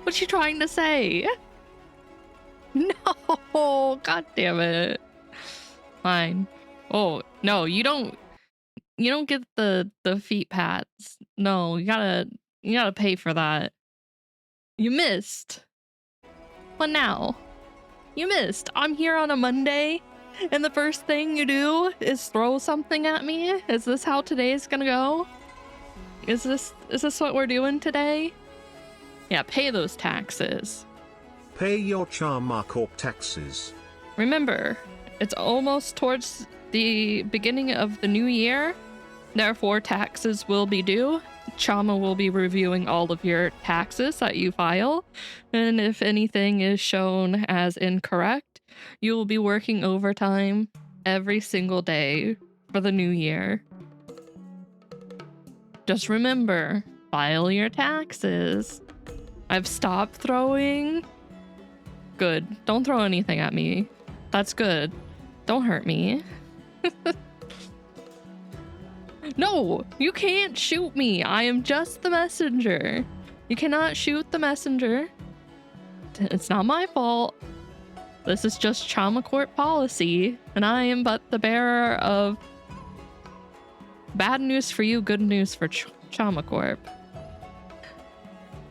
What's she trying to say? No, god damn it. Fine. Oh, no, you don't get the feet pats. No, you gotta pay for that. You missed. What now? You missed. I'm here on a Monday, and the first thing you do is throw something at me? Is this how today's gonna go? Is this what we're doing today? Yeah, pay those taxes. Pay your Charma Corp taxes. Remember, it's almost towards the beginning of the new year, therefore taxes will be due. Chama will be reviewing all of your taxes that you file, and if anything is shown as incorrect, you will be working overtime every single day for the new year. Just remember, file your taxes. I've stopped throwing. Good. Don't throw anything at me. That's good. Don't hurt me. No, you can't shoot me. I am just the messenger. You cannot shoot the messenger. It's not my fault. This is just Chama Corp policy, and I am but the bearer of bad news for you, good news for Chama Corp.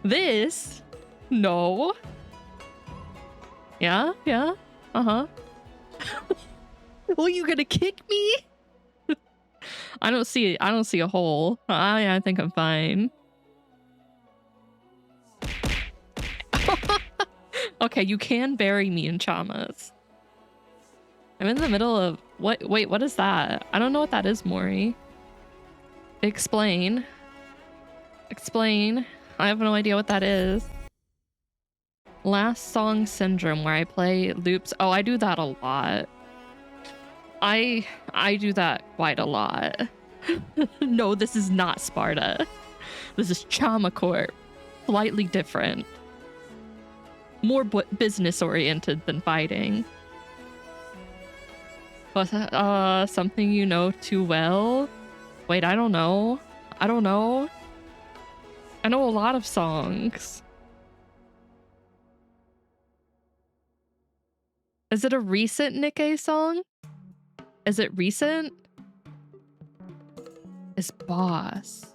This? No. Yeah? Uh-huh. Well, you gonna kick me? I don't see a hole. I think I'm fine. Okay, you can bury me in chamas. I'm in the middle of what? Wait, what is that? I don't know what that is, Mori. Explain. Explain. I have no idea what that is. Last song syndrome, where I play loops. Oh, I do that a lot. I do that quite a lot. No, this is not Sparta. This is Chama Corp. Slightly different. More business oriented than fighting. But something you know too well? Wait, I don't know. I know a lot of songs. Is it a recent Nikkei song? Is it recent? Is Boss.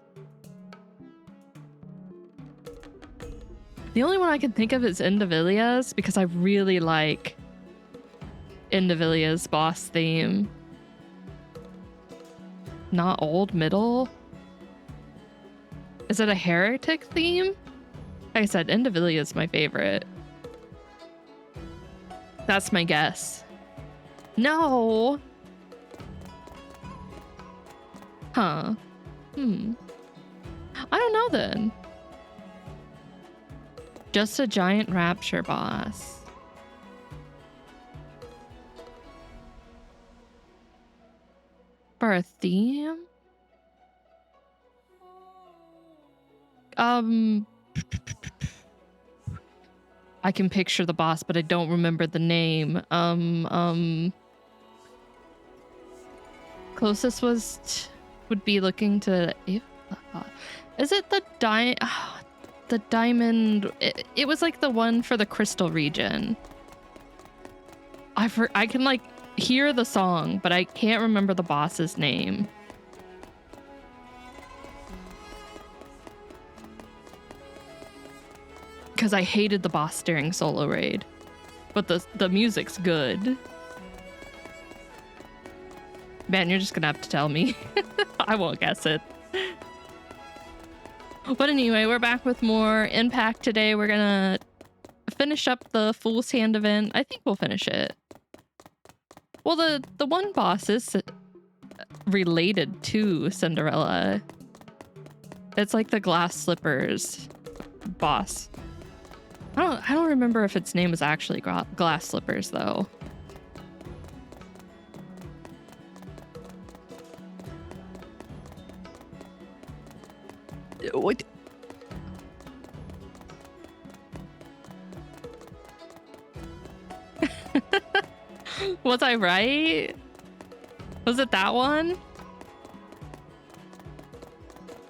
The only one I can think of is Indivilia's, because I really like Indivilia's Boss theme. Not old, middle? Is it a Heretic theme? Like I said, Indivilia's my favorite. That's my guess. No! Huh. I don't know then. Just a giant rapture boss. For a theme? I can picture the boss, but I don't remember the name. Closest would be looking to is it the diamond? It was like the one for the crystal region. I can like hear the song, but I can't remember the boss's name. Because I hated the boss during solo raid, but the music's good. Man, you're just gonna have to tell me. I won't guess it. But anyway, we're back with more Impact today. We're gonna finish up the Fool's Hand event. I think we'll finish it. Well, the one boss is related to Cinderella. It's like the glass slippers boss. I don't remember if its name is actually glass slippers though. What? Was I right? Was it that one?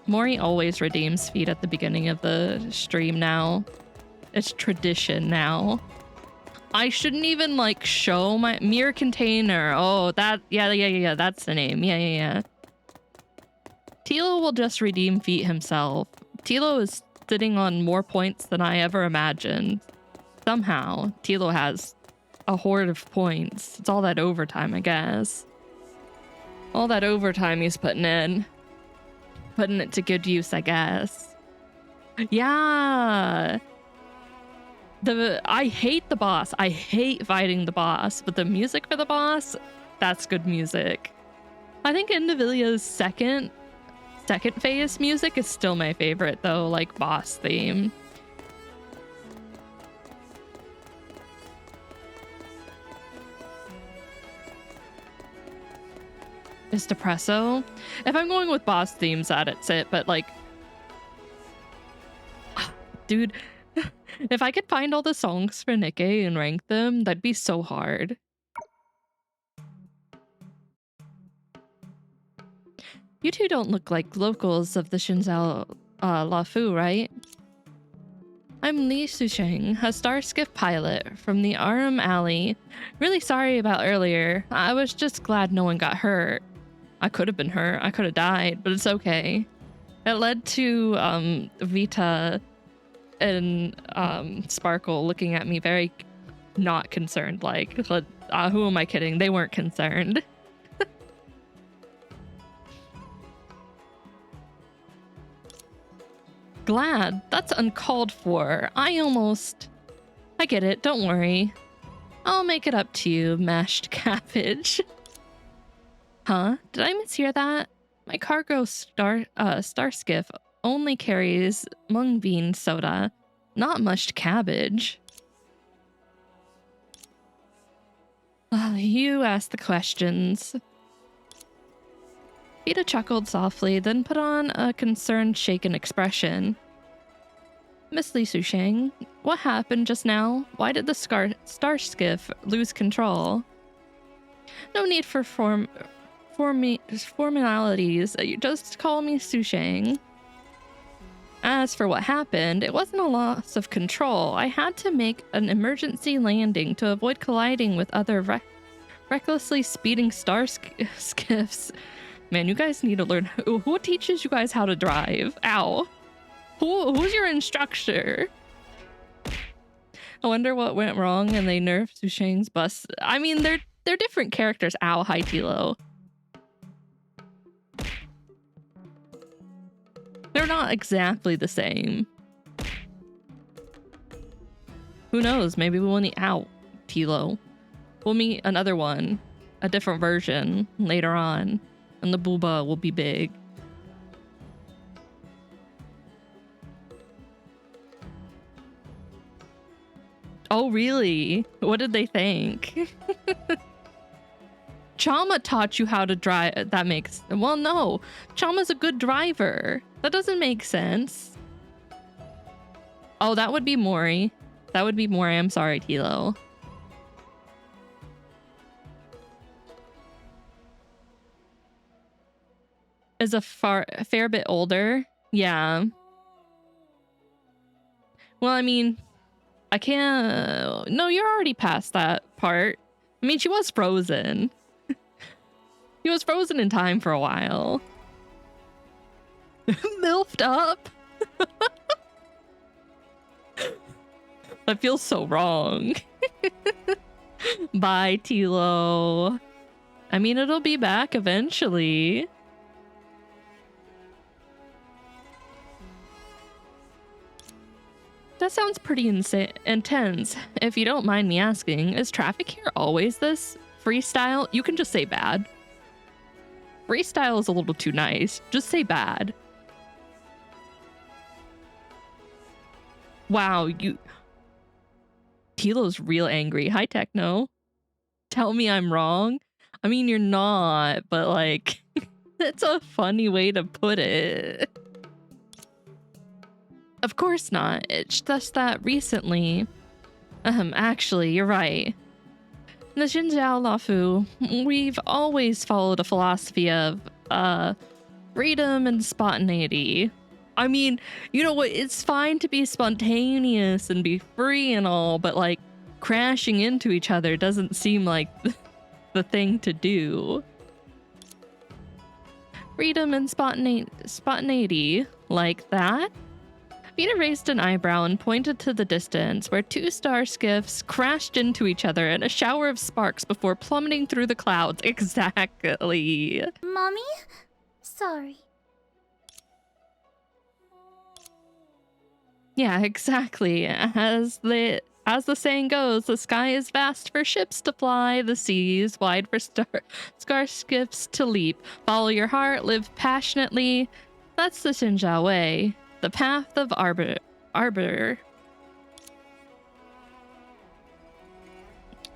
Mori always redeems feet at the beginning of the stream now. It's tradition now. I shouldn't even like show my mirror container. Oh, that, yeah, that's the name. Yeah. Tilo will just redeem feat himself. Tilo is sitting on more points than I ever imagined. Somehow, Tilo has a horde of points. It's all that overtime, I guess. All that overtime he's putting in. Putting it to good use, I guess. Yeah. I hate the boss. I hate fighting the boss, but the music for the boss, that's good music. I think Indivilia's second phase music is still my favorite though, like boss theme. Is Depresso? If I'm going with boss themes, that's it, but like, dude, if I could find all the songs for Nikke and rank them, that'd be so hard. You two don't look like locals of the Shinzao Lafu, right? I'm Li Susheng, a star skiff pilot from the Aram Alley. Really sorry about earlier. I was just glad no one got hurt. I could have been hurt. I could have died, but it's okay. It led to Vita and Sparkle looking at me very not concerned. Like, who am I kidding? They weren't concerned. Glad? That's uncalled for. I get it, don't worry. I'll make it up to you, mashed cabbage. Huh? Did I mishear that? My cargo star skiff only carries mung bean soda, not mushed cabbage. You asked the questions. Vita chuckled softly, then put on a concerned, shaken expression. Miss Li Susheng, what happened just now? Why did the star skiff lose control? No need for formalities. You just call me Susheng. As for what happened, it wasn't a loss of control. I had to make an emergency landing to avoid colliding with other recklessly speeding star skiffs. Man, you guys need to learn. Who teaches you guys how to drive? Ow. Who's your instructor? I wonder what went wrong and they nerfed Susheng's bus. I mean, they're different characters. Ow, hi Tilo. They're not exactly the same. Who knows? Maybe we'll meet out Tilo. We'll meet another one, a different version later on. And the booba will be big. Oh, really? What did they think? Chama taught you how to drive. That makes... Well, no. Chama's a good driver. That doesn't make sense. Oh, that would be Mori. That would be Mori. I'm sorry, Tilo. Is a fair bit older. Yeah. Well, I mean, I can't... No, you're already past that part. I mean, she was frozen. She was frozen in time for a while. Milfed up? That feels so wrong. Bye, Tilo. I mean, it'll be back eventually. That sounds pretty intense. If you don't mind me asking, is traffic here always this freestyle? You can just say bad. Freestyle is a little too nice. Just say bad. Wow, Tilo's real angry. Hi, Techno. Tell me I'm wrong. I mean, you're not, but like, that's a funny way to put it. Of course not. It's just that recently... actually, you're right. In the Xinjiao Lafu, we've always followed a philosophy of, freedom and spontaneity. I mean, you know what? It's fine to be spontaneous and be free and all, but like crashing into each other doesn't seem like the thing to do. Freedom and spontaneity like that? Vita raised an eyebrow and pointed to the distance, where two star skiffs crashed into each other in a shower of sparks before plummeting through the clouds. Exactly. Mommy? Sorry. Yeah, exactly. As the saying goes, the sky is vast for ships to fly, the sea is wide for scar skiffs to leap. Follow your heart, live passionately. That's the Xinjiao way. The path of arbiter.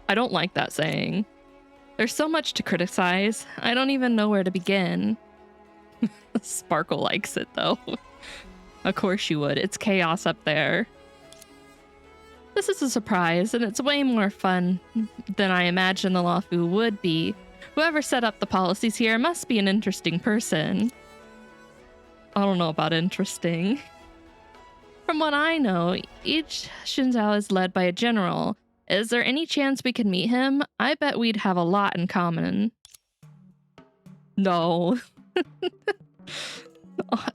I don't like that saying. There's so much to criticize. I don't even know where to begin. Sparkle likes it though. Of course you would. It's chaos up there. This is a surprise, and it's way more fun than I imagined the Lawfu would be. Whoever set up the policies here must be an interesting person. I don't know about interesting. From what I know, each Xinjiao is led by a general. Is there any chance we could meet him? I bet we'd have a lot in common. No.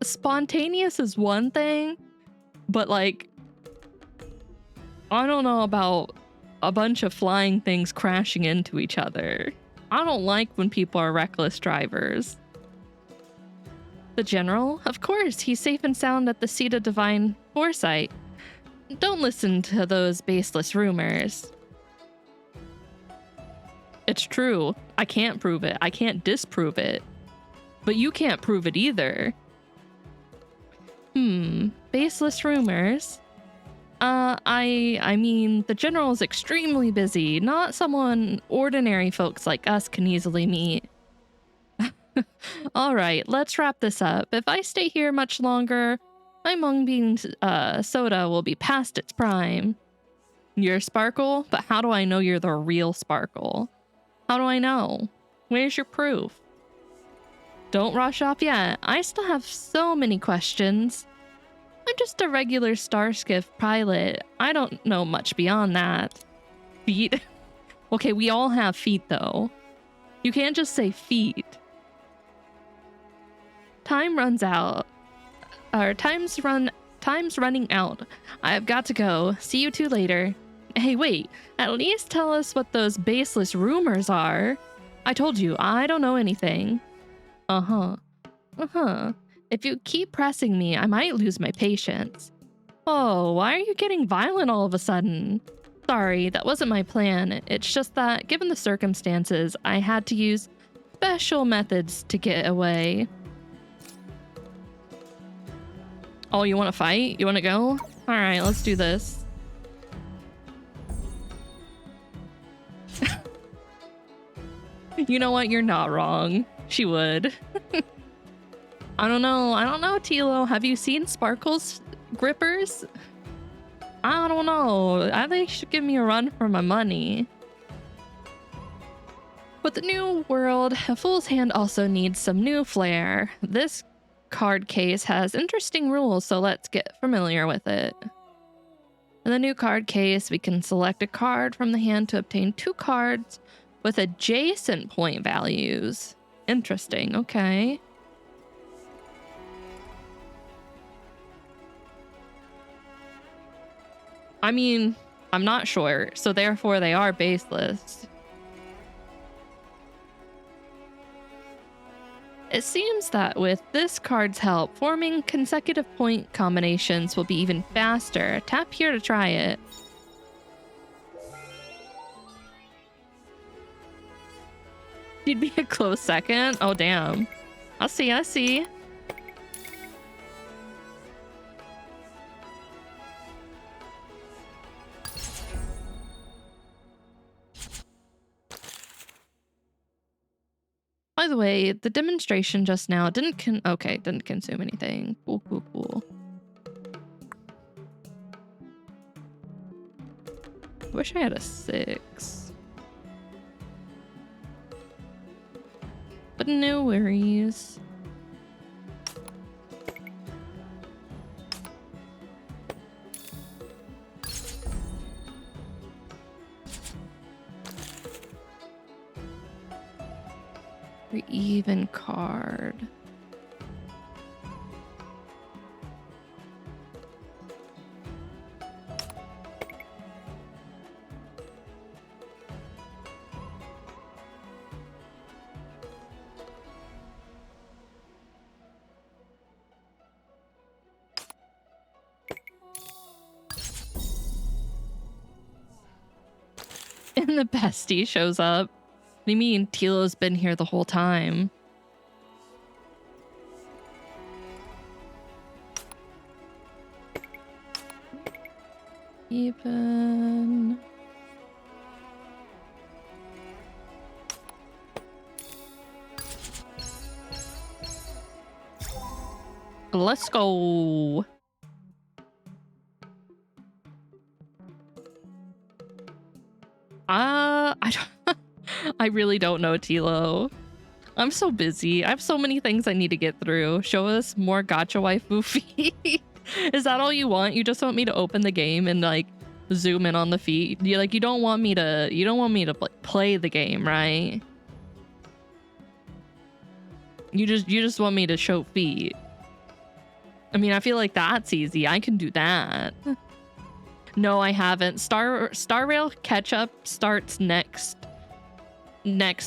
Spontaneous is one thing, but like, I don't know about a bunch of flying things crashing into each other. I don't like when people are reckless drivers. The general? Of course, he's safe and sound at the seat of divine foresight. Don't listen to those baseless rumors. It's true. I can't prove it. I can't disprove it. But you can't prove it either. Baseless rumors? I mean, the general is extremely busy. Not someone ordinary folks like us can easily meet. All right, let's wrap this up. If I stay here much longer, my mung bean soda will be past its prime. You're Sparkle, but how do I know you're the real Sparkle? How do I know? Where's your proof? Don't rush off yet. I still have so many questions. I'm just a regular Starskiff pilot. I don't know much beyond that. Feet? Okay, we all have feet though. You can't just say feet. Time runs out. Time's running out. I've got to go. See you two later. Hey, wait. At least tell us what those baseless rumors are. I told you, I don't know anything. If you keep pressing me, I might lose my patience. Oh, why are you getting violent all of a sudden? Sorry, that wasn't my plan. It's just that, given the circumstances, I had to use special methods to get away. Oh, you want to fight? You want to go? All right, let's do this. You know what? You're not wrong. She would. I don't know, Tilo. Have you seen Sparkle's grippers? I don't know. I think you should give me a run for my money. With the new world, a fool's hand also needs some new flair. This card case has interesting rules, so let's get familiar with it. In the new card case, we can select a card from the hand to obtain 2 cards with adjacent point values. Interesting, okay. I mean, I'm not sure, so therefore they are baseless. It seems that with this card's help, forming consecutive point combinations will be even faster. Tap here to try it. She'd be a close second. Oh, damn. I see. By the way, the demonstration just now didn't consume anything. Cool. Wish I had a 6. But no worries. Or even card. And the bestie shows up. What do you mean Tilo's been here the whole time? Even... Let's go. I don't I really don't know, Tilo. I'm so busy. I have so many things I need to get through. Show us more gacha waifu feed. Is that all you want? You just want me to open the game and like zoom in on the feed? You don't want me to like, play the game, right? You just want me to show feet. I mean, I feel like that's easy. I can do that. No, I haven't. Star Rail catch up starts next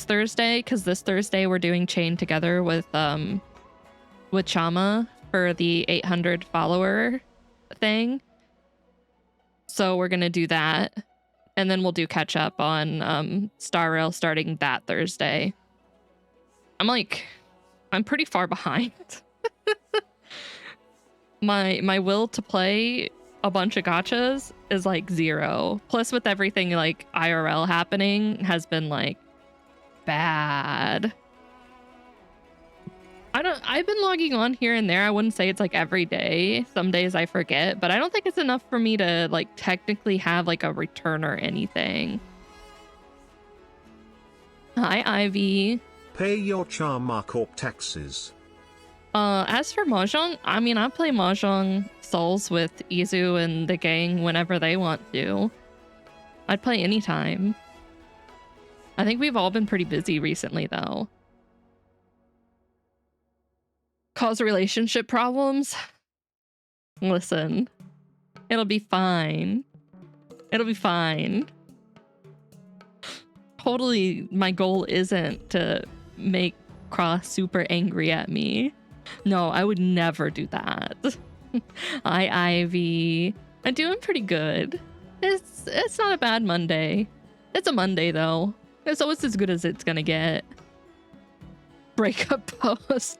Thursday, because this Thursday we're doing Chain together with Chama for the 800 follower thing. So we're gonna do that, and then we'll do catch up on Star Rail starting that Thursday. I'm pretty far behind. My will to play a bunch of gachas is like 0. Plus with everything like IRL happening has been like bad. I've been logging on here and there. I wouldn't say it's like every day. Some days I forget, but I don't think it's enough for me to like technically have like a return or anything. Hi, Ivy. Pay your Charma Corp taxes. As for Mahjong, I mean, I play Mahjong Souls with Izu and the gang whenever they want to. I'd play anytime. I think we've all been pretty busy recently, though. Cause relationship problems? Listen, it'll be fine. It'll be fine. Totally, my goal isn't to make Cross super angry at me. No, I would never do that. Hi, Ivy. I'm doing pretty good. It's not a bad Monday. It's a Monday, though. It's always as good as it's gonna get. Breakup post.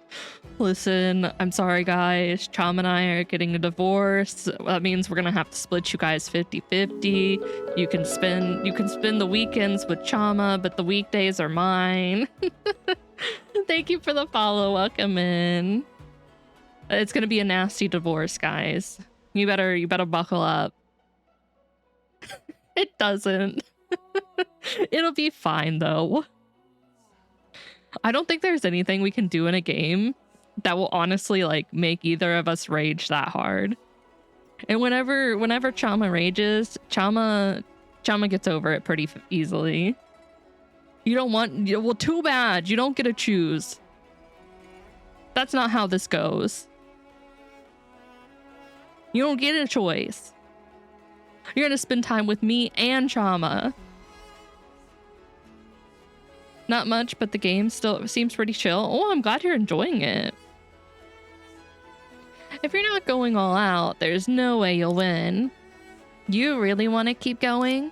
Listen, I'm sorry, guys. Cham and I are getting a divorce. That means we're gonna have to split you guys 50-50. You can spend the weekends with Chama, but the weekdays are mine. Thank you for the follow. Welcome in. It's gonna be a nasty divorce, guys. You better buckle up. It doesn't. It'll be fine though. I don't think there's anything we can do in a game that will honestly like make either of us rage that hard. And whenever Chama rages, Chama gets over it pretty easily. You don't want, well, too bad. You don't get to choose. That's not how this goes. You don't get a choice. You're gonna spend time with me and Chama. Not much, but the game still seems pretty chill. Oh, I'm glad you're enjoying it. If you're not going all out, there's no way you'll win. You really want to keep going?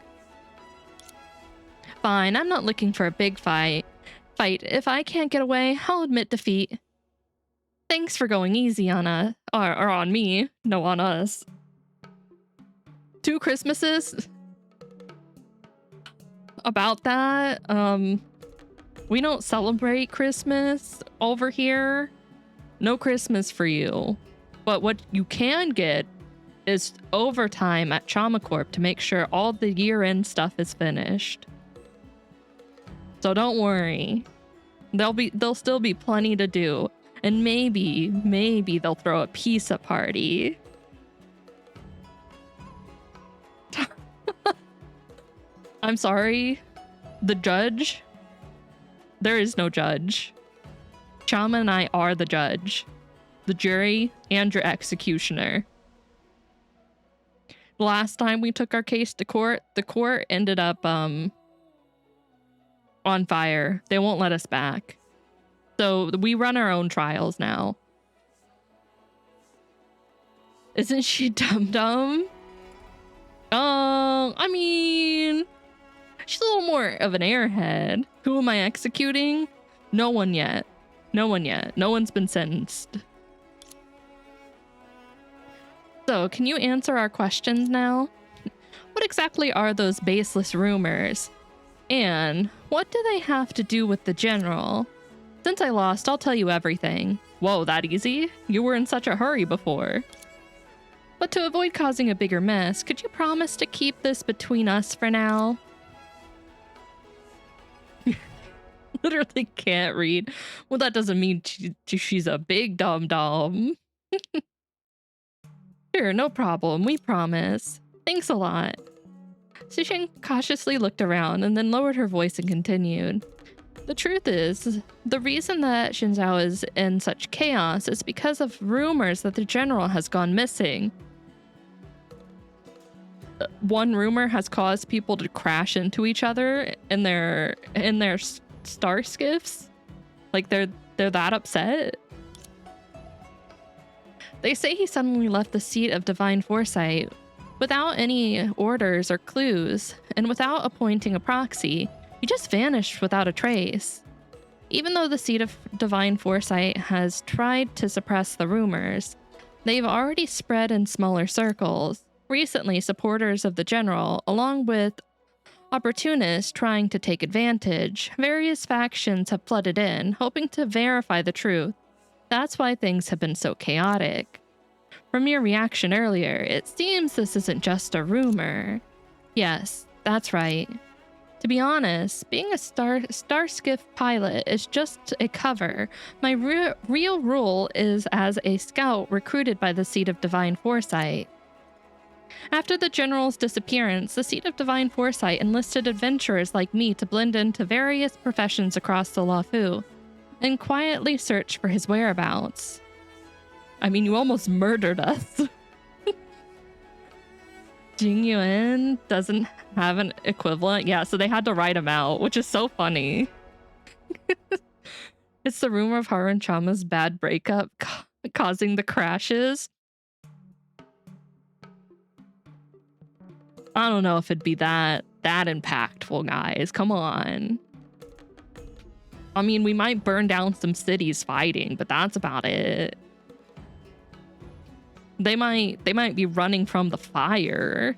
Fine, I'm not looking for a big fight. If I can't get away, I'll admit defeat. Thanks for going easy on us, or on me. No, on us. 2 Christmases? About that, we don't celebrate Christmas over here. No Christmas for you. But what you can get is overtime at Chama Corp to make sure all the year-end stuff is finished. So don't worry. There'll still be plenty to do. And maybe they'll throw a pizza party. I'm sorry. The judge? There is no judge. Chama and I are the judge, the jury, and your executioner. The last time we took our case to court, the court ended up on fire. They won't let us back. So we run our own trials now. Isn't she dumb? I mean, she's a little more of an airhead. Who am I executing? No one yet. No one yet. No one's been sentenced. So, can you answer our questions now? What exactly are those baseless rumors? And what do they have to do with the general? Since I lost, I'll tell you everything. Whoa, that easy? You were in such a hurry before. But to avoid causing a bigger mess, could you promise to keep this between us for now? Literally can't read. Well, that doesn't mean she's a big dum-dum. Sure, no problem. We promise. Thanks a lot. Sushin cautiously looked around and then lowered her voice and continued. The truth is, the reason that Shinzao is in such chaos is because of rumors that the general has gone missing. One rumor has caused people to crash into each other in their star skiffs. Like they're that upset. They say he suddenly left the seat of divine foresight without any orders or clues, and without appointing a proxy. He just vanished without a trace. Even though the seat of divine foresight has tried to suppress the rumors, they've already spread in smaller circles. Recently, supporters of the general, along with opportunists trying to take advantage, various factions have flooded in, hoping to verify the truth. That's why things have been so chaotic. From your reaction earlier, it seems this isn't just a rumor. Yes, that's right. To be honest, being a Starskiff pilot is just a cover. My real role is as a scout recruited by the Seat of Divine Foresight. After the General's disappearance, the Seat of Divine Foresight enlisted adventurers like me to blend into various professions across the Luofu and quietly search for his whereabouts. I mean, you almost murdered us. Jing Yuan doesn't have an equivalent. Yeah, so they had to write him out, which is so funny. It's the rumor of Haru and Chama's bad breakup causing the crashes. I don't know if it'd be that impactful, guys. Come on. I mean, we might burn down some cities fighting, but that's about it. They might be running from the fire.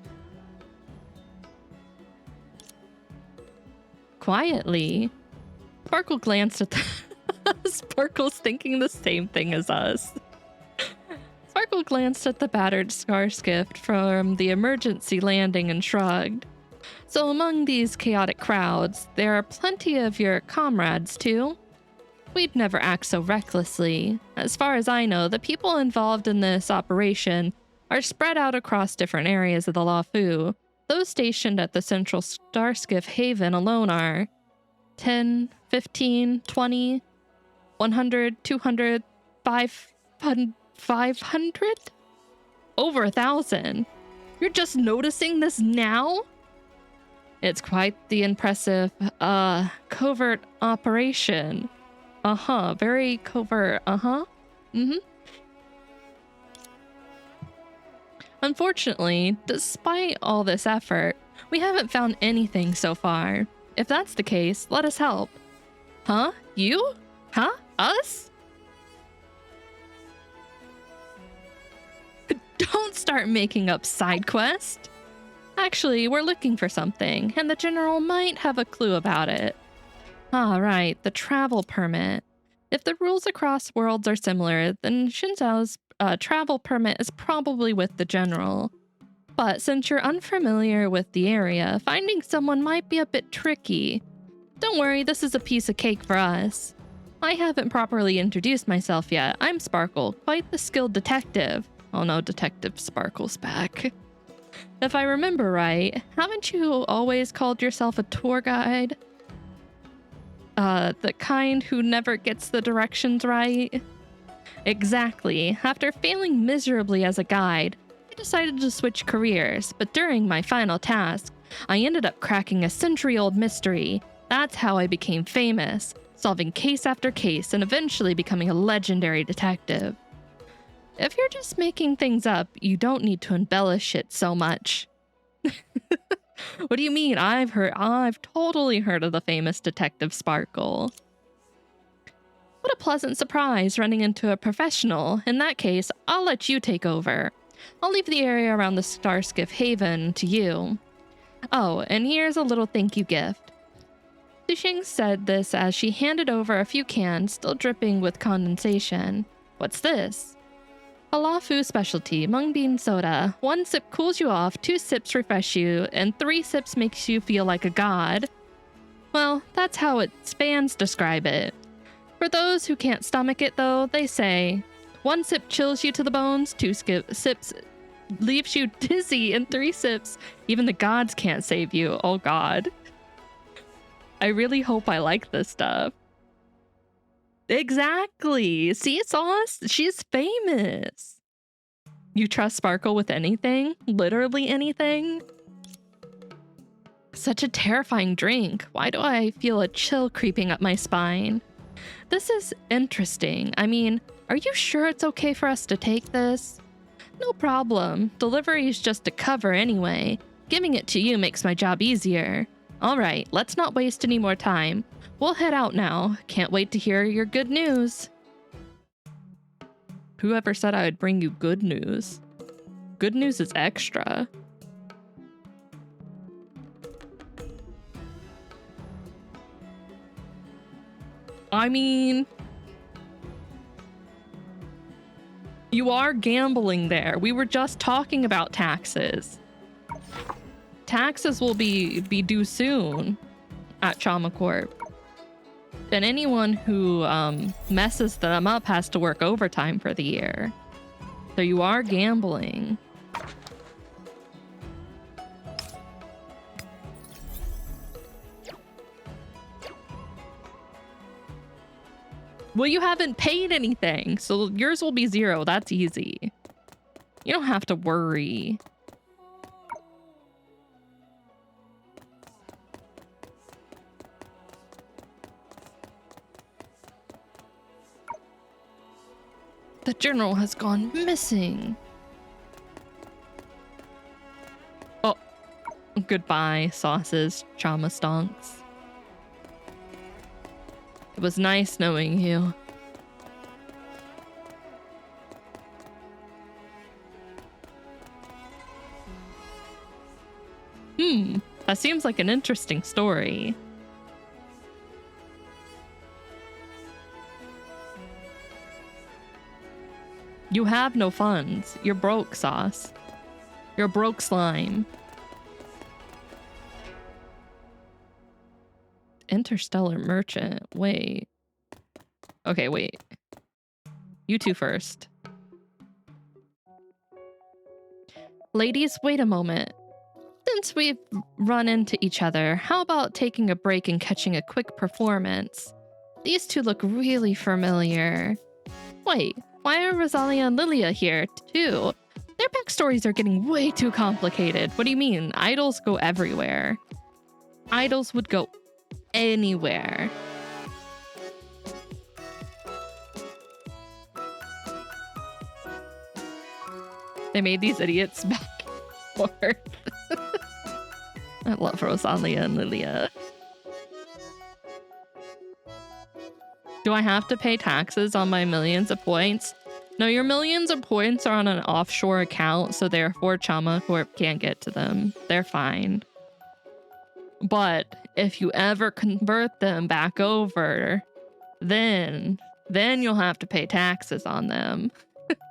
Quietly, Sparkle glanced at Sparkle's thinking the same thing as us. Sparkle glanced at the battered scar skiff from the emergency landing and shrugged. So among these chaotic crowds, there are plenty of your comrades too. We'd never act so recklessly. As far as I know, the people involved in this operation are spread out across different areas of the Luofu. Those stationed at the central Starskiff Haven alone are 10, 15, 20, 100, 200, 500? Over 1,000. You're just noticing this now? It's quite the impressive, covert operation. Very covert, Unfortunately, despite all this effort, we haven't found anything so far. If that's the case, let us help. Huh? You? Huh? Us? Don't start making up side quests. Actually, we're looking for something, and the general might have a clue about it. Right, the travel permit. If the rules across worlds are similar, then Shinzao's travel permit is probably with the general. But since you're unfamiliar with the area, finding someone might be a bit tricky. Don't worry, this is a piece of cake for us. I haven't properly introduced myself yet. I'm Sparkle, quite the skilled detective. Oh no, Detective Sparkle's back. If I remember right, haven't you always called yourself a tour guide? The kind who never gets the directions right? Exactly. After failing miserably as a guide, I decided to switch careers, but during my final task, I ended up cracking a century-old mystery. That's how I became famous, solving case after case and eventually becoming a legendary detective. If you're just making things up, you don't need to embellish it so much. What do you mean? I've totally heard of the famous Detective Sparkle. What a pleasant surprise running into a professional. In that case, I'll let you take over. I'll leave the area around the Starskiff Haven to you. Oh, and here's a little thank you gift. Sushing said this as she handed over a few cans still dripping with condensation. What's this? Halafu specialty, mung bean soda. 1 sip cools you off, 2 sips refresh you, and 3 sips makes you feel like a god. Well, that's how its fans describe it. For those who can't stomach it though, they say, 1 sip chills you to the bones, 2 sips leaves you dizzy, and 3 sips, even the gods can't save you. Oh god. I really hope I like this stuff. Exactly. See, Sauce? She's famous. You trust Sparkle with anything? Literally anything? Such a terrifying drink. Why do I feel a chill creeping up my spine? This is interesting. I mean, are you sure it's okay for us to take this? No problem. Delivery is just a cover anyway. Giving it to you makes my job easier. All right, let's not waste any more time. We'll head out now. Can't wait to hear your good news. Whoever said I would bring you good news? Good news is extra. I mean, you are gambling there. We were just talking about taxes. Taxes will be due soon at Trauma Corp. And anyone who messes them up has to work overtime for the year. So you are gambling. Well, you haven't paid anything, so yours will be 0. That's easy. You don't have to worry. The general has gone missing. Oh, goodbye, sauces, trauma stonks. It was nice knowing you. That seems like an interesting story. You have no funds. You're broke, Sauce. You're broke slime. Interstellar merchant. Wait. Okay, wait. You two first. Ladies, wait a moment. Since we've run into each other, how about taking a break and catching a quick performance? These two look really familiar. Wait, why are Rosalia and Lilia here, too? Their backstories are getting way too complicated. What do you mean? Idols go everywhere. Idols would go anywhere. They made these idiots back and forth. I love Rosalia and Lilia. Do I have to pay taxes on my millions of points? No, your millions of points are on an offshore account, so therefore Trauma Corp can't get to them. They're fine. But if you ever convert them back over, then you'll have to pay taxes on them.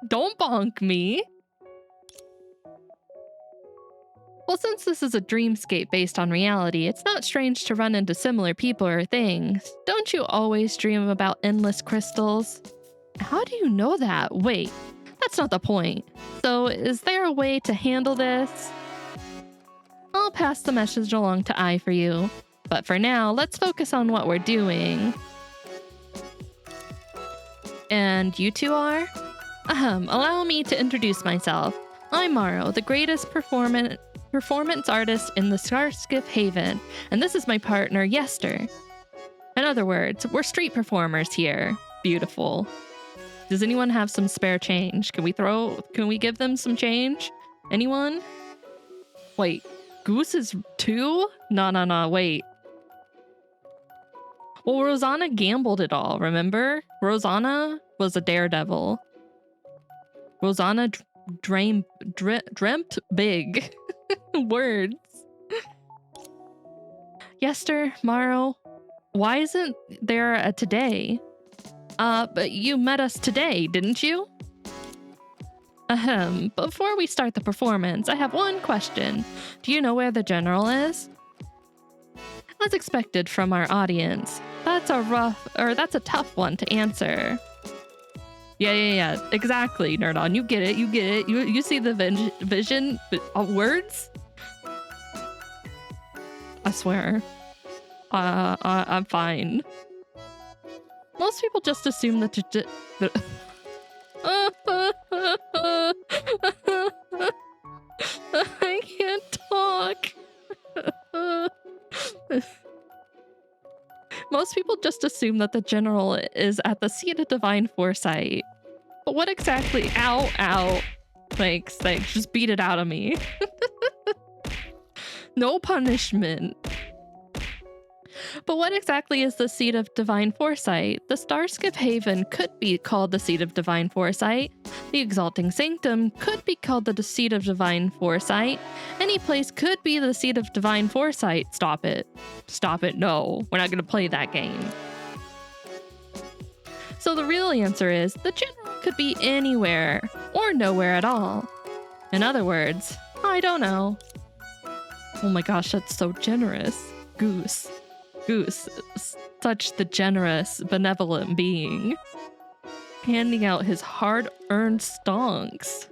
Don't bonk me. Well, since this is a dreamscape based on reality, it's not strange to run into similar people or things. Don't you always dream about endless crystals? How do you know that? Wait, that's not the point. So, is there a way to handle this? I'll pass the message along to I for you. But for now, let's focus on what we're doing. And you two are? Allow me to introduce myself. I'm Maro, the greatest performance artist in the Starskiff Haven, and this is my partner, Yester. In other words, we're street performers here. Beautiful. Does anyone have some spare change? Can we give them some change? Anyone? Wait, Goose is 2? No, wait. Well, Rosanna gambled it all, remember? Rosanna was a daredevil. Rosanna dreamt big. Words. Yester, Maro, why isn't there a today? But you met us today, didn't you? Before we start the performance, I have one question. Do you know where the general is? As expected from our audience, that's a tough one to answer. Yeah, exactly, Nerdon. You get it. You see the vision words? I swear. I'm fine. Most people just assume that I can't talk. Most people just assume that the general is at the seat of divine foresight. But what exactly? Ow. Thanks. Just beat it out of me. No punishment. But what exactly is the seat of divine foresight? The Starskiff Haven could be called the seat of divine foresight. The Exalting Sanctum could be called the seat of divine foresight. Any place could be the seat of divine foresight. Stop it. No, we're not going to play that game. So the real answer is the general could be anywhere or nowhere at all. In other words, I don't know. Oh my gosh, that's so generous. Goose, such the generous, benevolent being. Handing out his hard-earned stonks.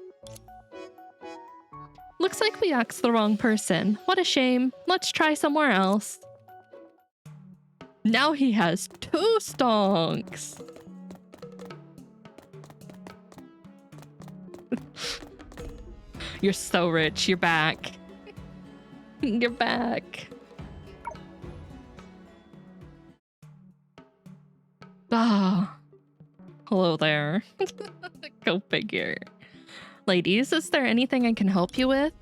Looks like we asked the wrong person. What a shame. Let's try somewhere else. Now he has 2 stonks. You're so rich. You're back. You're back. Ah. Hello there. Go figure. Ladies, is there anything I can help you with?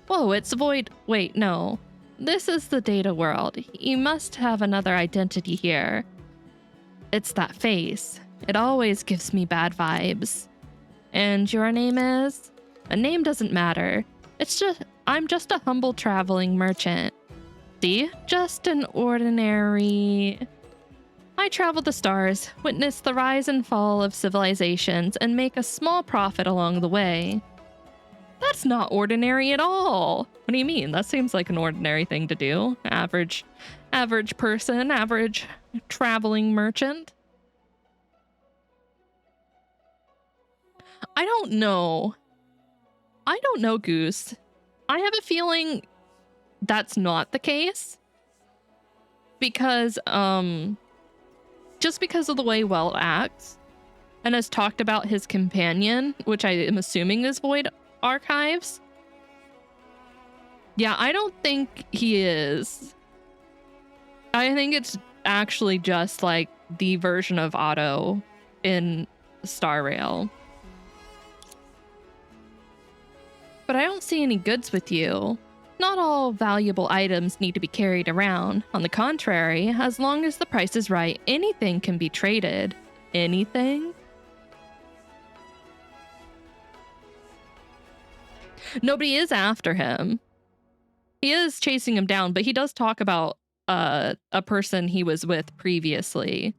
Whoa, it's Void. Wait, no. This is the data world. You must have another identity here. It's that face. It always gives me bad vibes. And your name is? A name doesn't matter. I'm just a humble traveling merchant. See? Just an ordinary... I travel the stars, witness the rise and fall of civilizations, and make a small profit along the way. That's not ordinary at all. What do you mean? That seems like an ordinary thing to do. Average person, average traveling merchant. I don't know, Goose. I have a feeling that's not the case. Because, just because of the way Welt acts and has talked about his companion, which I am assuming is Void Archives. Yeah, I don't think he is. I think it's actually just like the version of Otto in Star Rail. But I don't see any goods with you. Not all valuable items need to be carried around. On the contrary, as long as the price is right, anything can be traded. Anything? Nobody is after him. He is chasing him down, but he does talk about a person he was with previously.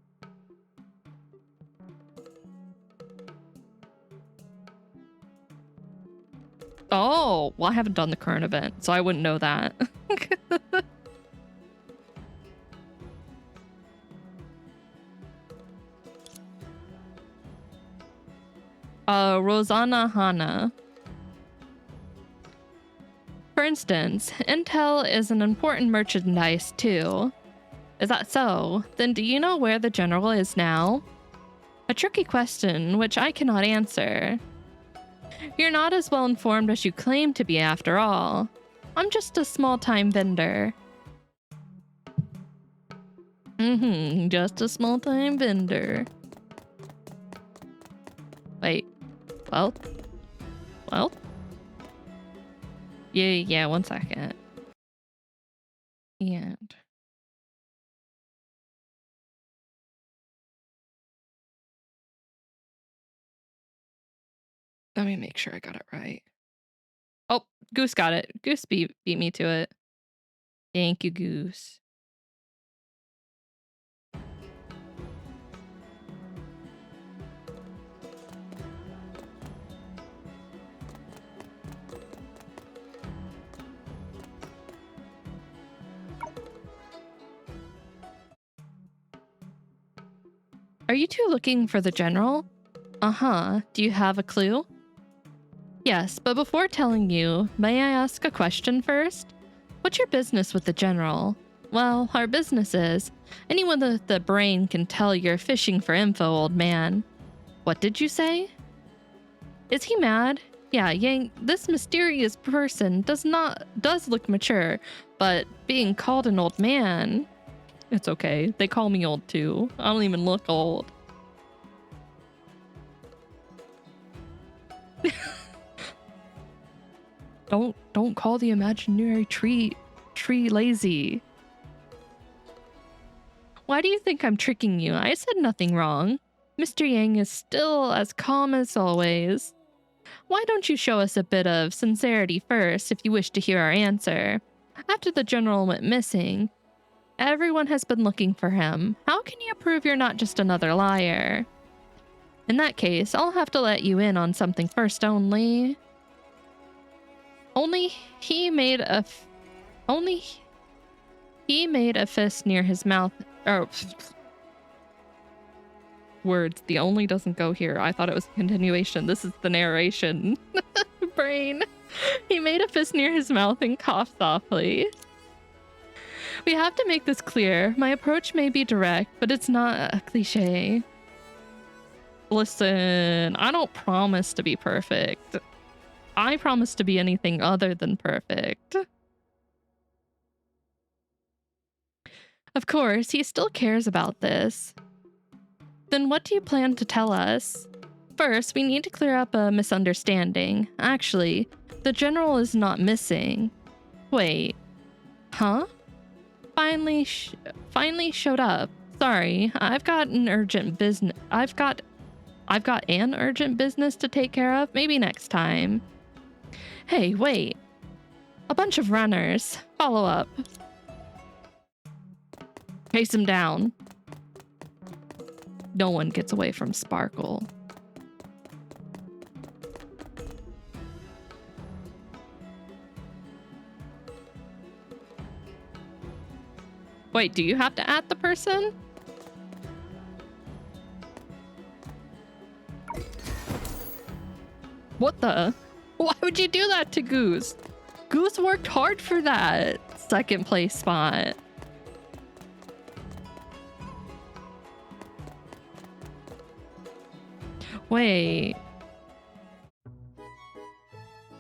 Oh, well, I haven't done the current event, so I wouldn't know that. Rosanna Hana. For instance, intel is an important merchandise too. Is that so? Then do you know where the general is now? A tricky question which I cannot answer. You're not as well informed as you claim to be after all. I'm just a small-time vendor. Just a small-time vendor. Wait. Well? Yeah, 1 second. And... let me make sure I got it right. Oh, Goose got it. Goose beat me to it. Thank you, Goose. Are you two looking for the general? Uh-huh. Do you have a clue? Yes, but before telling you, may I ask a question first? What's your business with the general? Well, our business is, anyone with the brain can tell you're fishing for info, old man. What did you say? Is he mad? Yeah, Yang, this mysterious person does look mature, but being called an old man... It's okay. They call me old too. I don't even look old. Don't call the imaginary tree lazy. Why do you think I'm tricking you? I said nothing wrong. Mr. Yang is still as calm as always. Why don't you show us a bit of sincerity first if you wish to hear our answer? After the general went missing, everyone has been looking for him. How can you prove you're not just another liar? In that case, I'll have to let you in on something first only. He made a fist near his mouth. Oh, words. The only doesn't go here. I thought it was a continuation. This is the narration. Brain. He made a fist near his mouth and coughed softly. We have to make this clear. My approach may be direct, but it's not a cliche. Listen, I don't promise to be perfect. I promise to be anything other than perfect. Of course, he still cares about this. Then what do you plan to tell us? First, we need to clear up a misunderstanding. Actually, the general is not missing. Wait. Huh? Finally showed up. Sorry, I've got an urgent business. I've got an urgent business to take care of. Maybe next time. Hey, wait. A bunch of runners. Follow up. Chase him down. No one gets away from Sparkle. Wait, do you have to add the person? What the? Why would you do that to Goose? Goose worked hard for that second place spot. Wait.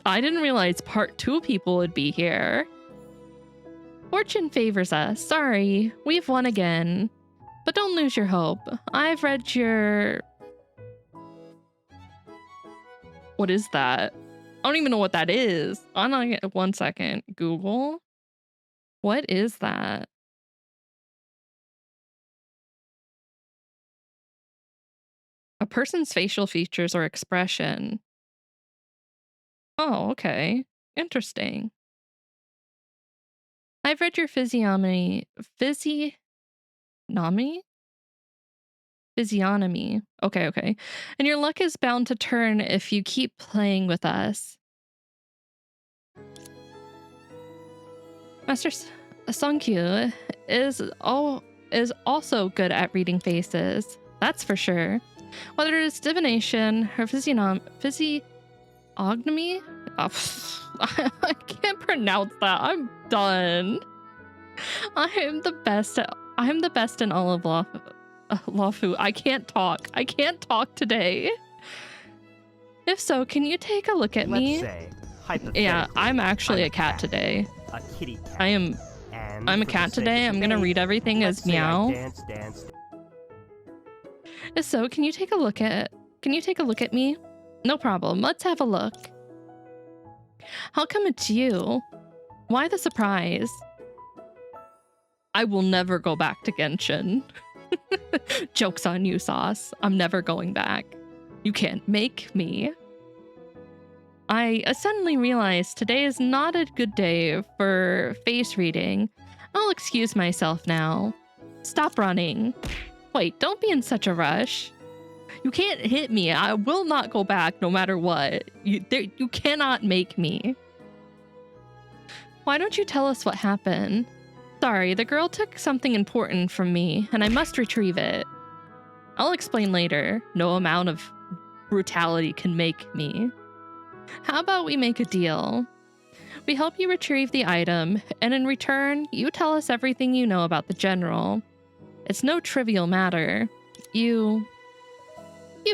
I didn't realize part 2 people would be here. Fortune favors us. Sorry, we've won again. But don't lose your hope. I've read your... What is that? I don't even know what that is. I'm not gonna... 1 second. Google. What is that? A person's facial features or expression. Oh, okay. Interesting. I've read your physiognomy. Physiognomy? Physiognomy. Okay. And your luck is bound to turn if you keep playing with us. Master Songkyu is also good at reading faces. That's for sure. Whether it's divination or physiognomy, I can't pronounce that. I'm done. I am the best in all of Lawfu. I can't talk. I can't talk today. If so, can you take a look at me? Let's say, Yeah, I'm actually I'm a cat today. A kitty cat. I'm a cat today. I'm gonna read everything as meow. Dance. If so, can you take a look at me? No problem. Let's have a look. How come it's you? Why the surprise? I will never go back to Genshin. Joke's on you, Sauce. I'm never going back. You can't make me. I suddenly realized today is not a good day for face reading. I'll excuse myself now. Stop running. Wait, don't be in such a rush. You can't hit me. I will not go back no matter what. You cannot make me. Why don't you tell us what happened? Sorry, the girl took something important from me, and I must retrieve it. I'll explain later. No amount of brutality can make me. How about we make a deal? We help you retrieve the item, and in return, you tell us everything you know about the general. It's no trivial matter. You've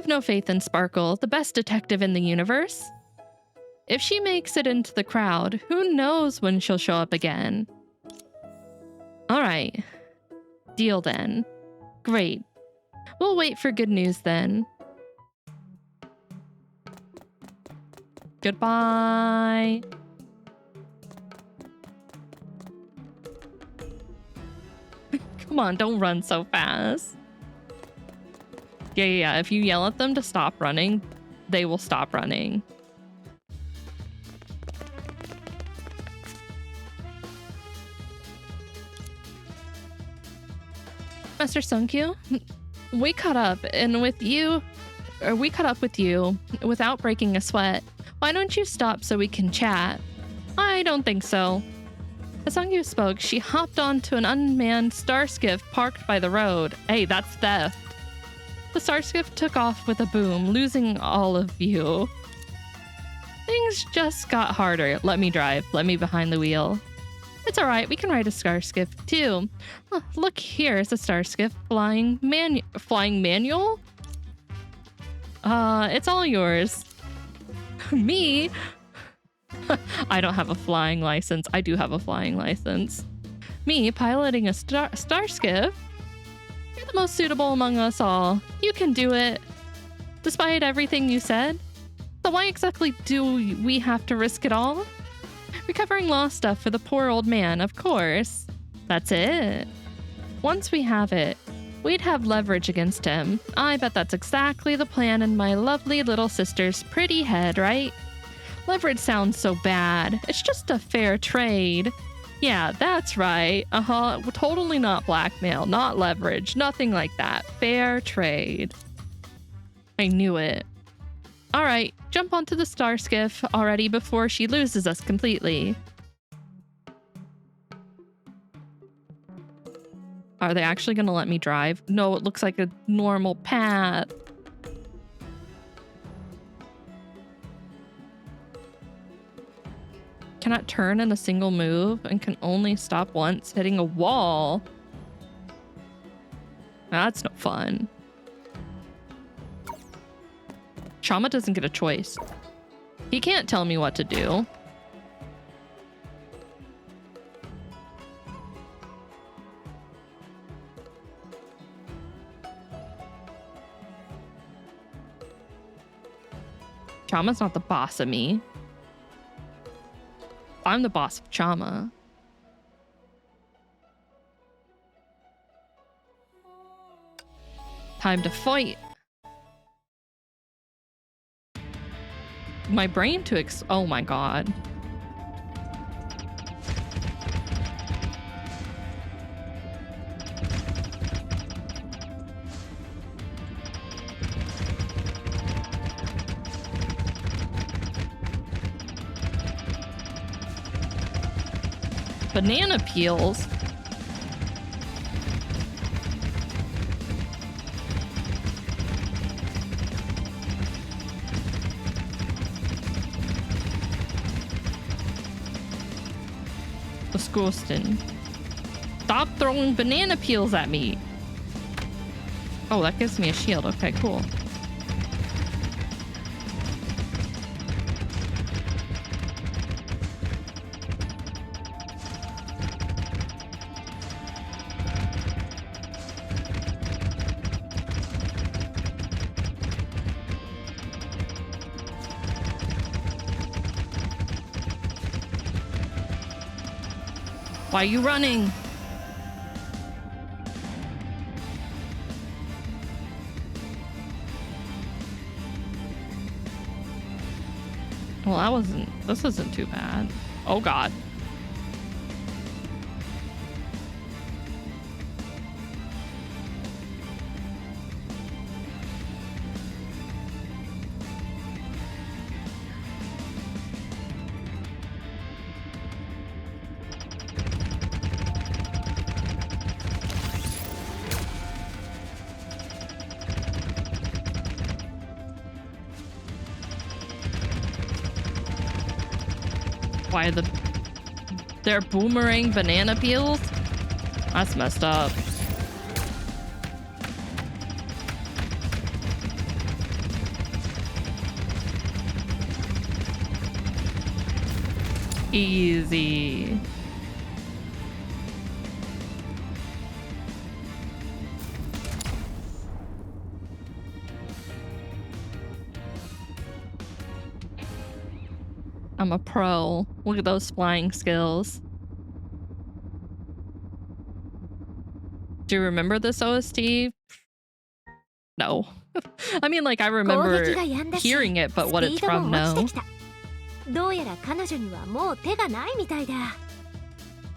no faith in Sparkle, the best detective in the universe. If she makes it into the crowd, who knows when she'll show up again? Alright. Deal then. Great. We'll wait for good news then. Goodbye. Come on, don't run so fast. Yeah. If you yell at them to stop running, they will stop running. Master Sunkyu, we caught up with you without breaking a sweat. Why don't you stop so we can chat? I don't think so. As Sunkyu spoke, she hopped onto an unmanned star skiff parked by the road. Hey, that's theft. The star skiff took off with a boom, losing all of you. Things just got harder. Let me drive. Let me behind the wheel. It's alright, we can ride a star skiff too. Oh, look, here's a star skiff flying manual? It's all yours. Me? I don't have a flying license. I do have a flying license. Me piloting a star skiff? You're the most suitable among us all. You can do it. Despite everything you said? So why exactly do we have to risk it all? Recovering lost stuff for the poor old man, of course. That's it. Once we have it, we'd have leverage against him. I bet that's exactly the plan in my lovely little sister's pretty head, right? Leverage sounds so bad. It's just a fair trade. Yeah, that's right. Totally not blackmail, not leverage, nothing like that. Fair trade. I knew it. All right, jump onto the star skiff already before she loses us completely. Are they actually gonna let me drive? No, it looks like a normal path. Cannot turn in a single move and can only stop once hitting a wall. That's no fun. Chama doesn't get a choice. He can't tell me what to do. Chama's not the boss of me. I'm the boss of Chama. Time to fight. My brain to oh my god. Banana peels. disgusting. Stop throwing banana peels at me. Oh, that gives me a shield. Okay, cool. Why are you running? Well, this isn't too bad. Oh God. Why they're boomerang banana peels? That's messed up. Easy. I'm a pro. Look at those flying skills. Do you remember this OST? No. I mean, like, I remember hearing it, but what it's from, no. どうやら彼女にはもう手がないみたいだ。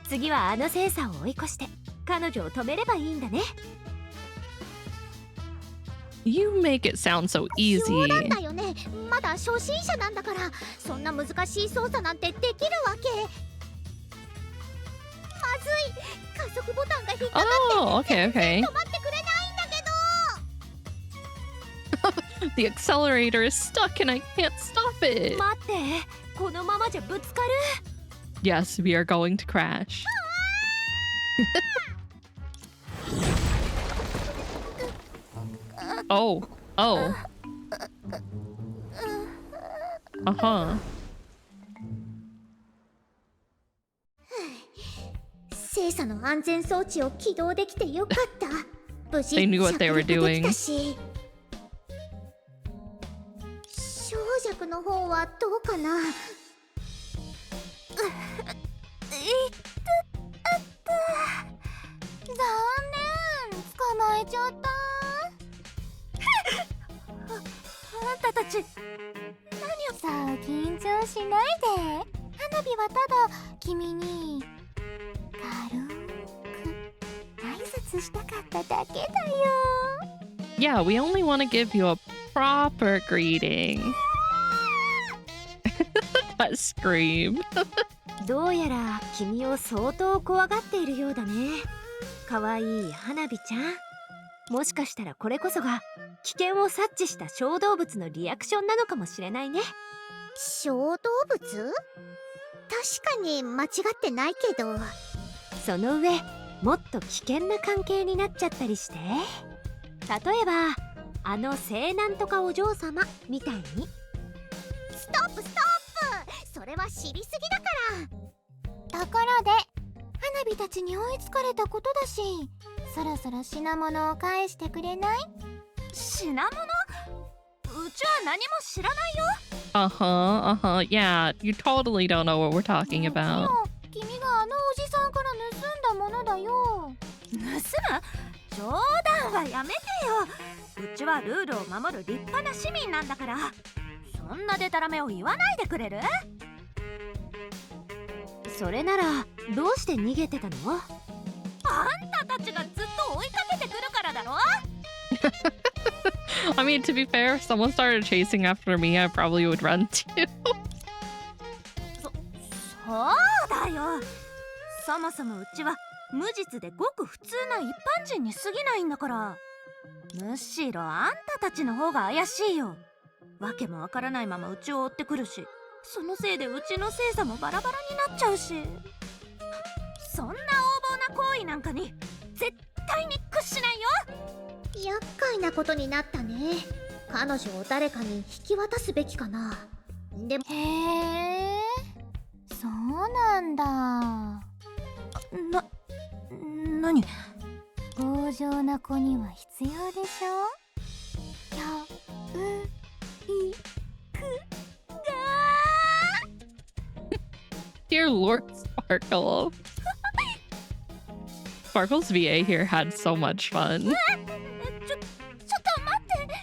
次はあの精査を追い越して彼女を止めればいいんだね。You make it sound so easy. そうなんだよね。まだ初心者なんだから、そんな難しい操作なんてできるわけ。まずい。加速ボタンが引っかかって、Oh, okay, okay. 止まってくれないんだけど。The accelerator is stuck and I can't stop it. 待って、このままじゃぶつかる。Yes, we are going to crash. Oh, oh. Uh-huh. 精査の安全装置を起動できてよかった。無事 They knew what they were 着陸でき doing. たし。小弱の方はどうかな。残念、捕まえちゃった。あんたたち何をさあ、緊張しないで。花火はただ君に軽く挨拶したかっただけだよ。 Yeah, we only want to give you a proper greeting. That scream. どうやら君を相当怖がっているようだね。かわいい花火ちゃん。もしかしたらこれこそが危険を察知した小動物のリアクションなのかもしれないね。小動物？確かに間違ってないけど。その上、もっと危険な関係になっちゃったりして。例えばあの聖なんとかお嬢様みたいに。ストップストップ、それは知りすぎだから。ところで花火たちに追いつかれたことだし、そろそろ品物を返してくれない？品物？うちは何も知らないよ。Uh-huh, uh-huh. Yeah, you totally don't know what we're talking about. 君があのおじさんから盗んだものだよ。盗む？冗談はやめてよ。うちはルールを守る立派な市民なんだから。そんなデタラメを言わないでくれる？それならどうして逃げてたの？あんたたちがずっと追いかけてくるからだろ。I mean, to be fair, if someone started chasing after me, I probably would run too. そうだよ。そもそもうちは無実でごく普通な一般人に過ぎないんだから。むしろあんたたちの方が怪しいよ。わけもわからないままうちを追ってくるし、そのせいでうちの精査もバラバラになっちゃうし。なんかに絶対に屈しないよ。厄介なことになったね。彼女を誰かに引き渡すべきかな。でもへえ、そうなんだ。何？強情な子には必要でしょ。Dear Lord Sparkle. Sparkle's VA here had so much fun. ちょっと待って。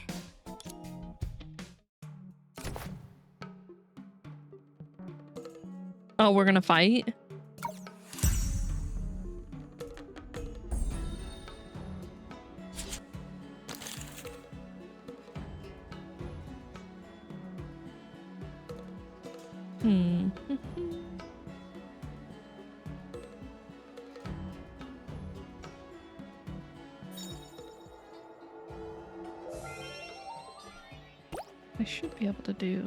Oh, we're gonna fight? I should be able to do...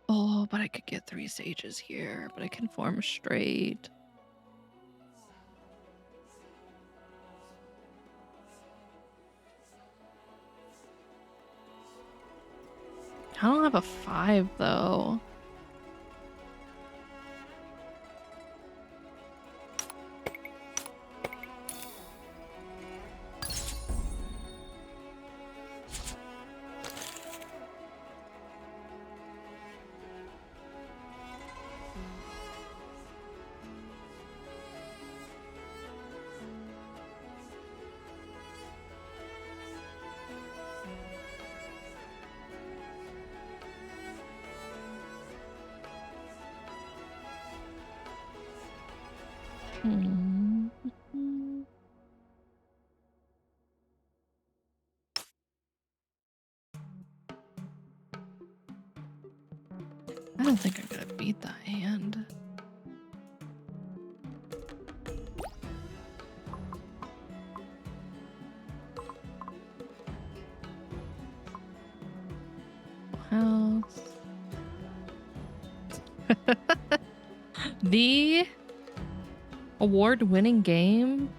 Oh, but I could get 3 sages here, but I can form straight. I don't have a 5 though. I don't think I'm gonna beat that hand. House. The award-winning game.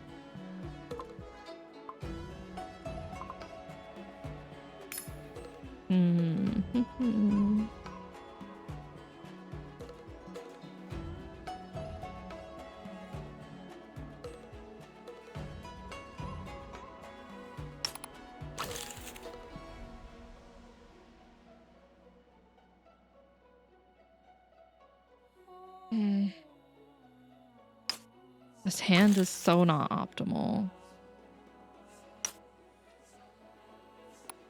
This hand is so not optimal.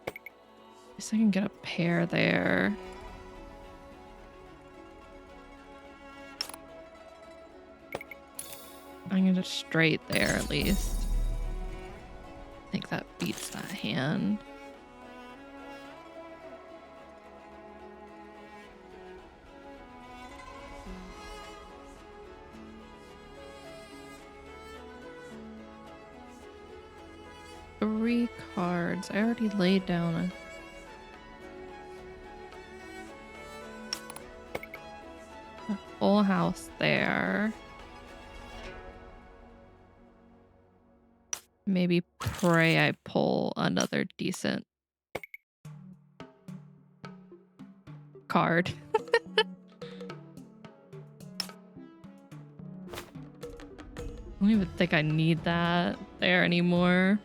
At least I can get a pair there. I'm gonna straight there at least. I think that beats that hand. Three cards. I already laid down a full house there. Maybe pray I pull another decent card. I don't even think I need that there anymore.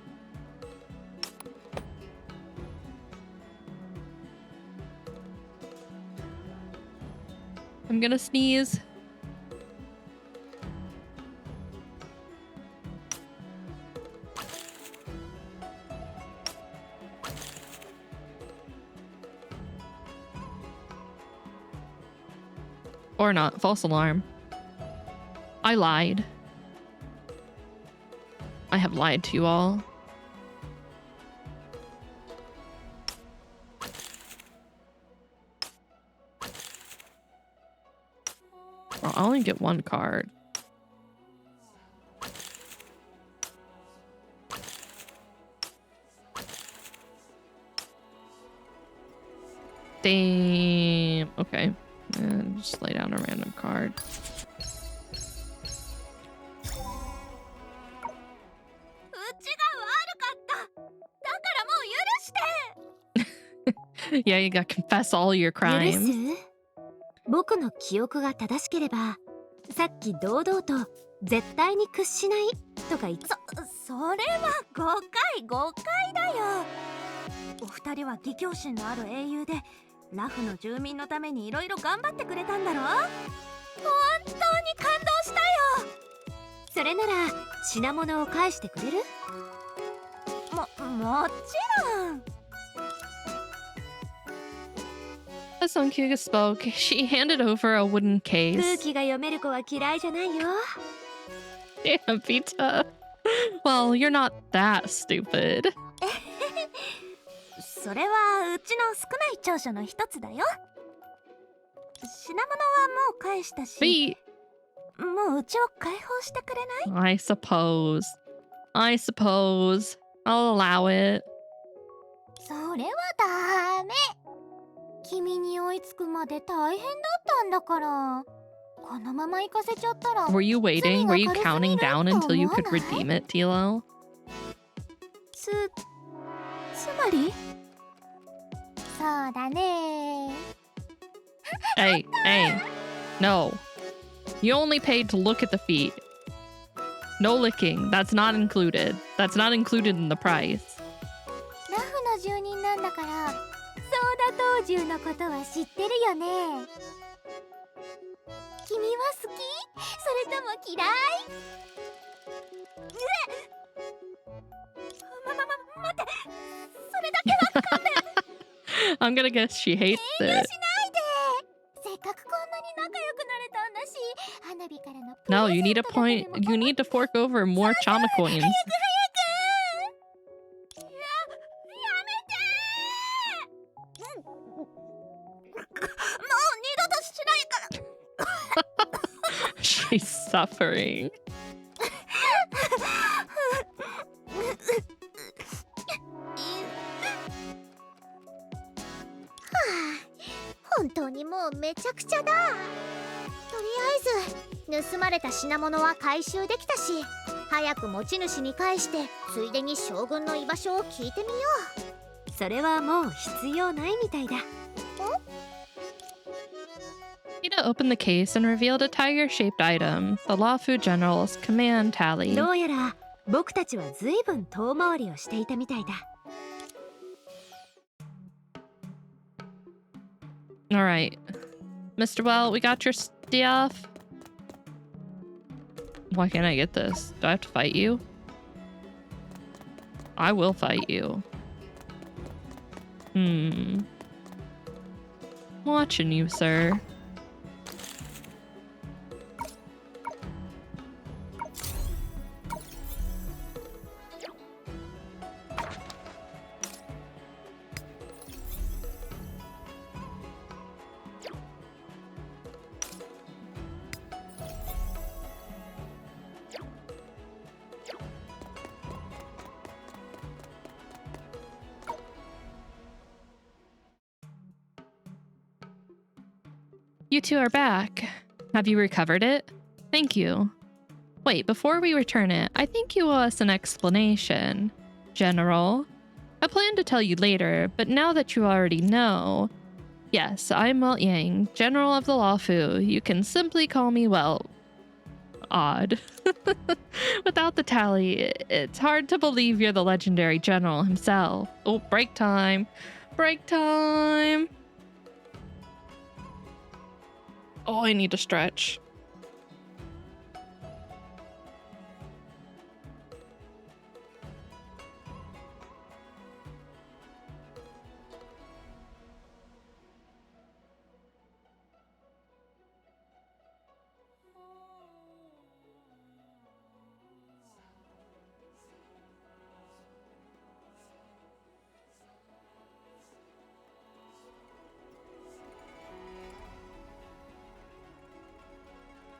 I'm gonna sneeze. Or not. False alarm. I lied. I have lied to you all. Well, I only get one card. Damn. Okay. And just lay down a random card. Yeah, you gotta confess all your 許 crimes. す？僕の記憶が正しければ、さっき堂々と絶対に屈しないとか言って。それは誤解だよ。お二人は義兄心のある英雄で、ラフの住民のためにいろいろ頑張ってくれたんだろ。本当に感動したよ。それなら品物を返してくれる？もちろん。As Sonkyuga spoke, she handed over a wooden 空 case. 気が読める子は嫌いじゃないよ。Damn, Vita. Well, you're not that stupid. それはうちの少ない長所の一つだよ。品物はもう返したし、 But もううちを解放してくれない？ I suppose. I'll allow it. それはダメ。君に追いつくまで大変だったんだから。このまま行かせちゃったら。 Were you waiting? Were you counting down until you could redeem it, Tilo? つまり？そうだね。 Hey. No. You only paid to look at the feet. No licking. That's not included. That's not included in the price. ラフの住人なんだから。ソーダ島中のことは知ってるよね。君は好き？それとも嫌い？待って、それだけは勘弁。 I'm gonna guess she hates 遠慮しない it. で。せっかくこんなに仲良くなれたんだし、花火からのプ No, レ you ゼ need ン to トだけで point. も You need to fork over more Chama coins. やめて。もう二度としないから。 She's suffering. 本当にもうめちゃくちゃだ。とりあえず盗まれた品物は回収できたし、早く持ち主に返してついでに将軍の居場所を聞いてみよう。それはもう必要ないみたいだ。 Vita opened the case and revealed a tiger-shaped item, the Lawfu General's command tally. どうやら僕たちは随分遠回りをしていたみたいだ。 All right. Mr. Well, we got your stuff. Why can't I get this? Do I have to fight you? I will fight you. Watching you, sir. You two are back. Have you recovered it? Thank you. Wait, before we return it, I think you owe us an explanation. General. I plan to tell you later, but now that you already know... Yes, I'm Welt Yang, General of the Lawfu. You can simply call me Welt. Odd. Without the tally, it's hard to believe you're the legendary general himself. Oh, break time. Break time. Oh, I need to stretch.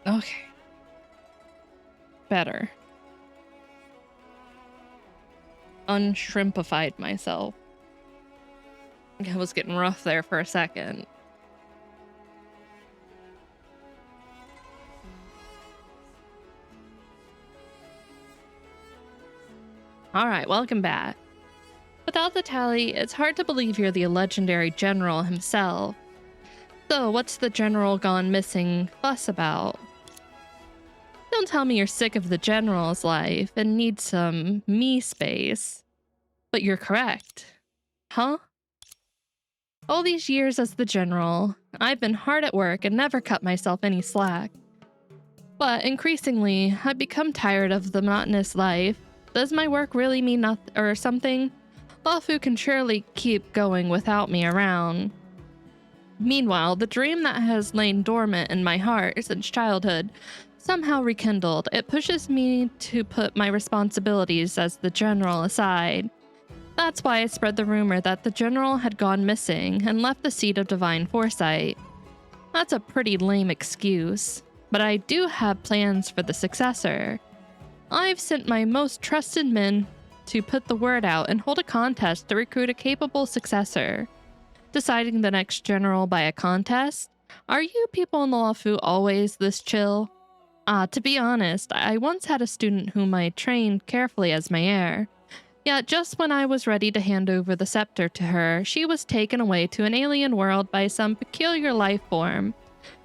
Okay. Better. Unshrimpified myself. It was getting rough there for a second. Alright, welcome back. Without the tally, it's hard to believe you're the legendary general himself. So, what's the general gone missing fuss about? Don't tell me you're sick of the general's life and need some me space. But you're correct. Huh? All these years as the general, I've been hard at work and never cut myself any slack. But increasingly, I've become tired of the monotonous life. Does my work really mean nothing or something? Lafu can surely keep going without me around. Meanwhile, the dream that has lain dormant in my heart since childhood somehow rekindled. It pushes me to put my responsibilities as the general aside. That's why I spread the rumor that the general had gone missing and left the seat of divine foresight. That's a pretty lame excuse, but I do have plans for the successor. I've sent my most trusted men to put the word out and hold a contest to recruit a capable successor. Deciding the next general by a contest? Are you people in the Lafu always this chill? To be honest, I once had a student whom I trained carefully as my heir. Yet just when I was ready to hand over the scepter to her, she was taken away to an alien world by some peculiar life form.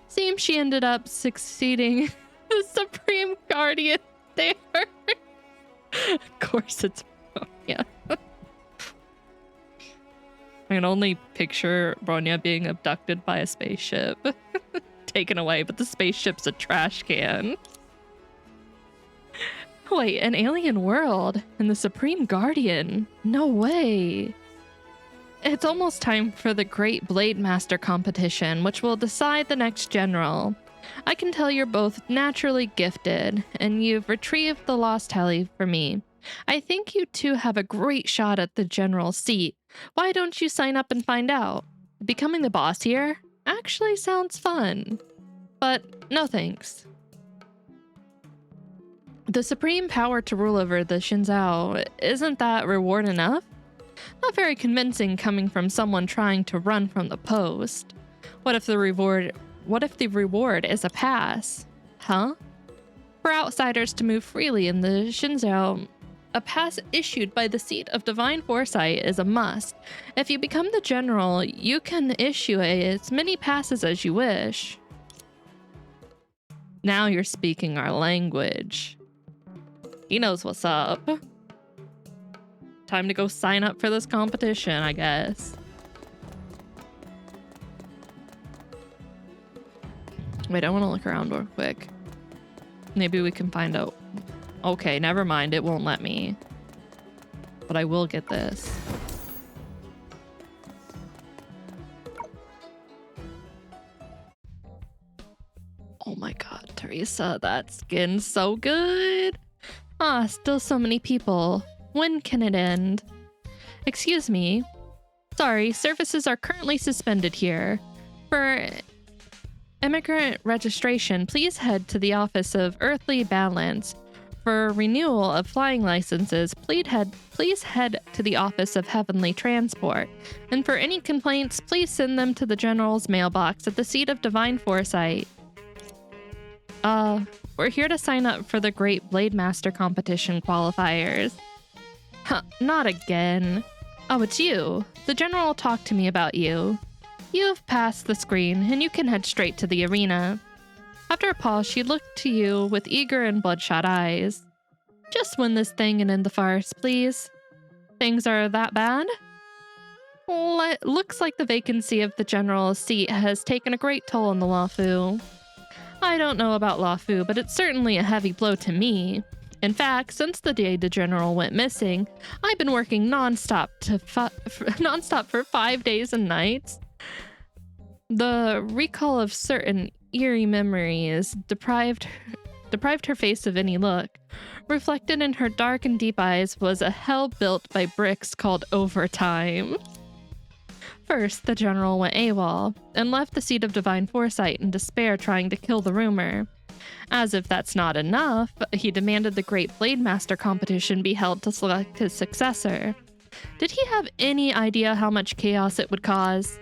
Seems she ended up succeeding the Supreme Guardian there. Of course it's... yeah. I can only picture Bronya being abducted by a spaceship. Taken away, but the spaceship's a trash can. Wait, an alien world and the Supreme Guardian? No way. It's almost time for the Great Blade Master competition, which will decide the next general. I can tell you're both naturally gifted, and you've retrieved the lost tally for me. I think you two have a great shot at the general seat. Why don't you sign up and find out? Becoming the boss here actually sounds fun. But no thanks. The supreme power to rule over the Shinzao, isn't that reward enough? Not very convincing coming from someone trying to run from the post. What if the reward is a pass? Huh? For outsiders to move freely in the Shinzao, a pass issued by the seat of divine foresight is a must. If you become the general, you can issue as many passes as you wish. Now you're speaking our language. He knows what's up. Time to go sign up for this competition, I guess. Wait, I want to look around real quick. Maybe we can find out. Okay, never mind. It won't let me. But I will get this. Oh my god, Teresa, that skin's so good. Still so many people. When can it end? Excuse me. Sorry, services are currently suspended here. For immigrant registration, please head to the Office of Earthly Balance. For renewal of flying licenses, please head to the Office of Heavenly Transport. And for any complaints, please send them to the General's mailbox at the seat of Divine Foresight. We're here to sign up for the Great Blade Master competition qualifiers. Huh, not again. Oh, it's you. The General talked to me about you. You've passed the screen, and you can head straight to the arena. After a pause, she looked to you with eager and bloodshot eyes. Just win this thing and end the farce, please. Things are that bad? Well, it looks like the vacancy of the General's seat has taken a great toll on the Lafu. I don't know about Lafu, but it's certainly a heavy blow to me. In fact, since the day the General went missing, I've been working non-stop for 5 days and nights. The recall of certain eerie memories deprived her face of any look. Reflected in her dark and deep eyes was a hell built by bricks called overtime. First, the General went AWOL and left the seat of divine foresight in despair, trying to kill the rumor. As if that's not enough, he demanded the Great Blade Master competition be held to select his successor. Did he have any idea how much chaos it would cause?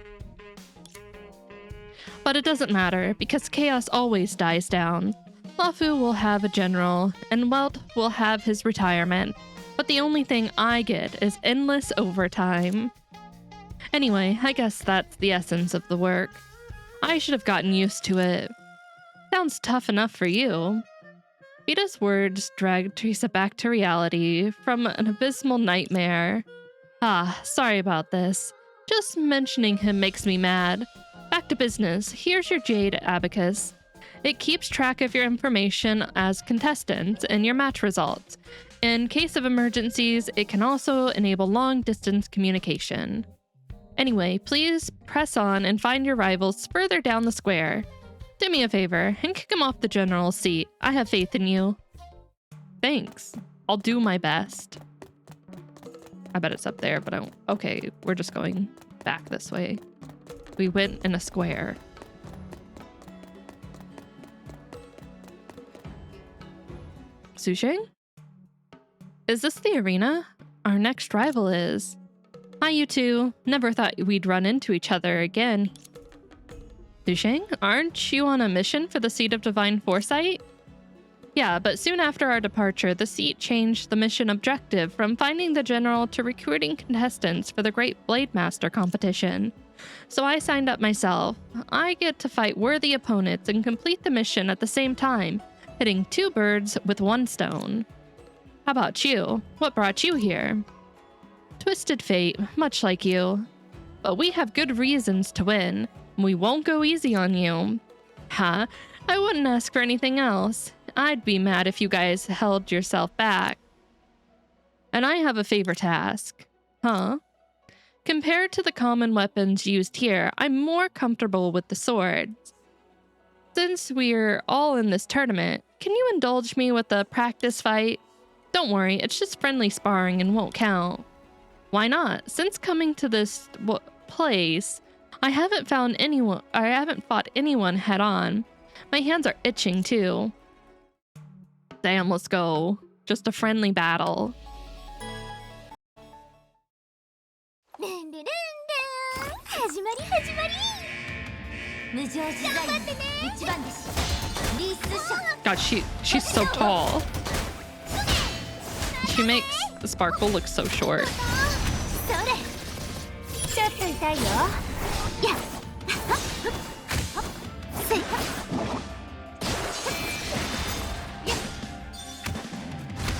But it doesn't matter, because chaos always dies down. Luofu will have a general, and Welt will have his retirement. But the only thing I get is endless overtime. Anyway, I guess that's the essence of the work. I should have gotten used to it. Sounds tough enough for you. Vita's words dragged Teresa back to reality from an abysmal nightmare. Ah, sorry about this. Just mentioning him makes me mad. Back to business. Here's your jade abacus. It keeps track of your information as contestants and your match results. In case of emergencies, it can also enable long-distance communication. Anyway, please press on and find your rivals further down the square. Do me a favor and kick him off the general's seat. I have faith in you. Thanks. I'll do my best. I bet it's up there, but I don't. Okay, we're just going back this way. We went in a square. Susheng? Is this the arena? Our next rival is. Hi, you two. Never thought we'd run into each other again. Susheng, aren't you on a mission for the Seat of Divine Foresight? Yeah, but soon after our departure, the seat changed the mission objective from finding the general to recruiting contestants for the Great Blade Master competition. So I signed up myself. I get to fight worthy opponents and complete the mission at the same time, hitting 2 birds with 1 stone. How about you? What brought you here? Twisted fate, much like you. But we have good reasons to win. We won't go easy on you. Huh? I wouldn't ask for anything else. I'd be mad if you guys held yourself back. And I have a favor to ask. Huh? Compared to the common weapons used here, I'm more comfortable with the swords. Since we're all in this tournament, can you indulge me with a practice fight? Don't worry, it's just friendly sparring and won't count. Why not? Since coming to this place, I haven't fought anyone head on. My hands are itching too. Damn, let's go. Just a friendly battle. ルンルルンルン始まり始まり無常自在一番弟子リース社 God, she's so tall. She makes the sparkle look so short. それちょっと痛いよやっせいい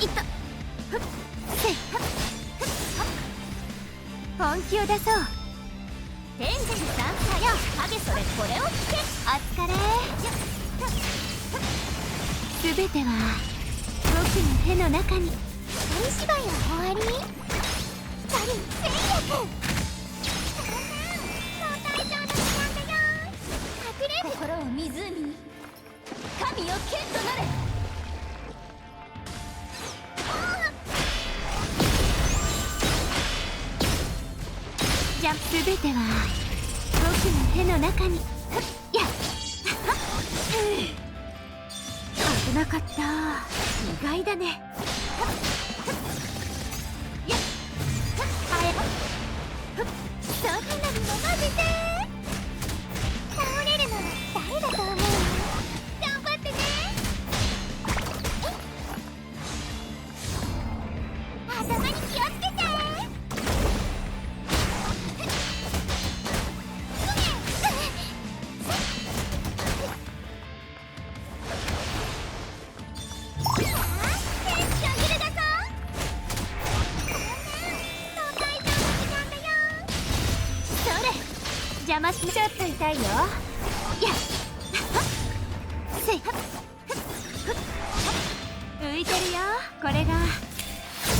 ったせい本気を出そう天神さんさよハゲそれこれを聞けお疲れすべては僕の手の中に二人芝居は終わり二人戦略もう大丈夫なんだよ隠れる心を湖に神よ剣となれジャンプすべては僕の手の中にやっ危なかった意外だねそう花火も混ぜて倒れるのは誰だと思う頑張ってね頭に気をつけて邪魔しちょっと痛いよやっせい浮いてるよこれが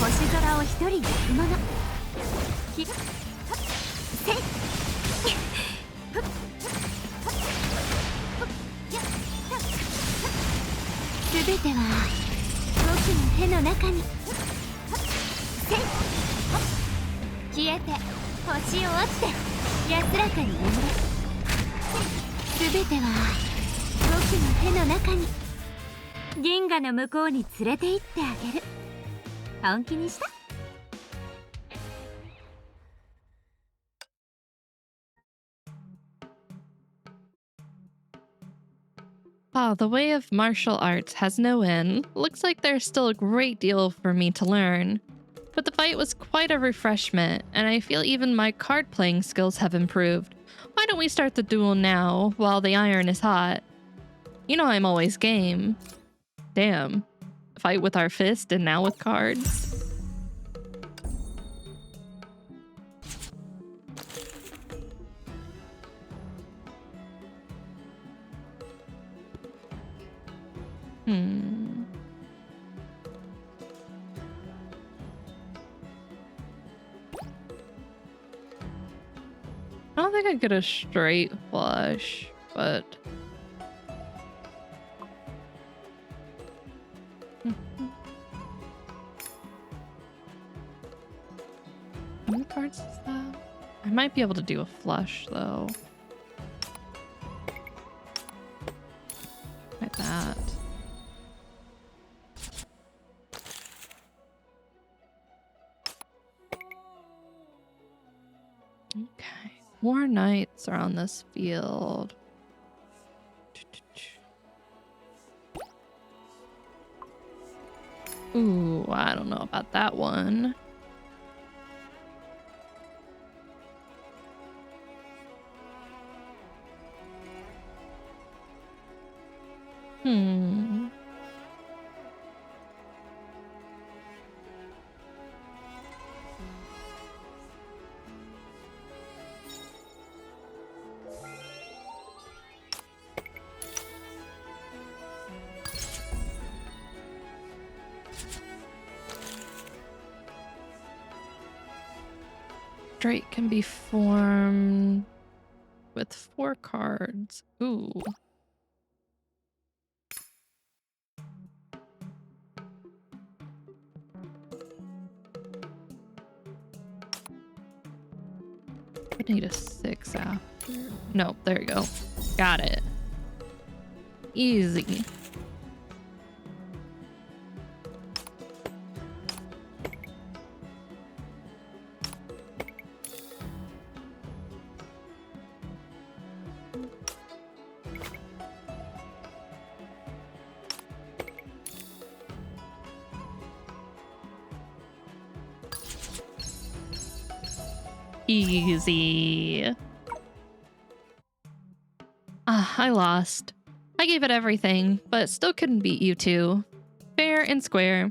星空を一人で踏むのきせいすべては僕の手の中にせい消えて星を落ちて安らかに眠れすべては僕の手の中に銀河の向こうに連れて行ってあげる本気にした The way of martial arts has no end. Looks like there's still a great deal for me to learn. But the fight was quite a refreshment, and I feel even my card playing skills have improved. Why don't we start the duel now, while the iron is hot? You know I'm always game. Damn. Fight with our fist and now with cards. I don't think I get a straight flush, but... How many cards is that? I might be able to do a flush, though. Like that. Okay. More knights are on this field. Ooh, I don't know about that one. Straight can be formed with 4 cards. Ooh. I need a 6 after. Nope, there you go. Got it. Easy. Easy. I lost. I gave it everything, but still couldn't beat you two. Fair and square.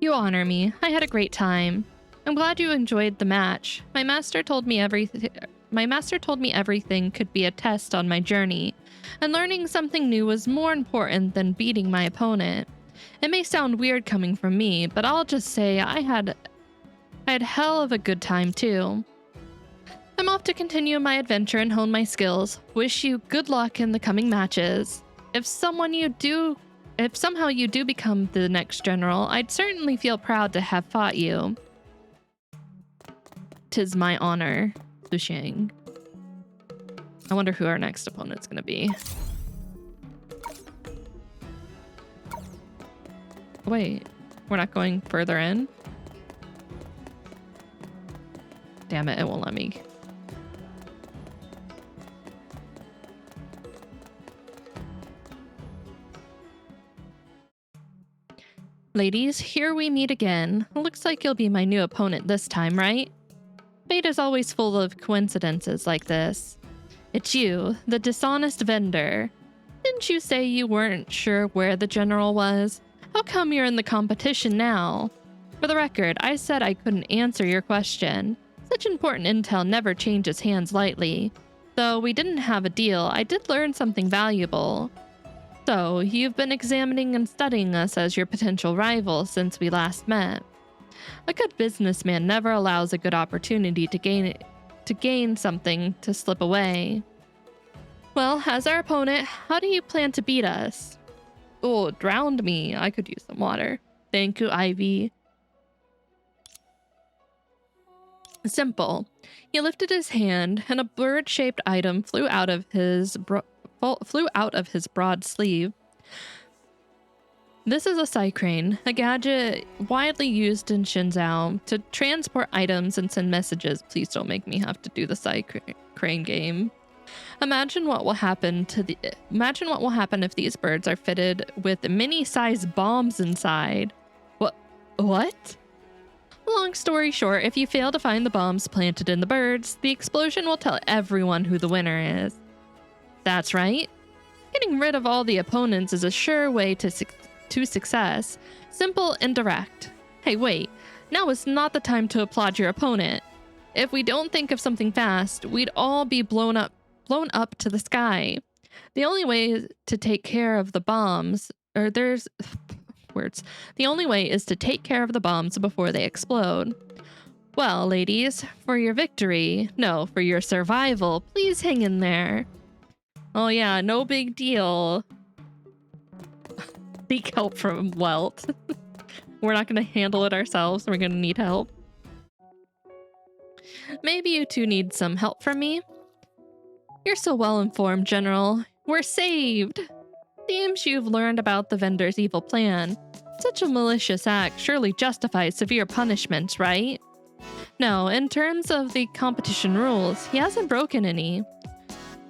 You honor me. I had a great time. I'm glad you enjoyed the match. My master told me everything could be a test on my journey, and learning something new was more important than beating my opponent. It may sound weird coming from me, but I'll just say I had hell of a good time too. I'm off to continue my adventure and hone my skills. Wish you good luck in the coming matches. If somehow you do become the next general, I'd certainly feel proud to have fought you. 'Tis my honor, Lushang. I wonder who our next opponent's gonna be. Wait, we're not going further in? Damn it, it won't let me. Ladies, here we meet again. Looks like you'll be my new opponent this time, right? Fate is always full of coincidences like this. It's you, the dishonest vendor. Didn't you say you weren't sure where the general was? How come you're in the competition now? For the record, I said I couldn't answer your question. Such important intel never changes hands lightly. Though we didn't have a deal, I did learn something valuable. So, you've been examining and studying us as your potential rival since we last met. A good businessman never allows a good opportunity to gain something to slip away. Well, as our opponent, how do you plan to beat us? Oh, it drowned me. I could use some water. Thank you, Ivy. Simple. He lifted his hand, and a bird-shaped item flew out of his broad sleeve. This is a Psycrane, a gadget widely used in Shinzao to transport items and send messages. Please don't make me have to do the Psycrane game. Imagine what will happen if these birds are fitted with mini-sized bombs inside. What? Long story short, if you fail to find the bombs planted in the birds, the explosion will tell everyone who the winner is. That's right. Getting rid of all the opponents is a sure way to success. Simple and direct. Hey, wait. Now is not the time to applaud your opponent. If we don't think of something fast, we'd all be blown up to the sky. The only way to take care of the bombs, the only way is to take care of the bombs before they explode. Well, ladies, for your victory, no, for your survival, please hang in there. Oh yeah, no big deal. Seek help from Welt. We're not going to handle it ourselves. We're going to need help. Maybe you two need some help from me? You're so well informed, General. We're saved! Seems you've learned about the vendor's evil plan. Such a malicious act surely justifies severe punishments, right? No, in terms of the competition rules, he hasn't broken any.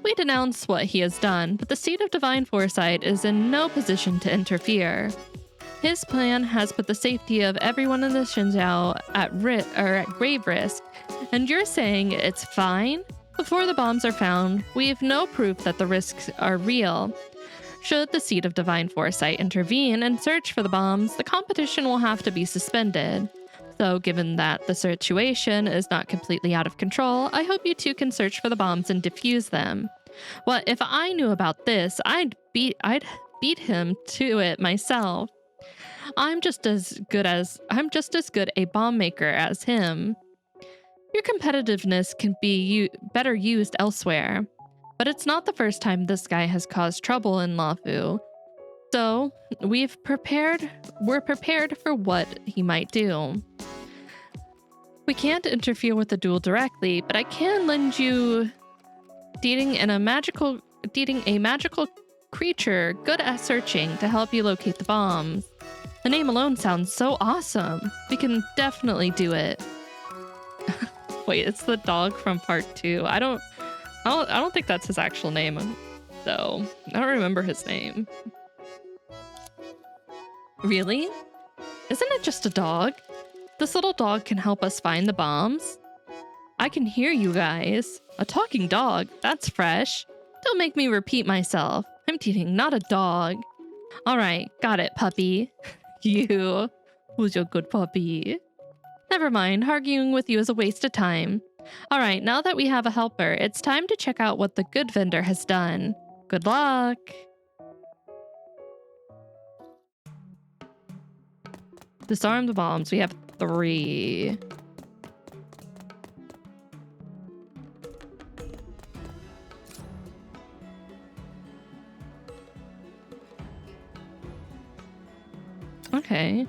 We denounce what he has done, but the seat of divine foresight is in no position to interfere. His plan has put the safety of everyone in the Xinjiao at grave risk, and you're saying it's fine? Before the bombs are found, we have no proof that the risks are real. Should the seat of divine foresight intervene and search for the bombs, the competition will have to be suspended. So given that the situation is not completely out of control, I hope you two can search for the bombs and defuse them. Well, if I knew about this, I'd beat him to it myself. I'm just as good a bomb maker as him. Your competitiveness can be better used elsewhere, but it's not the first time this guy has caused trouble in Luofu. So we're prepared for what he might do. We can't interfere with the duel directly, but I can lend you dating a magical creature good at searching to help you locate the bombs. The name alone sounds so awesome. We can definitely do it. Wait, it's the dog from part 2. I don't think that's his actual name, though. I don't remember his name. Really? Isn't it just a dog? This little dog can help us find the bombs. I can hear you guys. A talking dog? That's fresh. Don't make me repeat myself. I'm teaching, not a dog. All right, got it, puppy. You. Who's your good puppy? Never mind, arguing with you is a waste of time. All right, now that we have a helper, it's time to check out what the good vendor has done. Good luck. Disarm the bombs. We have 3. Okay.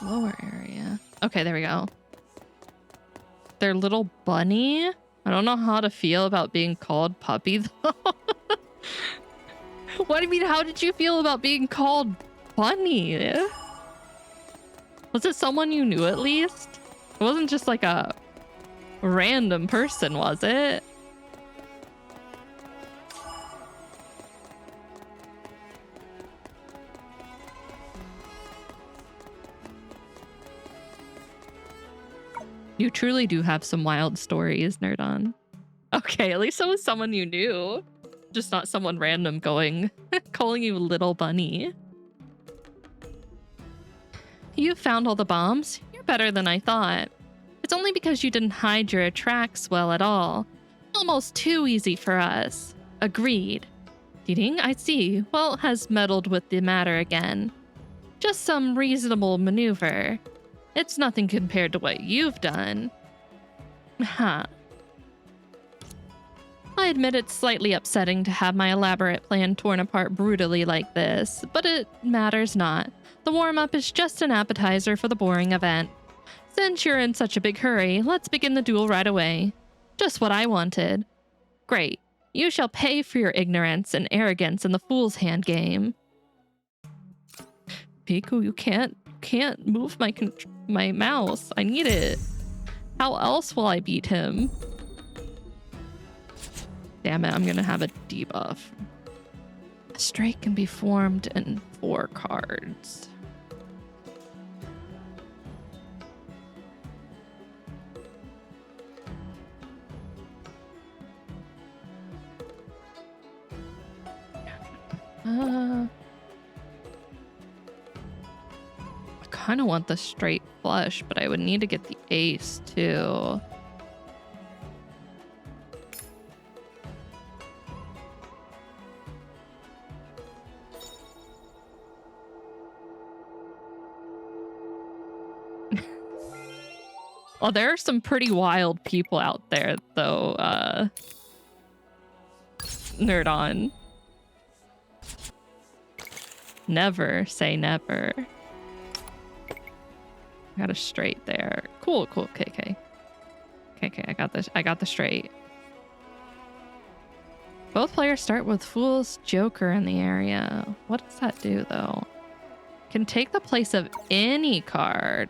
Lower area. Okay, there we go. Their little bunny. I don't know how to feel about being called puppy though. What do you mean? How did you feel about being called bunny? Was it someone you knew at least? It wasn't just like a random person, was it? You truly do have some wild stories, Nerdon. Okay, at least it was someone you knew. Just not someone random calling you little bunny. You found all the bombs? You're better than I thought. It's only because you didn't hide your tracks well at all. Almost too easy for us. Agreed. Ding, I see. Well, has meddled with the matter again. Just some reasonable maneuver. It's nothing compared to what you've done. Huh. I admit it's slightly upsetting to have my elaborate plan torn apart brutally like this, but it matters not. The warm-up is just an appetizer for the boring event. Since you're in such a big hurry, let's begin the duel right away. Just what I wanted. Great. You shall pay for your ignorance and arrogance in the fool's hand game. Piku, you can't move my mouse. I need it. How else will I beat him? Damn it, I'm gonna have a debuff. A strike can be formed in 4 cards. I kind of want the straight flush, but I would need to get the ace too. Well, there are some pretty wild people out there, though, nerd on. Never say never. Got a straight there. Cool, cool, okay. Okay, I got this. I got the straight. Both players start with Fool's Joker in the area. What does that do, though? Can take the place of any card.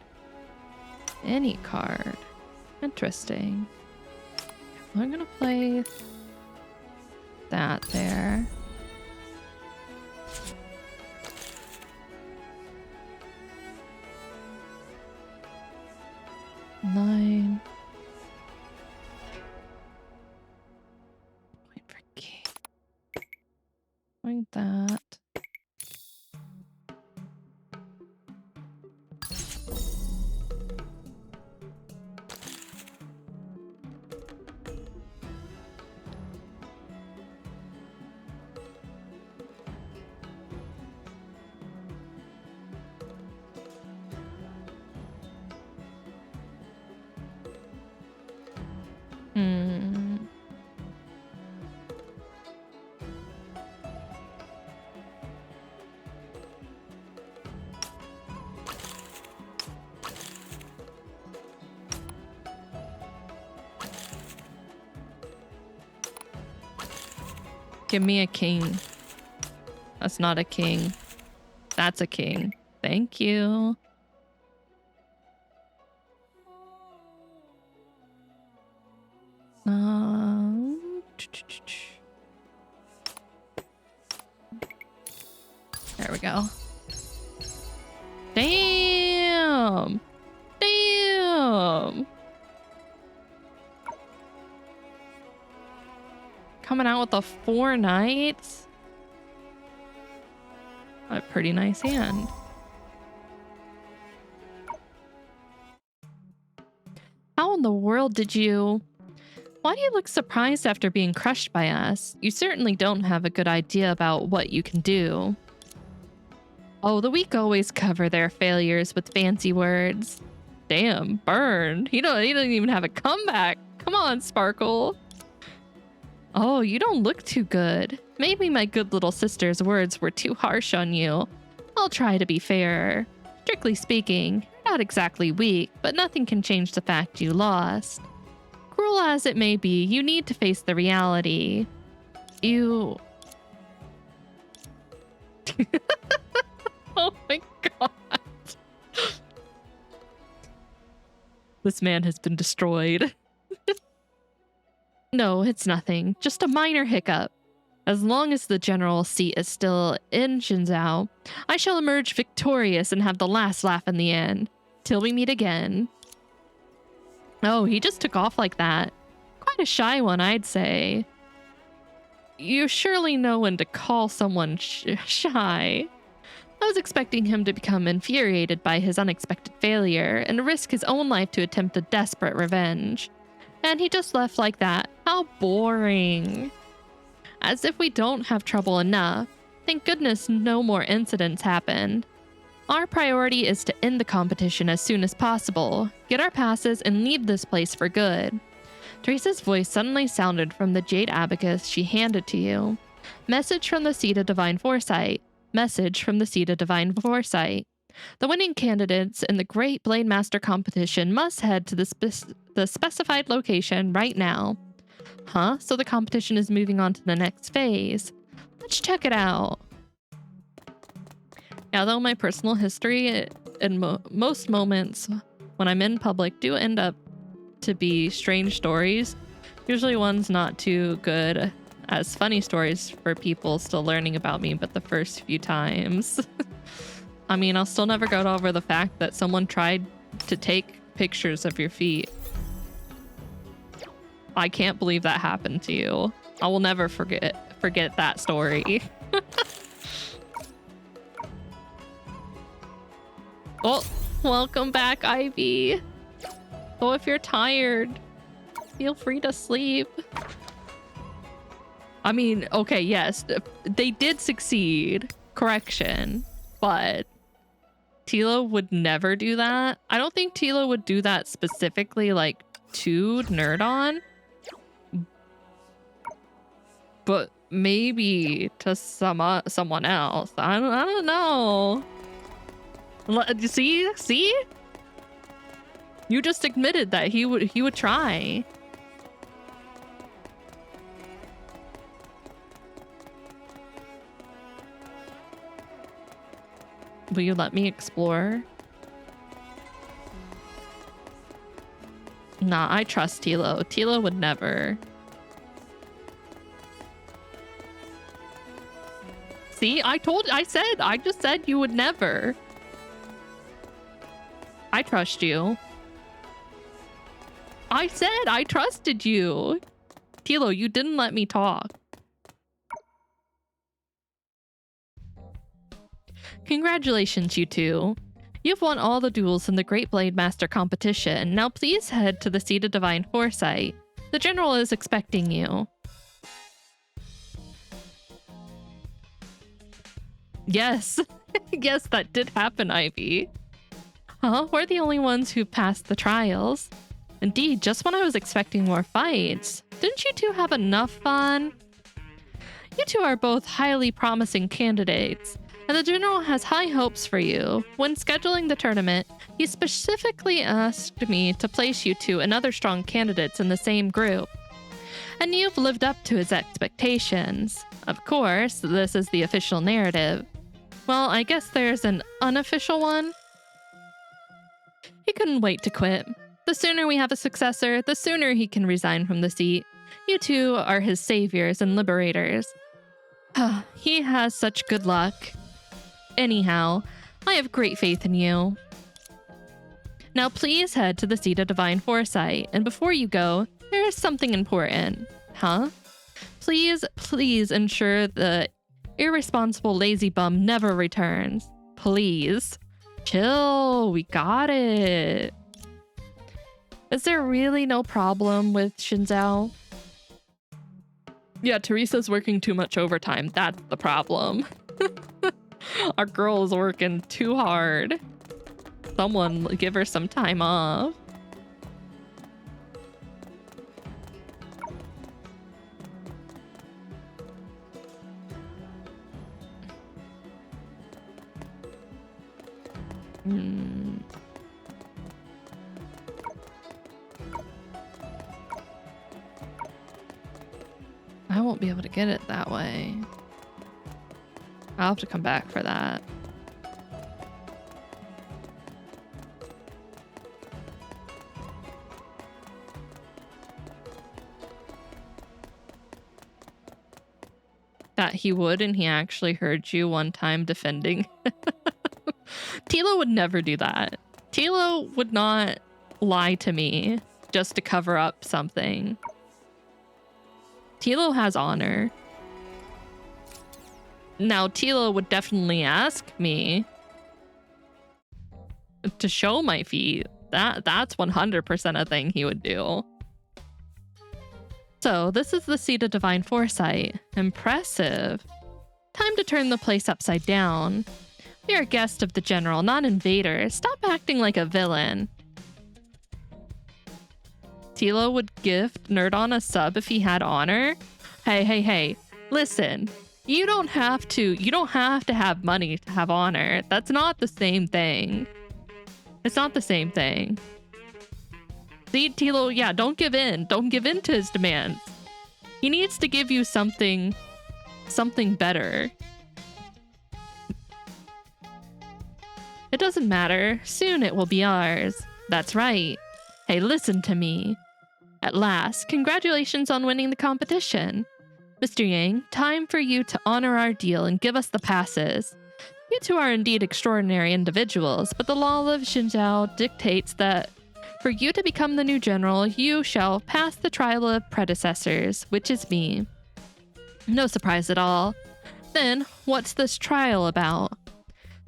Any card. Interesting. I'm gonna play that there. Nine. Wait for king. Like that. Give me a king. That's not a king. That's a king. Thank you. There we go. Damn. Damn. Coming out with the 4 knights. A pretty nice hand. How in the world did you... Why do you look surprised after being crushed by us? You certainly don't have a good idea about what you can do. Oh, the weak always cover their failures with fancy words. Damn, burn. He doesn't even have a comeback. Come on, Sparkle. Oh, you don't look too good. Maybe my good little sister's words were too harsh on you. I'll try to be fairer. Strictly speaking, you're not exactly weak, but nothing can change the fact you lost. Cruel as it may be, you need to face the reality. You... Oh my god. This man has been destroyed. No, it's nothing. Just a minor hiccup. As long as the general seat is still in Shinzao, I shall emerge victorious and have the last laugh in the end. Till we meet again. Oh, he just took off like that. Quite a shy one, I'd say. You surely know when to call someone shy. I was expecting him to become infuriated by his unexpected failure and risk his own life to attempt a desperate revenge. And he just left like that. How boring. As if we don't have trouble enough. Thank goodness no more incidents happened. Our priority is to end the competition as soon as possible, get our passes, and leave this place for good. Teresa's voice suddenly sounded from the jade abacus she handed to you. Message from the seat of divine foresight. Message from the seat of divine foresight. The winning candidates in the Great Blade Master competition must head to the specified location right now. Huh? So the competition is moving on to the next phase. Let's check it out. Yeah, though my personal history and most moments when I'm in public do end up to be strange stories. Usually ones not too good as funny stories for people still learning about me, but the first few times. I mean, I'll still never get over the fact that someone tried to take pictures of your feet. I can't believe that happened to you. I will never forget that story. Oh, welcome back, Ivy. So if you're tired, feel free to sleep. I mean, okay, yes, they did succeed. Correction. But Tilo would never do that. I don't think Tilo would do that specifically, like, to Nerdon. But maybe to someone else. I don't know. See? You just admitted that he would try. Will you let me explore? Nah, I trust Tilo. Tilo would never. See, I just said you would never. I trust you. I said I trusted you. Tilo, you didn't let me talk. Congratulations, you two. You've won all the duels in the Great Blade Master competition. Now please head to the seat of divine foresight. The general is expecting you. Yes. Yes, that did happen, Ivy. Huh? We're the only ones who passed the trials. Indeed, just when I was expecting more fights. Didn't you two have enough fun? You two are both highly promising candidates, and the general has high hopes for you. When scheduling the tournament, he specifically asked me to place you two and other strong candidates in the same group. And you've lived up to his expectations. Of course, this is the official narrative. Well, I guess there's an unofficial one. He couldn't wait to quit. The sooner we have a successor, the sooner he can resign from the seat. You two are his saviors and liberators. He has such good luck. Anyhow, I have great faith in you. Now please head to the seat of divine foresight, and before you go, there is something important. Huh? Please ensure the irresponsible lazy bum never returns. Please. Chill, we got it. Is there really no problem with Shinzao? Yeah, Teresa's working too much overtime. That's the problem. Our girl is working too hard. Someone give her some time off. I won't be able to get it that way. I'll have to come back for that. That he would, and he actually heard you one time defending. Tilo would never do that. Tilo would not lie to me just to cover up something. Tilo has honor. Now, Tilo would definitely ask me to show my feet. That's 100% a thing he would do. So, this is the seat of divine foresight. Impressive. Time to turn the place upside down. You're a guest of the general, not invader. Stop acting like a villain. Tilo would gift Nerdon a sub if he had honor. Hey. Listen, you don't have to have money to have honor. That's not the same thing. It's not the same thing. See, Tilo, yeah, don't give in. Don't give in to his demands. He needs to give you something better. It doesn't matter. Soon it will be ours. That's right. Hey, listen to me. At last, congratulations on winning the competition. Mr. Yang, time for you to honor our deal and give us the passes. You two are indeed extraordinary individuals, but the law of Xinjiao dictates that for you to become the new general, you shall pass the trial of predecessors, which is me. No surprise at all. Then, what's this trial about?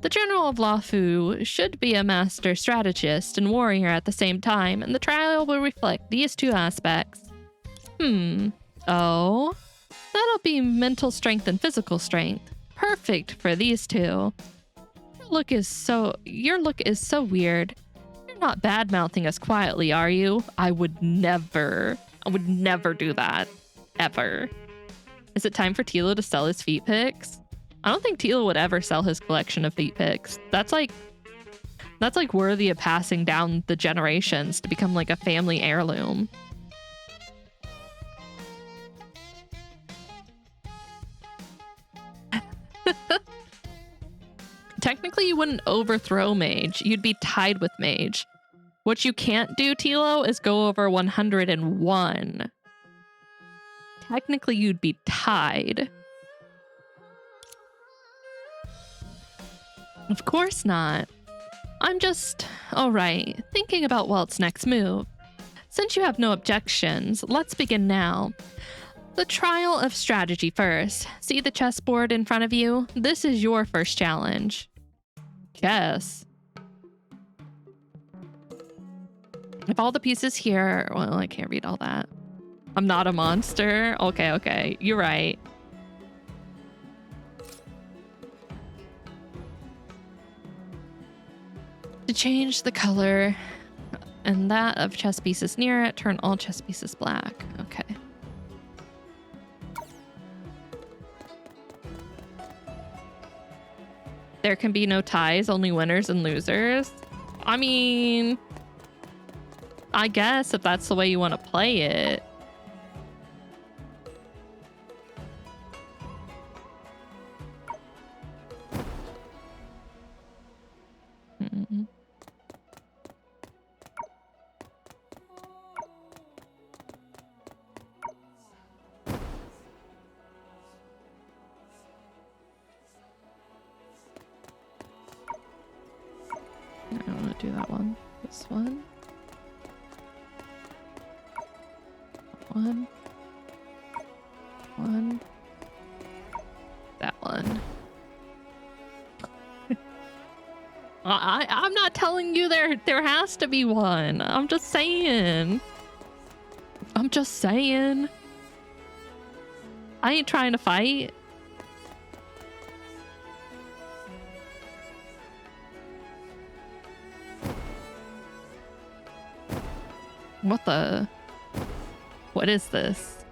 The General of Luofu should be a master strategist and warrior at the same time, and the trial will reflect these two aspects. Oh? That'll be mental strength and physical strength. Perfect for these two. Your look is so weird. You're not bad-mouthing us quietly, are you? I would never do that. Ever. Is it time for Tilo to sell his feet pics? I don't think Tilo would ever sell his collection of feet pics. That's like worthy of passing down the generations to become like a family heirloom. Technically, you wouldn't overthrow Mage. You'd be tied with Mage. What you can't do, Tilo, is go over 101. Technically, you'd be tied. Of course not. I'm just, alright, thinking about Walt's next move. Since you have no objections, let's begin now. The trial of strategy first. See the chessboard in front of you? This is your first challenge. Chess. If all the pieces here, well, I can't read all that. I'm not a monster. Okay, you're right. To change the color and that of chess pieces near it, turn all chess pieces black. Okay. There can be no ties, only winners and losers. I mean, I guess if that's the way you want to play it. I want to do that one. This one. One. That one. I'm not telling you there has to be one. I'm just saying. I ain't trying to fight. What is this?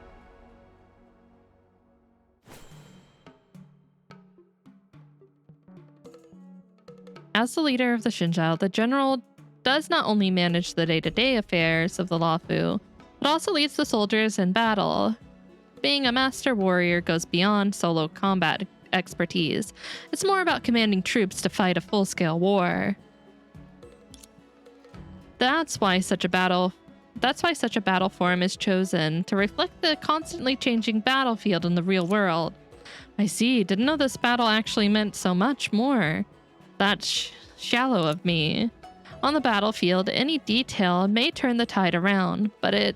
As the leader of the Xinjiao, the general does not only manage the day-to-day affairs of the Luofu, but also leads the soldiers in battle. Being a master warrior goes beyond solo combat expertise. It's more about commanding troops to fight a full-scale war. That's why such a battle form is chosen, to reflect the constantly changing battlefield in the real world. I see, didn't know this battle actually meant so much more. That's shallow of me. On the battlefield, any detail may turn the tide around, but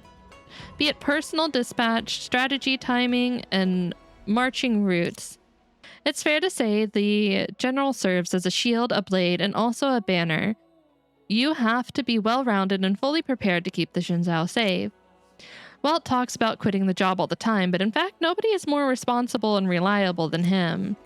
be it personal dispatch, strategy, timing, and marching routes. It's fair to say the general serves as a shield, a blade, and also a banner. You have to be well-rounded and fully prepared to keep the Xinjiao safe. Walt talks about quitting the job all the time, but in fact, nobody is more responsible and reliable than him.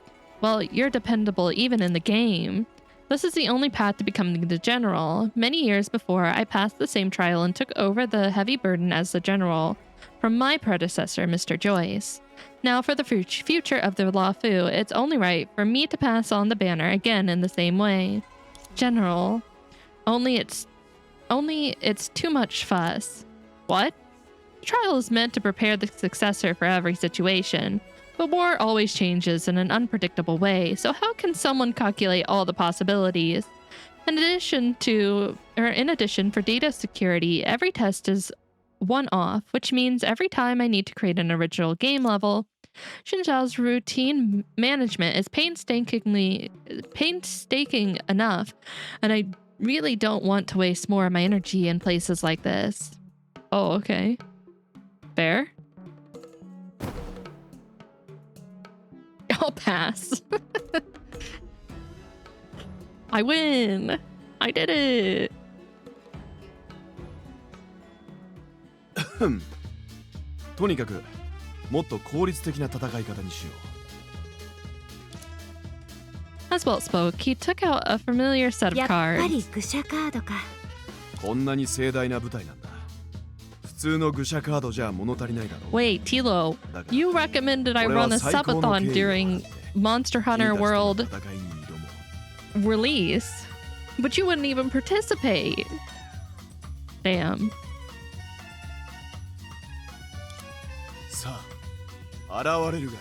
well, you're dependable even in the game. This is the only path to becoming the general. Many years before, I passed the same trial and took over the heavy burden as the general from my predecessor, Mr. Joyce. Now for the future of the Lafu, it's only right for me to pass on the banner again in the same way. General. Only it's too much fuss. What? The trial is meant to prepare the successor for every situation. But war always changes in an unpredictable way, so how can someone calculate all the possibilities? In addition, for data security, every test is one-off, which means every time I need to create an original game level, Xinjiao's routine management is painstaking enough, and I really don't want to waste more of my energy in places like this. Oh, okay. Fair. I'll pass. I win. I did it. とにかくもっと効率的な戦い方にしよう。 As Walt spoke, he took out a familiar set of やっぱり cards. 愚者カードか。こんなに盛大な舞台なんだ。普通の愚者カードじゃ物足りないだろう。 Wait, Tilo, you recommended I run a subathon during Monster Hunter World release, but you wouldn't even participate. Damn. さあ、現れるがいい。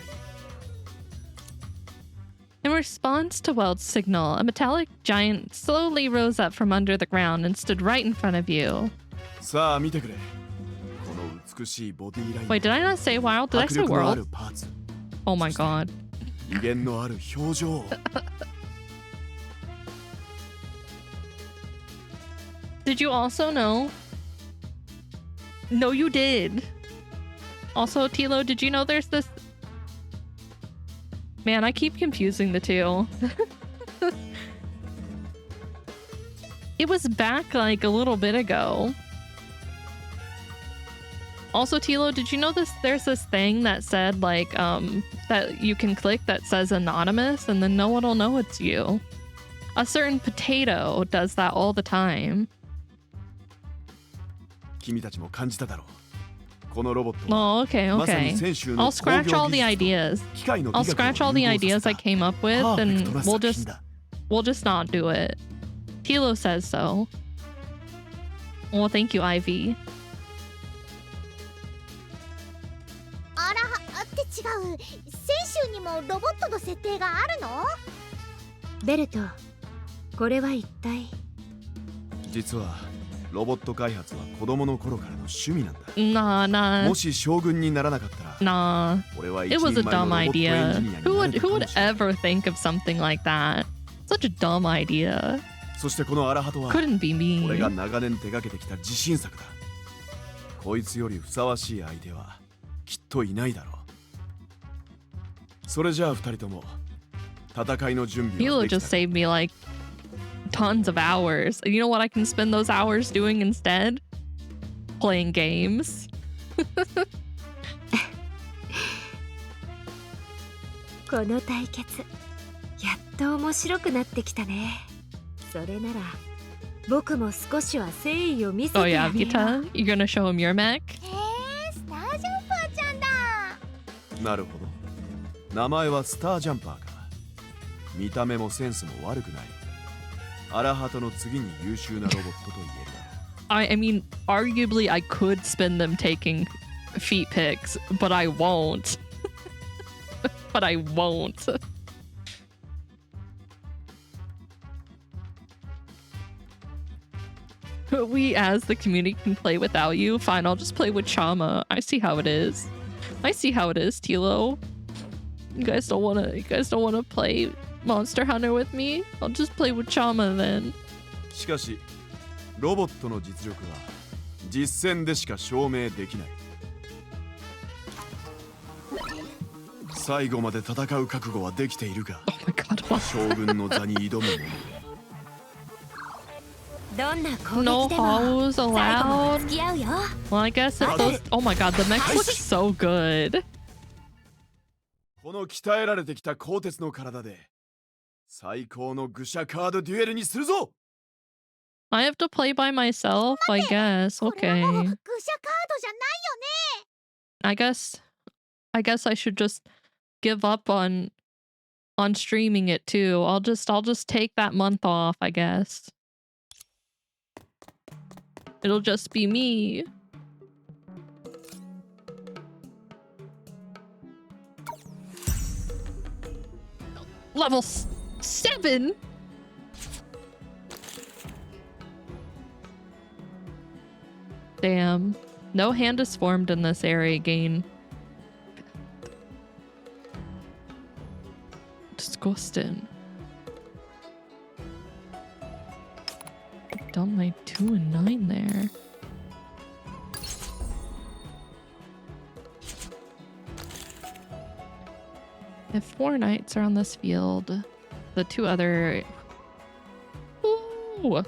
In response to Welt's signal, a metallic giant slowly rose up from under the ground and stood right in front of you. さあ見てくれ。この美しいボディライン。 Wait, did I not say world? Did I 迫 say 力のあ world? るパーツ。 Oh my god. 威厳のある表情。 Did you also know? No, you did. Also, Tilo, did you know there's this... Man, I keep confusing the two. It was back like a little bit ago. Also, Tilo, did you know this? There's this thing that said like, that you can click that says anonymous and then no one will know it's you. A certain potato does that all the time. 君たちも感じただろう。このロボットは Oh, okay, まさに okay. 先週の I'll scratch 工業 all the 技術 ideas. と機械の I'll 美学を scratch all the 融合さ ideas せ I た came up with パーフェク and トな we'll 作品だ。 we'll just not do it. Tilo says so. Well, thank you, Ivy. あらって違う。先週にもロボットの設定があるの？ベルト、これは一体。実はロボット開発は子供の頃からの趣味なんだ。 Nah. もし将軍にならなかったら、 Nah. 俺は一 It was 人 a 前の dumb ロボットエン idea. ジニアに Who なれ would たか who も would しれない。 ever think of something like that? Such a dumb idea. そしてこのアラハトは Couldn't be 俺が me. 長年手掛けてきた自信作だ。こいつよりふさわしい相手はきっといないだろう。それじゃあ二人とも戦いの準備は Tilo できた just か？ saved me like tons of hours. You know what I can spend those hours doing instead? Playing games. この対決、やっと面白くなってきたね。それなら僕も少しは誠意を見せ Oh て yeah, あげよう。 Vita, you're gonna show him your mech? スタージャンパーちゃんだ。なるほど。名前はスタージャンパーか。見た目もセンスも悪くない。アラハトの次に優秀なロボットと言えるだろう。I mean, arguably I could spend them taking feet pics, but I won't. But I won't. We as the community can play without you. Fine, I'll just play with Chama. I see how it is. I see how it is, Tilo. You guys don't wanna play Monster Hunter with me? I'll just play with Chama then. しかし、ロボットの実力は実戦でしか証明できない。最後まで戦う覚悟はできているか？ Oh my god, what? 将軍の座に挑む者。どんな攻 No 撃でも hoes 最後ま allowed? で付き合うよ。 Well, I guess if those... Oh my god, the mechs look so good. の鍛えられてきた鋼鉄の体で最高の愚者カードデュエルにするぞ。 I have to play by myself, I guess. これはもう Okay. 愚者カードじゃないよね。 I guess I should just give up on streaming it too. I'll just take that month off, I guess. It'll just be me. Level 7? Damn. No hand is formed in this area again. Disgusting. I've done my 2 and 9 there. If 4 knights are on this field, the 2 other... Ooh!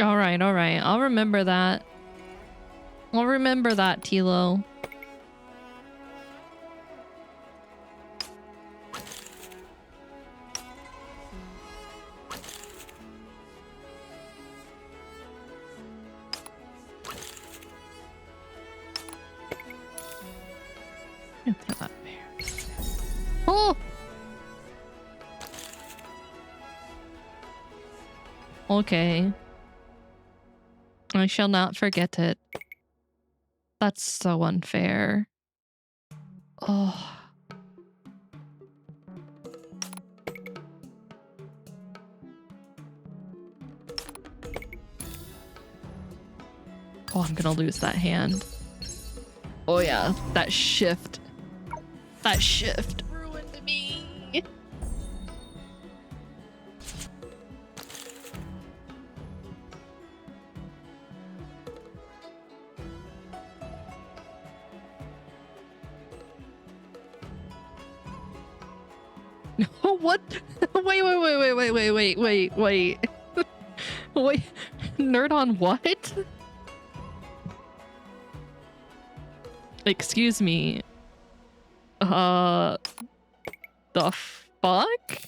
All right. I'll remember that. Tilo. Throw that there. Oh! Okay. I shall not forget it. That's so unfair. Oh. Oh, I'm gonna lose that hand. Oh yeah, that shift. That shift ruined me. What? Wait. Wait. Nerd on what? Excuse me. The fuck?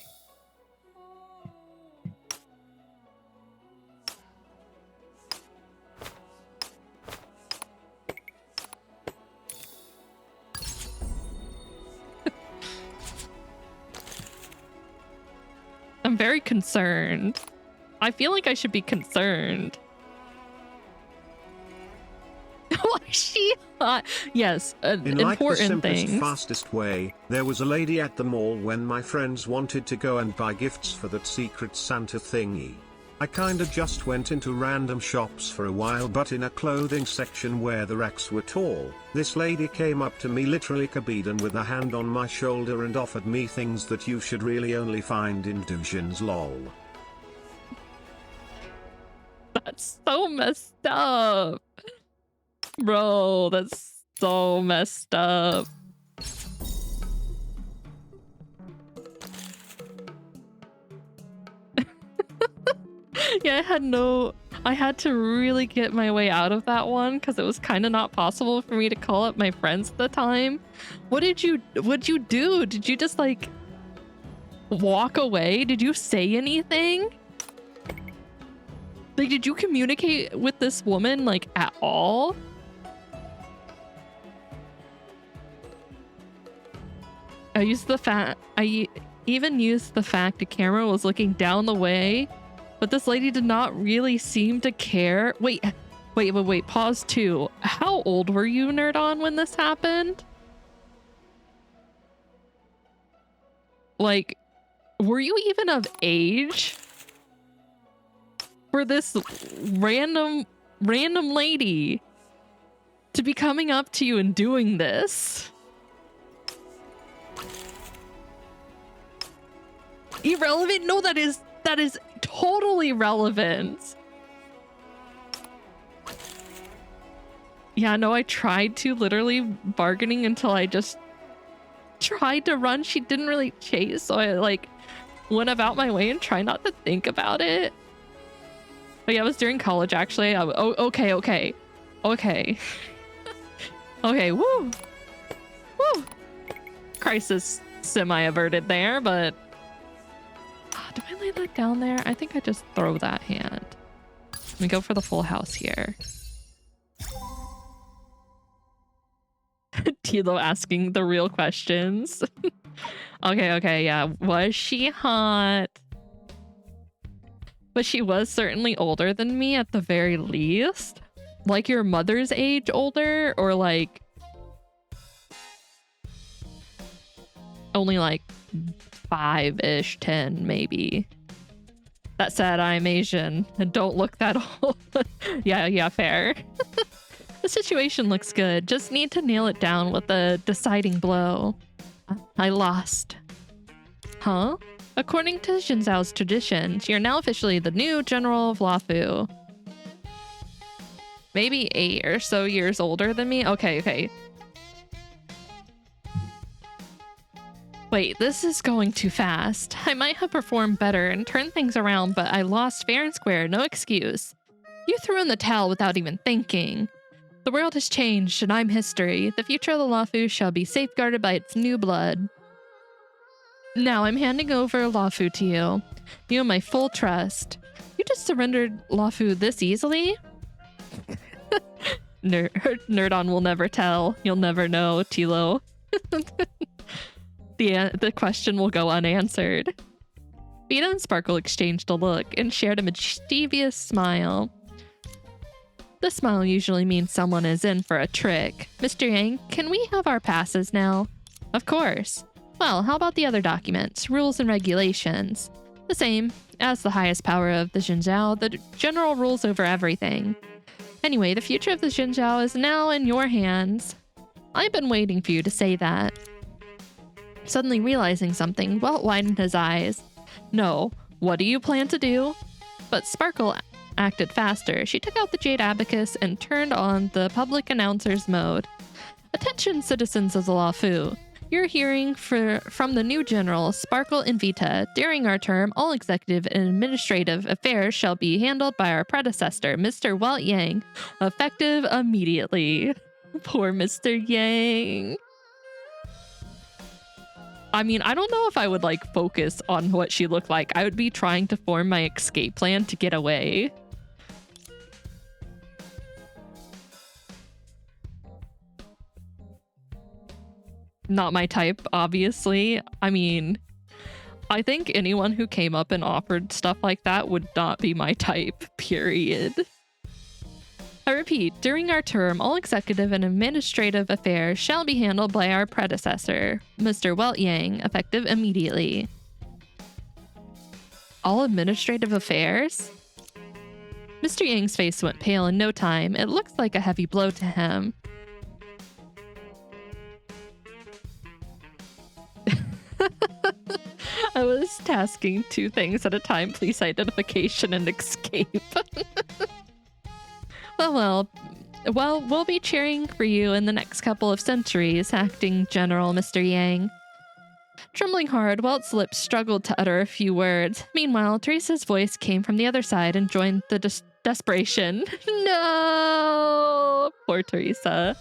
I'm very concerned. I feel like I should be concerned. Why is she hot? Yes, an In like the important simplest, thing. fastest way, there was a lady at the mall when my friends wanted to go and buy gifts for that secret Santa thingy. I kinda just went into random shops for a while, but in a clothing section where the racks were tall, this lady came up to me literally kabedon with a hand on my shoulder and offered me things that you should really only find in doujins lol. That's so messed up. Bro, that's so messed up. Yeah, I had to really get my way out of that one because it was kind of not possible for me to call up my friends at the time. What'd you do? Did you just like walk away? Did you say anything? Like, did you communicate with this woman like at all? I even used the fact the camera was looking down the way, but this lady did not really seem to care. Wait, pause too. How old were you, Nerd On, when this happened? Like, were you even of age for this random lady to be coming up to you and doing this? Irrelevant? No, that is totally relevant. Yeah, no, I tried to, literally bargaining until I just tried to run. She didn't really chase, so I like went about my way and tried not to think about it. But yeah, it was during college actually. Okay. Okay, woo! Woo! Crisis semi-averted there, but... do I lay that down there? I think I just throw that hand. Let me go for the full house here. Tilo asking the real questions. Okay, yeah. Was she hot? But she was certainly older than me at the very least. Like your mother's age older, or like only like 5-ish, 10 maybe. That said, I'm Asian and don't look that old. Yeah, fair. The situation looks good. Just need to nail it down with a deciding blow. I lost. Huh? According to Jinzhao's traditions, you're now officially the new general of Luofu. Maybe 8 or so years older than me? Okay. Wait, this is going too fast. I might have performed better and turned things around, but I lost fair and square, no excuse. You threw in the towel without even thinking. The world has changed and I'm history. The future of the Luofu shall be safeguarded by its new blood. Now I'm handing over Luofu to you. You have my full trust. You just surrendered Luofu this easily? Nerdon will never tell. You'll never know, Tilo. The question will go unanswered. Vita and Sparkle exchanged a look and shared a mischievous smile. The smile usually means someone is in for a trick. Mr. Yang, can we have our passes now? Of course. Well, how about the other documents, rules and regulations? The same. As the highest power of the Jinzhao, the general rules over everything. Anyway, the future of the Jinzhao is now in your hands. I've been waiting for you to say that. Suddenly realizing something, Welt widened his eyes. No, what do you plan to do? But Sparkle acted faster. She took out the Jade Abacus and turned on the public announcer's mode. Attention, citizens of the Luofu. You're hearing from the new general, Sparkle and Vita. During our term, all executive and administrative affairs shall be handled by our predecessor, Mr. Welt Yang, effective immediately. Poor Mr. Yang. I mean, I don't know if I would like focus on what she looked like. I would be trying to form my escape plan to get away. Not my type, obviously. I mean, I think anyone who came up and offered stuff like that would not be my type, period. I repeat, during our term, all executive and administrative affairs shall be handled by our predecessor, Mr. Welt Yang, effective immediately. All administrative affairs? Mr. Yang's face went pale in no time. It looks like a heavy blow to him. I was tasking 2 things at a time. Police identification and escape. Well, we'll be cheering for you in the next couple of centuries, acting General Mr. Yang. Trembling hard, Welt's lips struggled to utter a few words. Meanwhile, Teresa's voice came from the other side and joined the desperation. No! Poor Teresa.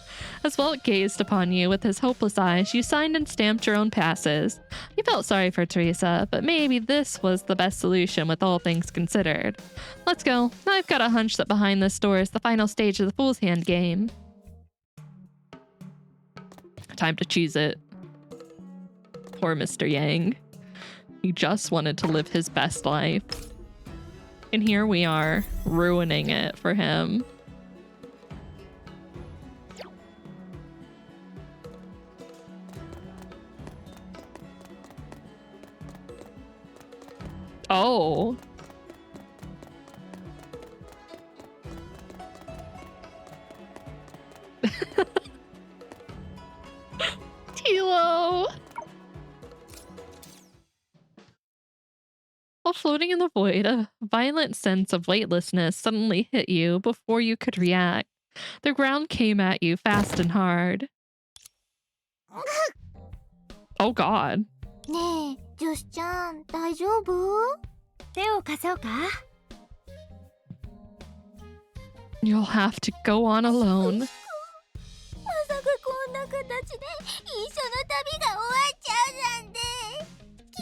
As Welt gazed upon you with his hopeless eyes, you signed and stamped your own passes. You felt sorry for Teresa, but maybe this was the best solution with all things considered. Let's go. I've got a hunch that behind this door is the final stage of the Fool's Hand game. Time to choose it. Poor Mr. Yang. He just wanted to live his best life. And here we are, ruining it for him. Oh. Tilo. Well, While floating in the void, a violent sense of weightlessness suddenly hit you before you could react. The ground came at you fast and hard. Oh god. ねえ、女子ちゃん、大丈夫？手を貸そうか。 You'll have to go on alone. まさかこんな形で一緒の旅が終わっちゃうなんて。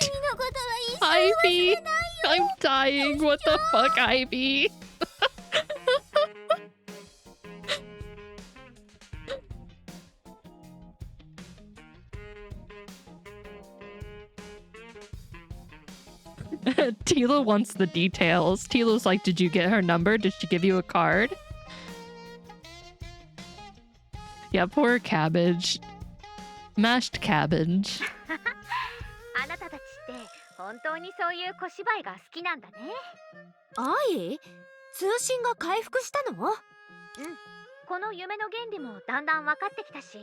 君のことは一生忘れないよ。 I'm dying. What the fuck, Ivy? Tila wants the details. Tila's like, did you get her number? Did she give you a card? Yeah, poor cabbage. Mashed cabbage. あなたたちって本当にそういう小芝居が好きなんだね。アイ、通信が回復したの？うん。この夢の原理もだんだん分かってきたし、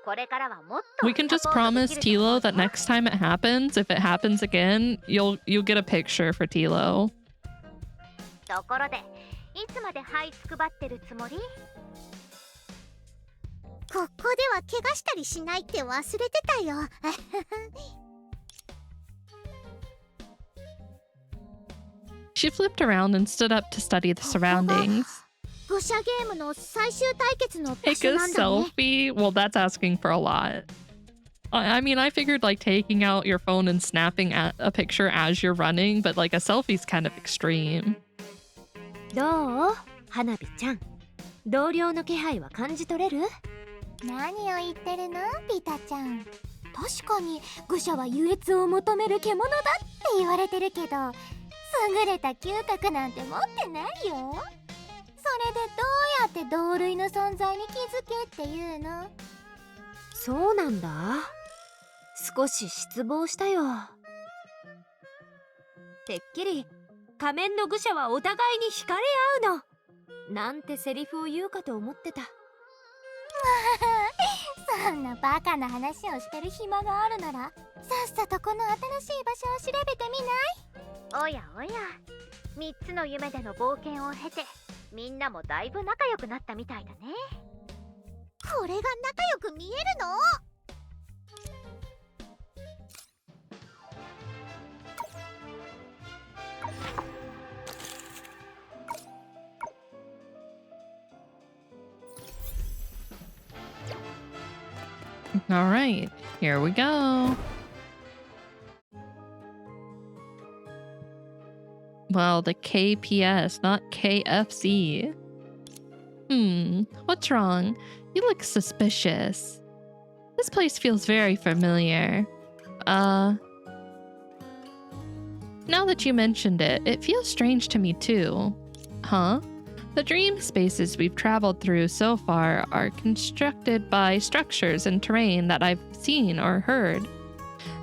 これからはもっと We can just promise Tilo that next time it happens, if it happens again, you'll get a picture for Tilo. ところで、いつまで這いつくばってるつもり？ここでは怪我したりしないって忘れてたよ。She flipped around and stood up to study the surroundings. 愚者ゲームの最終対決の場 Take 所 a なんだね。 selfie? Well, that's asking for a lot. I mean, I figured like taking out your phone and snapping at a picture as you're running, but like a selfie's kind of extreme. どう？花火ちゃん。同僚の気配は感じ取れる？何を言ってるの、ビタちゃん。確かに愚者は優越を求める獣だって言われてるけど、優れた嗅覚なんて持ってないよ。それでどうやって同類の存在に気づけっていうの？そうなんだ。少し失望したよ。てっきり仮面の愚者はお互いに惹かれ合うのなんてセリフを言うかと思ってた。そんなバカな話をしてる暇があるなら、さっさとこの新しい場所を調べてみない？おやおや、3つの夢での冒険を経て、みんなもだいぶ仲良くなったみたいだね。これが仲良く見えるの？ All right, here we go. Well, the KPS, not KFC. What's wrong? You look suspicious. This place feels very familiar. Now that you mentioned it, it feels strange to me too. Huh? The dream spaces we've traveled through so far are constructed by structures and terrain that I've seen or heard.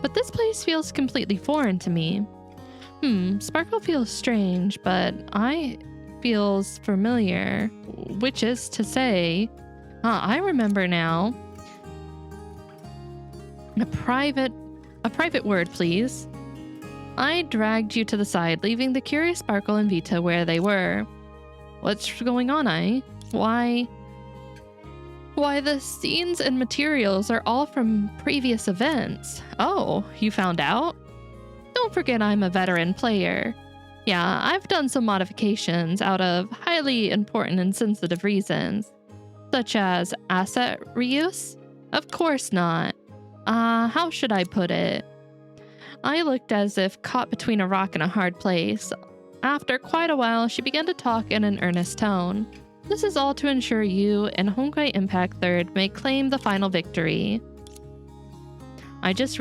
But this place feels completely foreign to me. Sparkle feels strange, but I feels familiar, which is to say, I remember now. A private word, please. I dragged you to the side, leaving the curious Sparkle and Vita where they were. What's going on, Why, the scenes and materials are all from previous events. Oh, you found out? Don't forget I'm a veteran player. Yeah, I've done some modifications out of highly important and sensitive reasons, such as asset reuse? Of course not. How should I put it? I looked as if caught between a rock and a hard place. After quite a while, she began to talk in an earnest tone. This is all to ensure you and Honkai Impact 3rd may claim the final victory. I just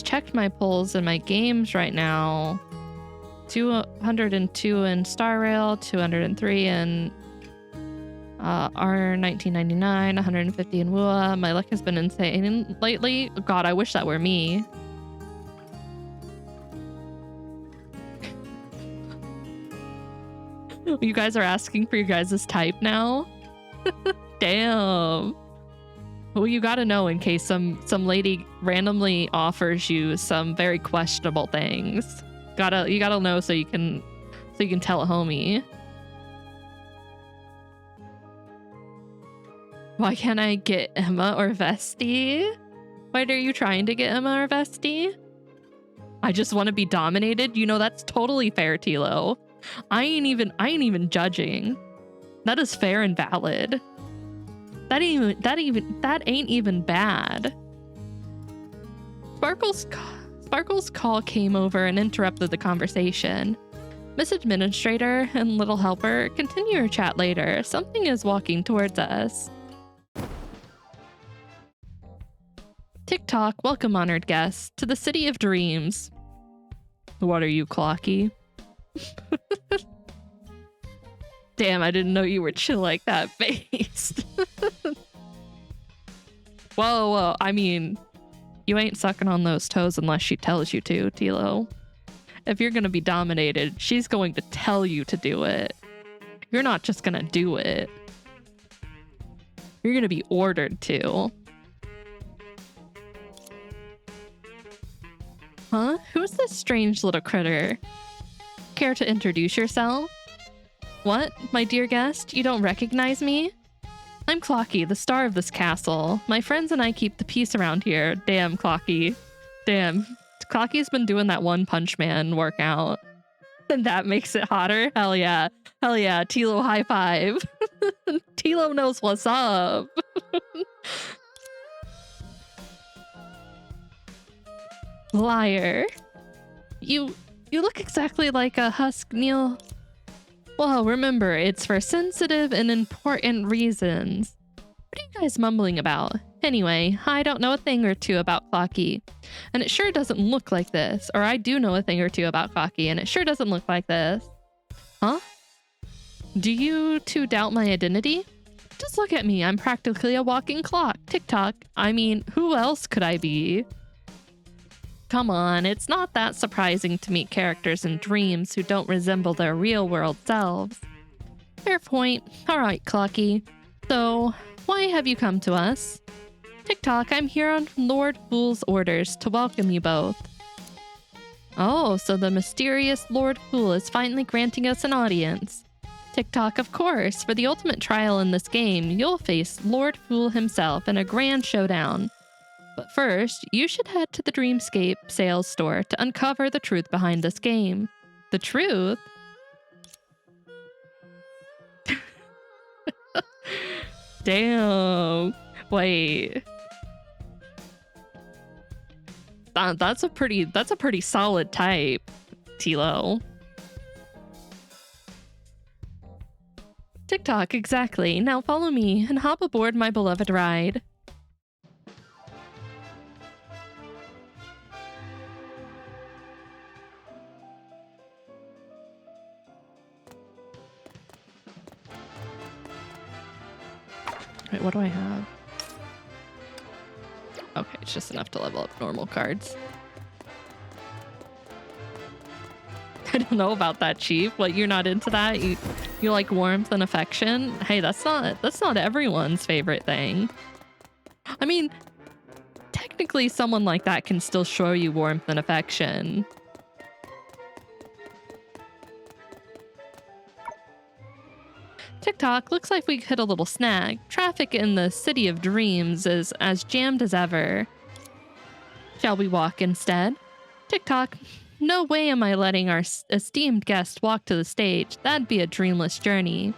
checked my polls in my games right now. 202 in Star Rail, 203 in R1999, 150 in WUA. My luck has been insane lately. God, I wish that were me. You guys are asking for your guys' type now? Damn. Well, you gotta know in case some lady randomly offers you some very questionable things. You gotta know so you can tell a homie. Why can't I get Emma or Vesti? Why are you trying to get Emma or Vesti? I just want to be dominated. You know, that's totally fair, Tilo. I ain't even judging. That is fair and valid. That ain't even bad. Sparkle's call came over and interrupted the conversation. Miss Administrator and Little Helper, continue your chat later. Something is walking towards us. TikTok, welcome honored guests to the City of Dreams. What are you, Clocky? Damn, I didn't know you were chill like that based. Whoa, I mean, you ain't sucking on those toes unless she tells you to, Tilo. If you're gonna be dominated, she's going to tell you to do it. You're not just gonna do it. You're gonna be ordered to. Huh? Who's this strange little critter? Care to introduce yourself? What, my dear guest? You don't recognize me? I'm Clocky, the star of this castle. My friends and I keep the peace around here. Damn, Clocky. Damn. Clocky's been doing that One Punch Man workout. And that makes it hotter? Hell yeah. Hell yeah. Tilo high five. Tilo knows what's up. Liar. You look exactly like a husk, Neil. Well, remember, it's for sensitive and important reasons. What are you guys mumbling about? Anyway, I don't know a thing or two about Clocky, and it sure doesn't look like this. Or I do know a thing or two about Clocky, and it sure doesn't look like this. Huh? Do you two doubt my identity? Just look at me. I'm practically a walking clock. Tick-tock. I mean, who else could I be? Come on, it's not that surprising to meet characters in dreams who don't resemble their real-world selves. Fair point. All right, Clocky. So, why have you come to us? TikTok, I'm here on Lord Fool's orders to welcome you both. Oh, so the mysterious Lord Fool is finally granting us an audience. TikTok, of course. For the ultimate trial in this game, you'll face Lord Fool himself in a grand showdown. But first, you should head to the Dreamscape sales store to uncover the truth behind this game. The truth? Damn. Wait. That's a pretty solid type, Tilo. TikTok, exactly. Now follow me and hop aboard my beloved ride. Wait, what do I have? Okay, it's just enough to level up normal cards. I don't know about that, Chief. What, you're not into that? You like warmth and affection? Hey, that's not everyone's favorite thing. I mean, technically someone like that can still show you warmth and affection. TikTok, looks like we hit a little snag. Traffic in the City of Dreams is as jammed as ever. Shall we walk instead? TikTok, no way am I letting our esteemed guest walk to the stage. That'd be a dreamless journey.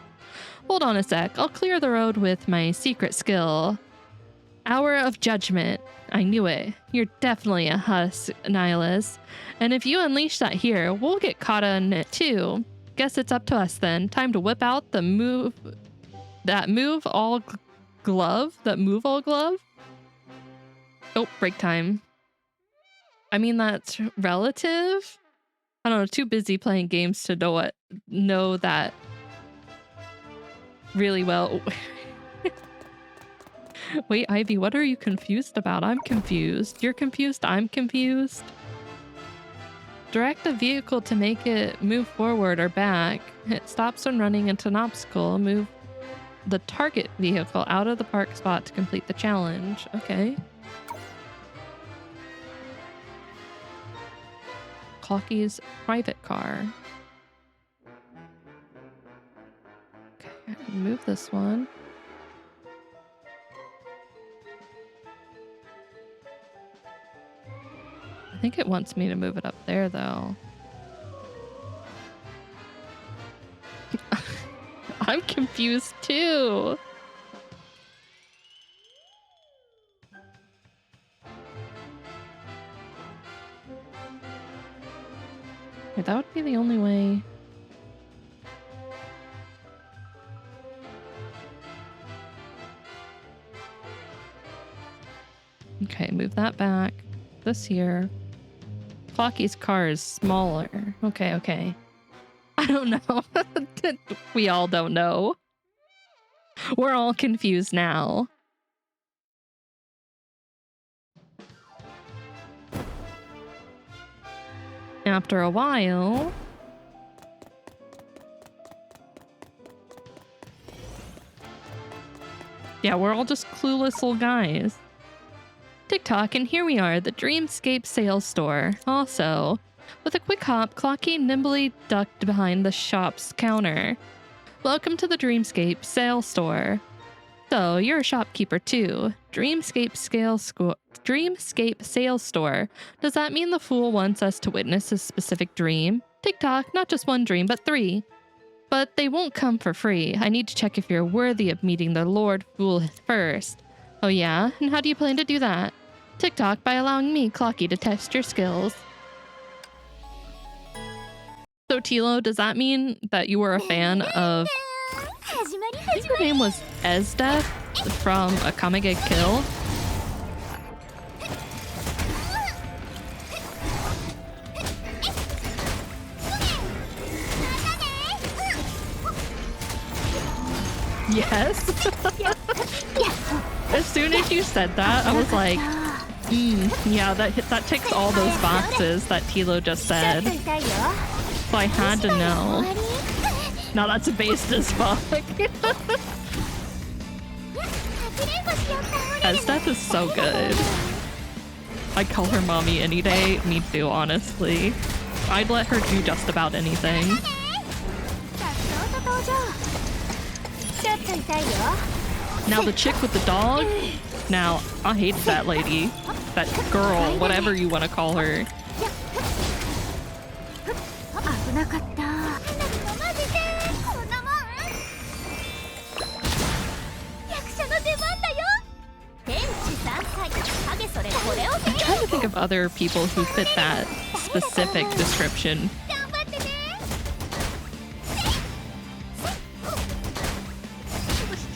Hold on a sec, I'll clear the road with my secret skill. Hour of Judgment. I knew it. You're definitely a husk, Nihilus. And if you unleash that here, we'll get caught in it too. Guess it's up to us then. Time to whip out the move all glove. Oh, break time. I mean, that's relative. I don't know, too busy playing games to know that really well. Wait, Ivy, what are you confused about? I'm confused. You're confused, I'm confused. Direct a vehicle to make it move forward or back. It stops when running into an obstacle. Move the target vehicle out of the park spot to complete the challenge. Okay. Clocky's private car. Okay, move this one. I think it wants me to move it up there, though. I'm confused, too. Okay, that would be the only way. Okay, move that back. This here. Clocky's car is smaller. Okay, okay. I don't know. We all don't know. We're all confused now. After a while... Yeah, we're all just clueless little guys. TikTok, and here we are, the Dreamscape sales store. Also, with a quick hop, Clocky nimbly ducked behind the shop's counter. Welcome to the Dreamscape sales store. So, you're a shopkeeper too. Dreamscape sales store. Does that mean the fool wants us to witness a specific dream? TikTok, not just one dream, but 3. But they won't come for free. I need to check if you're worthy of meeting the Lord Fool first. Oh yeah? And how do you plan to do that? TikTok, by allowing me, Clocky, to test your skills. So Tilo, does that mean that you were a fan of... I think her name was Esdeath from Akame ga Kill? Yes. As soon as you said that, I was like, yeah, that ticks all those boxes that Tilo just said. So I had to know. Now that's based as fuck. Esdeath is so good. I'd call her mommy any day. Me too, honestly. I'd let her do just about anything. Now the chick with the dog. Now, I hate that lady. That girl, whatever you want to call her. I'm trying to think of other people who fit that specific description.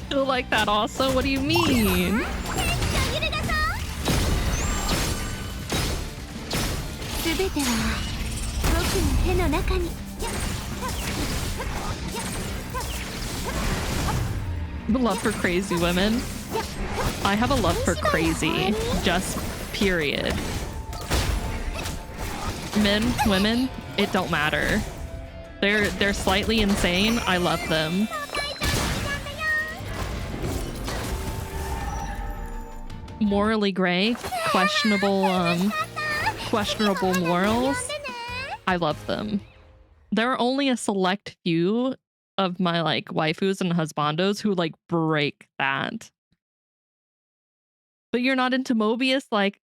Still like that also? What do you mean? Love for crazy women. I have a love for crazy. Just period. Men, women, it don't matter. They're slightly insane. I love them. Morally gray, questionable morals. I love them. There are only a select few of my like waifus and husbandos who like break that. But you're not into Mobius? Like,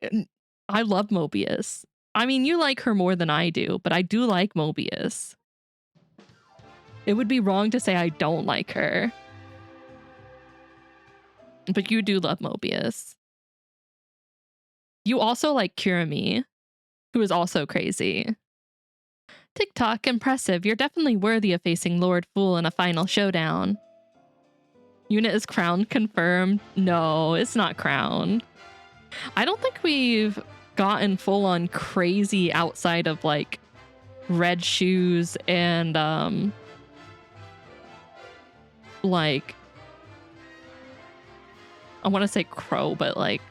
I love Mobius. I mean, you like her more than I do, but I do like Mobius. It would be wrong to say I don't like her. But you do love Mobius. You also like Kurumi, who is also crazy. TikTok, impressive. You're definitely worthy of facing Lord Fool in a final showdown. Unit is crowned, confirmed. No, it's not crowned. I don't think we've gotten full on crazy outside of like red shoes and like I want to say crow, but like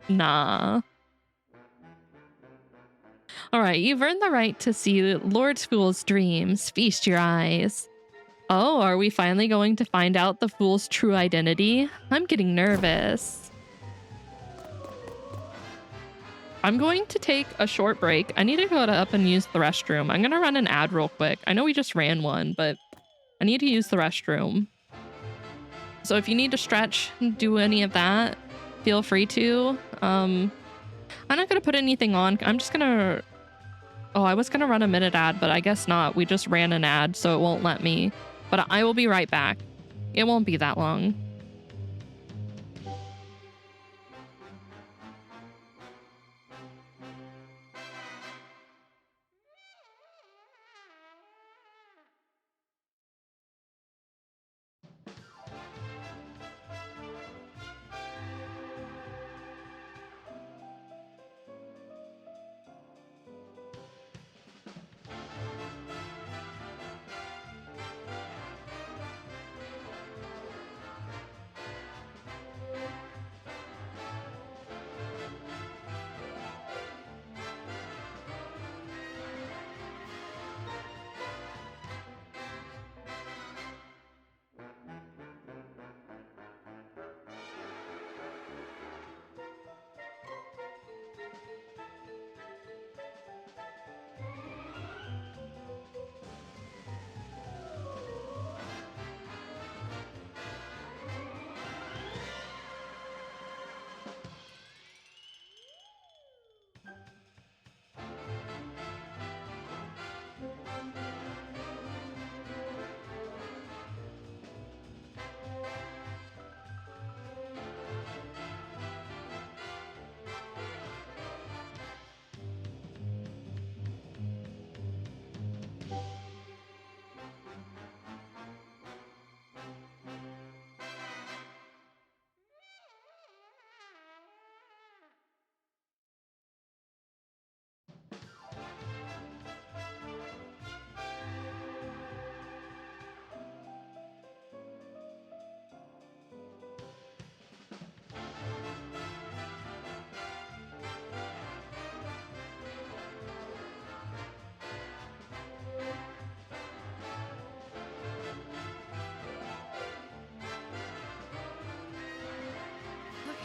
nah. All right, you've earned the right to see Lord Fool's dreams. Feast your eyes. Oh, are we finally going to find out the Fool's true identity? I'm getting nervous. I'm going to take a short break. I need to go up and use the restroom. I'm gonna run an ad real quick. I know we just ran one, but I need to use the restroom. So if you need to stretch, do any of that, feel free to. I'm not gonna put anything on. I'm just gonna... Oh, I was gonna run a minute ad, but I guess not. We just ran an ad, so it won't let me. But I will be right back. It won't be that long.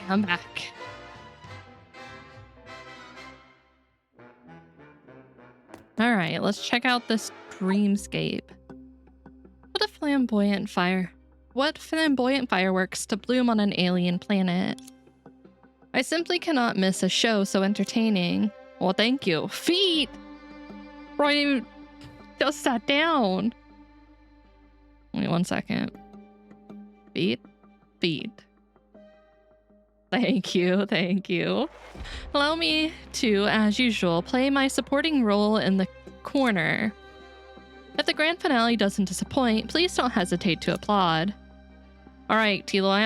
I'm back. All right, let's check out this dreamscape. What flamboyant fireworks to bloom on an alien planet. I simply cannot miss a show so entertaining. Well, thank you. Feet! Roy just sat down. Wait 1 second. Feet? Feet. Thank you, thank you. Allow me to, as usual, play my supporting role in the corner. If the grand finale doesn't disappoint, please don't hesitate to applaud. All right, Tilo, I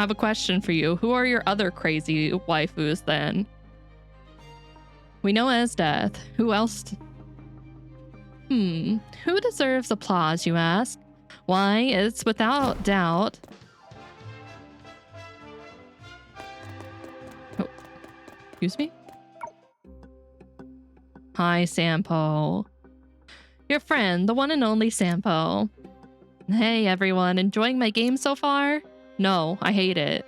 have a question for you. Who are your other crazy waifus then? We know Esdeath. Who else? Who deserves applause, you ask? Why, it's without doubt... Excuse me? Hi, Sampo. Your friend, the one and only Sampo. Hey, everyone. Enjoying my game so far? No, I hate it.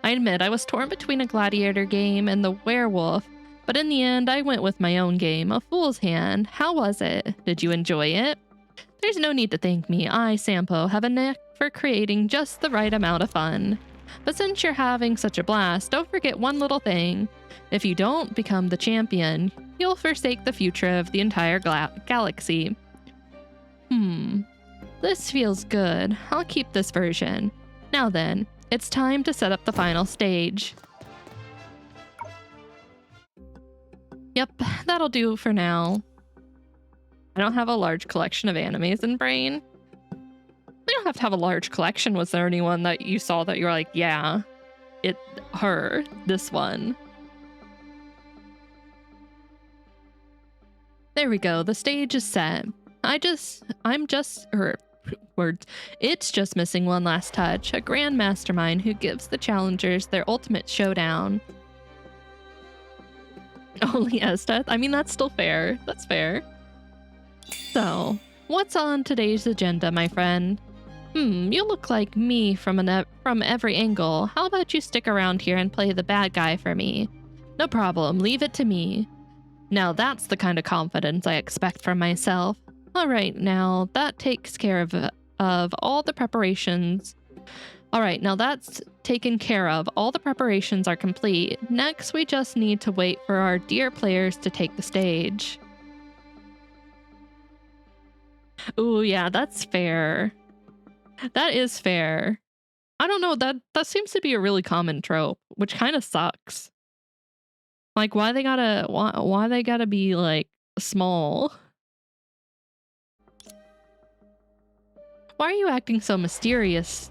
I admit I was torn between a gladiator game and the werewolf, but in the end, I went with my own game, A Fool's Hand. How was it? Did you enjoy it? There's no need to thank me. I, Sampo, have a knack for creating just the right amount of fun. But since you're having such a blast, don't forget one little thing. If you don't become the champion, you'll forsake the future of the entire galaxy. This feels good. I'll keep this version. Now then, it's time to set up the final stage. Yep, that'll do for now. I don't have a large collection of animes in brain. We don't have to have a large collection. Was there anyone that you saw that you're like, yeah, this one? There we go. The stage is set. It's just missing one last touch. A grand mastermind who gives the challengers their ultimate showdown. Only Esdeath? I mean, that's still fair. That's fair. So, what's on today's agenda, my friend? You look like me from every angle. How about you stick around here and play the bad guy for me? No problem, leave it to me. Now that's the kind of confidence I expect from myself. All right, now that takes care of all the preparations. All right, now that's taken care of. All the preparations are complete. Next, we just need to wait for our dear players to take the stage. Ooh, yeah, that's fair. That is fair. I don't know, that seems to be a really common trope, which kind of sucks. Like, why they gotta be like small? Why are you acting so mysterious?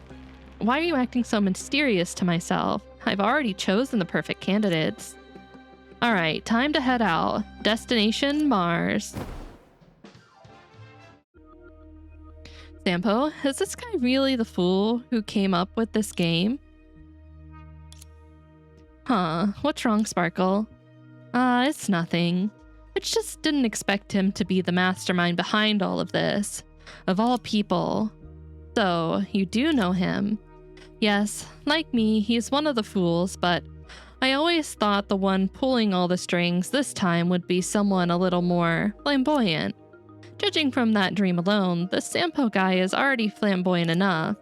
Why are you acting so mysterious to myself? I've already chosen the perfect candidates. All right, time to head out. Destination Mars. Sampo, is this guy really the fool who came up with this game? Huh, what's wrong, Sparkle? It's nothing. I just didn't expect him to be the mastermind behind all of this. Of all people. So, you do know him. Yes, like me, he's one of the fools, but I always thought the one pulling all the strings this time would be someone a little more flamboyant. Judging from that dream alone, the Sampo guy is already flamboyant enough,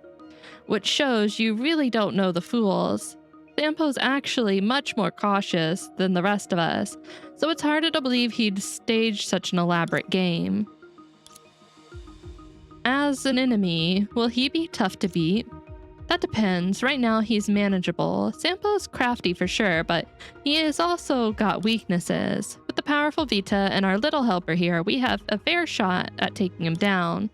which shows you really don't know the fools. Sampo's actually much more cautious than the rest of us, so it's harder to believe he'd stage such an elaborate game. As an enemy, will he be tough to beat? That depends. Right now he's manageable. Sampo's crafty for sure, but he has also got weaknesses. With the powerful Vita and our little helper here, we have a fair shot at taking him down.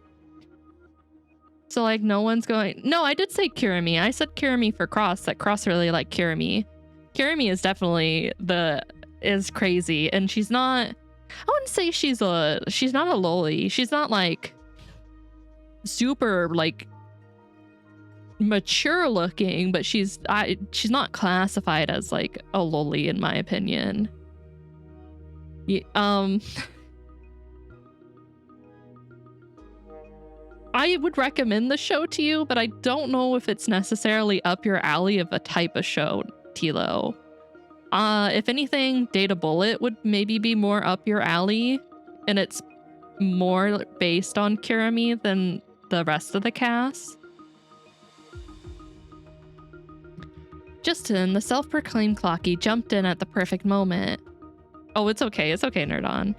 So like no one's going... No, I did say Kirimi. I said Kirimi for Cross, that Cross really liked Kirimi. Kirimi is definitely is crazy, and she's not... I wouldn't say she's not a loli. She's not like super like mature looking, but she's not classified as like a loli in my opinion. Yeah, I would recommend the show to you, but I don't know if it's necessarily up your alley of a type of show, Tilo. If anything, Data Bullet would maybe be more up your alley, and it's more based on Kirimi than the rest of the cast. Justin, the self-proclaimed Clocky, jumped in at the perfect moment. Oh, it's okay, Nerd On.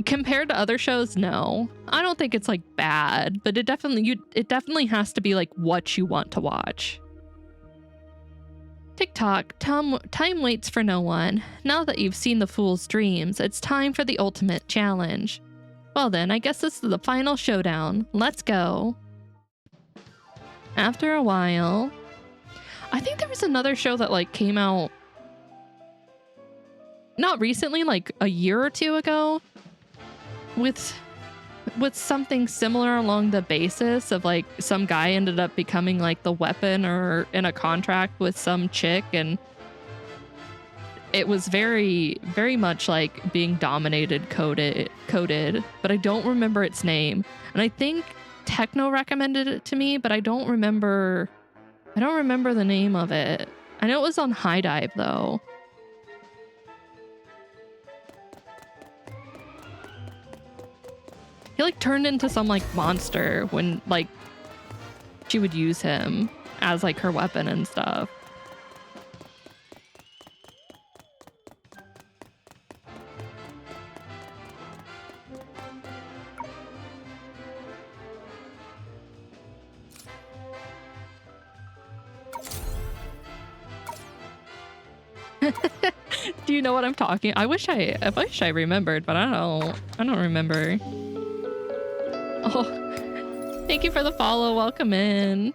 Compared to other shows, no. I don't think it's like bad, but it definitely has to be like what you want to watch. TikTok, time waits for no one. Now that you've seen the fool's dreams, it's time for the ultimate challenge. Well then, I guess this is the final showdown. Let's go. After a while, I think there was another show that like came out not recently, like a year or two ago, with something similar along the basis of like some guy ended up becoming like the weapon or in a contract with some chick, and it was very, very much like being dominated coded, but I don't remember its name. And I think Techno recommended it to me, but I don't remember the name of it. I know it was on High Dive though. He like turned into some like monster when like she would use him as like her weapon and stuff. Do you know what I'm talking? I wish I remembered, but I don't remember. Oh, thank you for the follow. Welcome in.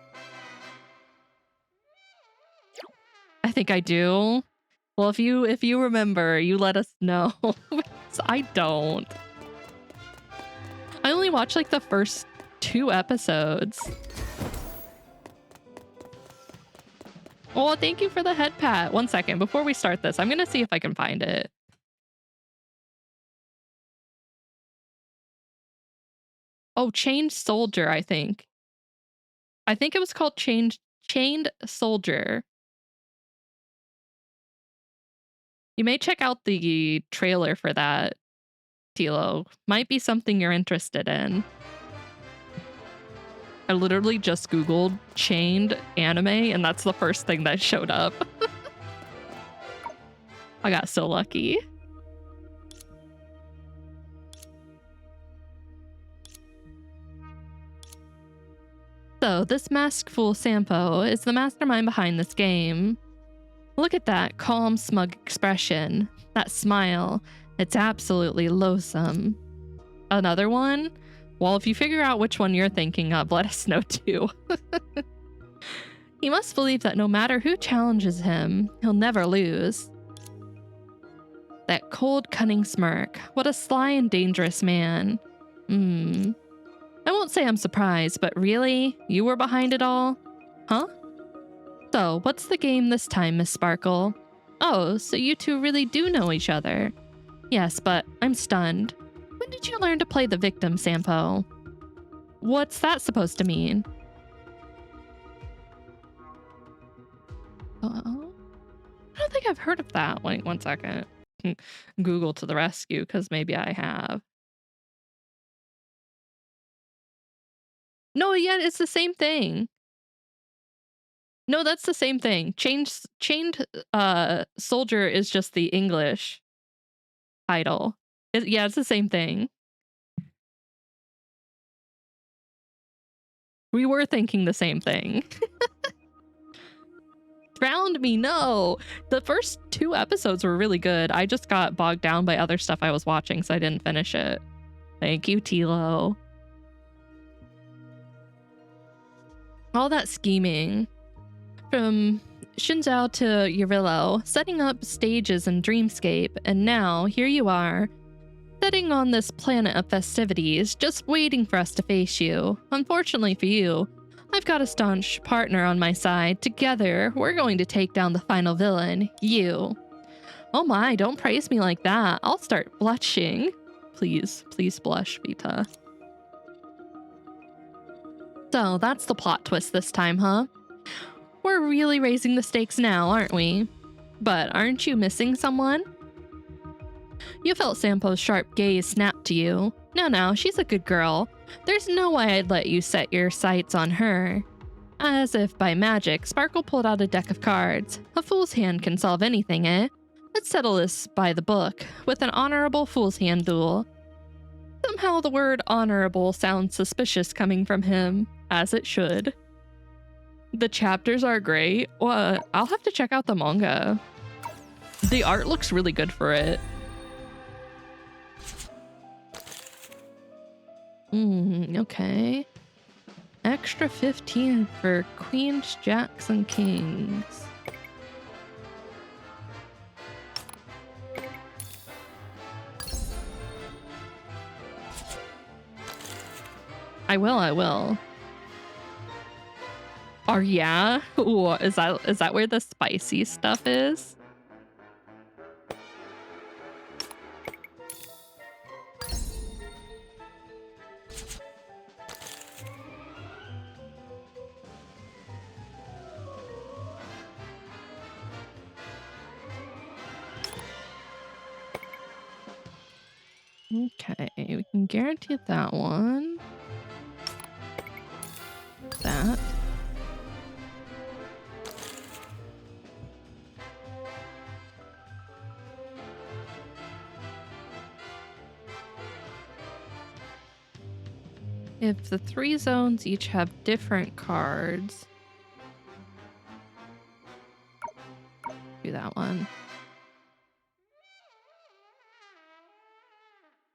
I think I do. Well, if you remember, you let us know. I don't. I only watched like the first 2 episodes. Well, thank you for the head pat. 1 second before we start this. I'm gonna see if I can find it. Oh, Change Soldier, I think. I think it was called Change Chained Soldier. You may check out the trailer for that, Tilo. Might be something you're interested in. I literally just Googled chained anime, and that's the first thing that showed up. I got so lucky. So, this masked fool Sampo is the mastermind behind this game. Look at that calm, smug expression. That smile. It's absolutely loathsome. Another one? Well, if you figure out which one you're thinking of, let us know too. He must believe that no matter who challenges him, he'll never lose. That cold, cunning smirk. What a sly and dangerous man. I won't say I'm surprised, but really? You were behind it all? Huh? So, what's the game this time, Miss Sparkle? Oh, so you two really do know each other. Yes, but I'm stunned. When did you learn to play the victim, Sampo? What's that supposed to mean? I don't think I've heard of that. Wait, one second. Google to the rescue, because maybe I have. No, yeah, it's the same thing. No, that's the same thing. Chained Soldier is just the English title. Yeah, it's the same thing. We were thinking the same thing. Drowned me, no. The first 2 episodes were really good. I just got bogged down by other stuff I was watching, so I didn't finish it. Thank you, Tilo. All that scheming. From Shinzao to Yurillo, setting up stages in Dreamscape, and now, here you are, sitting on this planet of festivities, just waiting for us to face you. Unfortunately for you, I've got a staunch partner on my side. Together, we're going to take down the final villain, you. Oh my, don't praise me like that. I'll start blushing. Please, please blush, Vita. So, that's the plot twist this time, huh? We're really raising the stakes now, aren't we? But aren't you missing someone? You felt Sampo's sharp gaze snap to you. No, she's a good girl. There's no way I'd let you set your sights on her. As if by magic, Sparkle pulled out a deck of cards. A fool's hand can solve anything, eh? Let's settle this by the book, with an honorable fool's hand duel. Somehow the word honorable sounds suspicious coming from him, as it should. The chapters are great. Well, I'll have to check out the manga. The art looks really good for it. Okay. Extra 15 for queens, jacks, and kings. I will. Yeah? Ooh, is that where the spicy stuff is? Okay, we can guarantee that one. That. If the 3 zones each have different cards, do that one.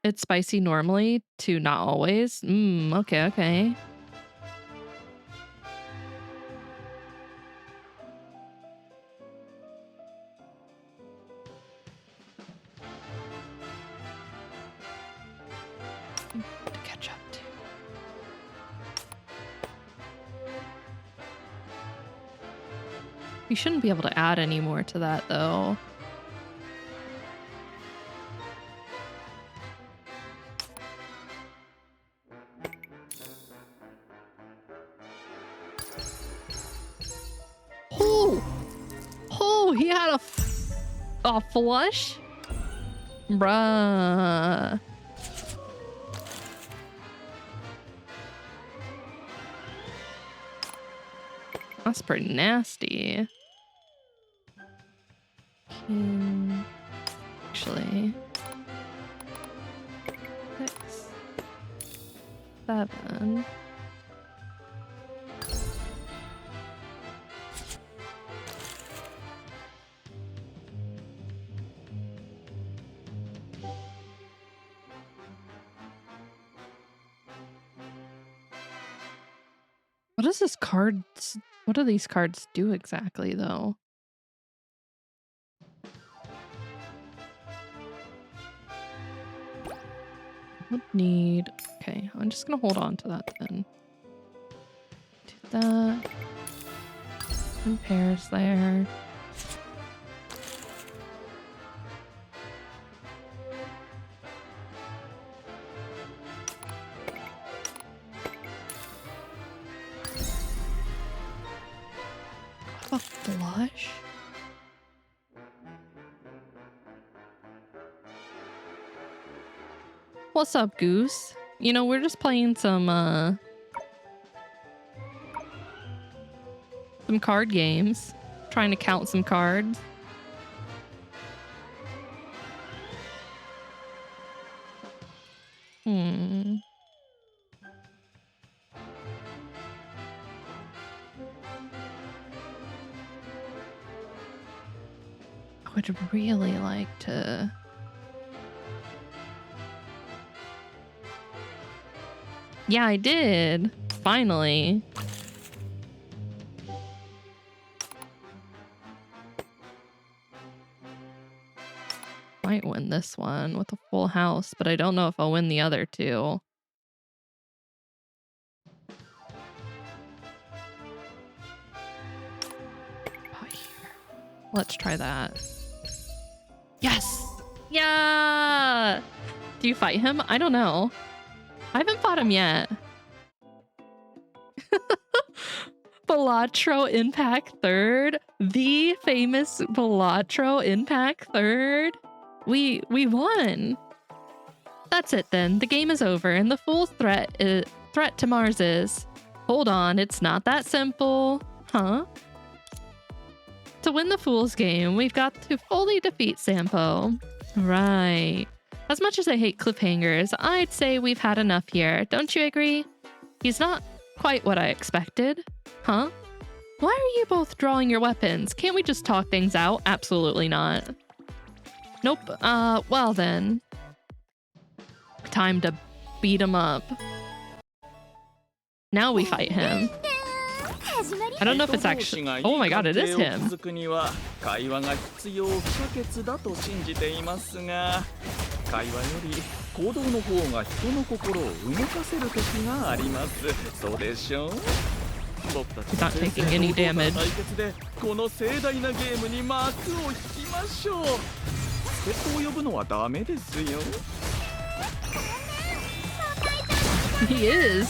It's spicy normally to not always. Okay. To catch up to. We shouldn't be able to add any more to that though. he had a flush? Bruh. That's pretty nasty. Actually. 6, 7. What does this card? What do these cards do exactly, though? Would need. Okay, I'm just gonna hold on to that then. Do that. And pairs there. A flush? What's up, Goose? You know, we're just playing some card games. Trying to count some cards. I would really like to... Yeah, I did. Finally. Might win this one with a full house, but I don't know if I'll win the other two. Oh, here. Let's try that. Yes! Yeah! Do you fight him? I don't know. I haven't fought him yet. Balatro Impact third. The famous Balatro Impact third. We won. That's it then. The game is over and the fool's threat to Mars is... Hold on, it's not that simple. Huh? To win the fool's game, we've got to fully defeat Sampo. Right. As much as I hate cliffhangers, I'd say we've had enough here. Don't you agree? He's not quite what I expected. Huh? Why are you both drawing your weapons? Can't we just talk things out? Absolutely not. Nope. Well then. Time to beat him up. Now we fight him. I don't know if it's actually... Oh my god, it is him. He's not taking any damage. He is.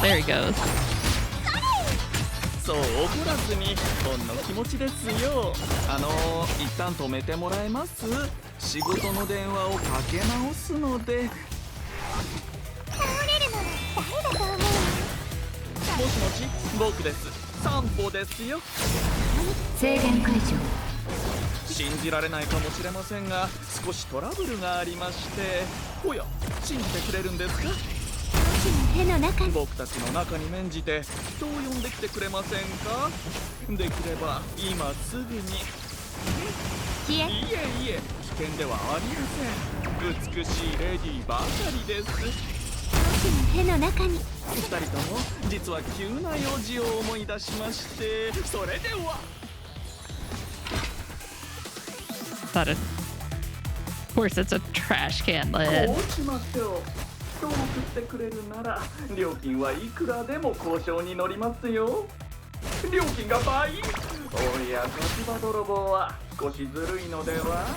There he goes. そう怒らずにほんの気持ちですよ。一旦止めてもらえます？仕事の電話をかけ直すので。倒れるのは誰だと思う？もしもし、僕です。散歩ですよ。制限解除。信じられないかもしれませんが、少しトラブルがありまして。おや、信じてくれるんですか？僕たちの中に免じて人を呼んできてくれませんか？できれば今すぐに。いえいえ、危険ではありません。美しいレディーばかりです。手の中に。二人とも実は急な用事を思い出しまして、それでは。Of course, it's a trash can lid. こうしましょう。人を送ってくれるなら料金はいくらでも交渉に乗りますよ。料金が倍。おや、立場泥棒は少しずるいのでは？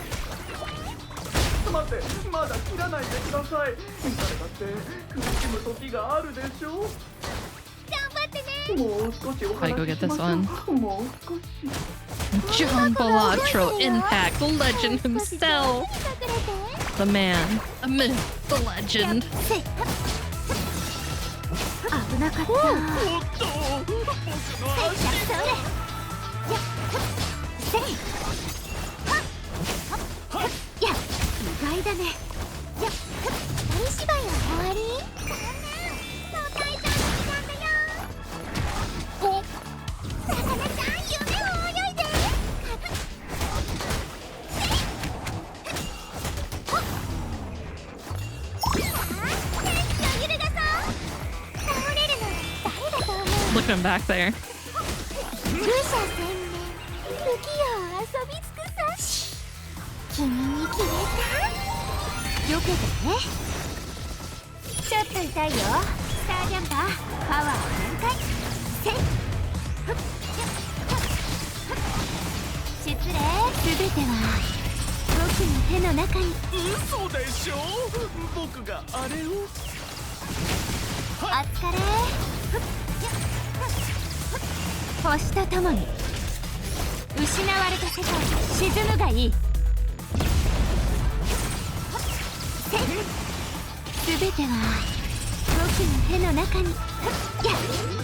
待って、まだ切らないでください。誰だって苦しむ時があるでしょう。頑張ってね。I go get this one. John Balatro Impact, the legend himself. The man, the myth, the legend. 危なかった。おっと僕の足いや、意外だね。二人芝居は終わり？そうかいちゃんの時間だよ。お、魚ちゃん夢を泳いで。天気を揺るがそう。倒れるの誰だと思う？ Look at him back there. 愚者千年不器用遊び尽くさ。君に決めた？よけてね。ちょっと痛いよ。スタージャンパー、パワー全開。せい。失礼。すべては僕の手の中に。嘘でしょ。僕があれを。お疲れ。星とともに失われた世界に沈むがいい。すべては僕の手の中に。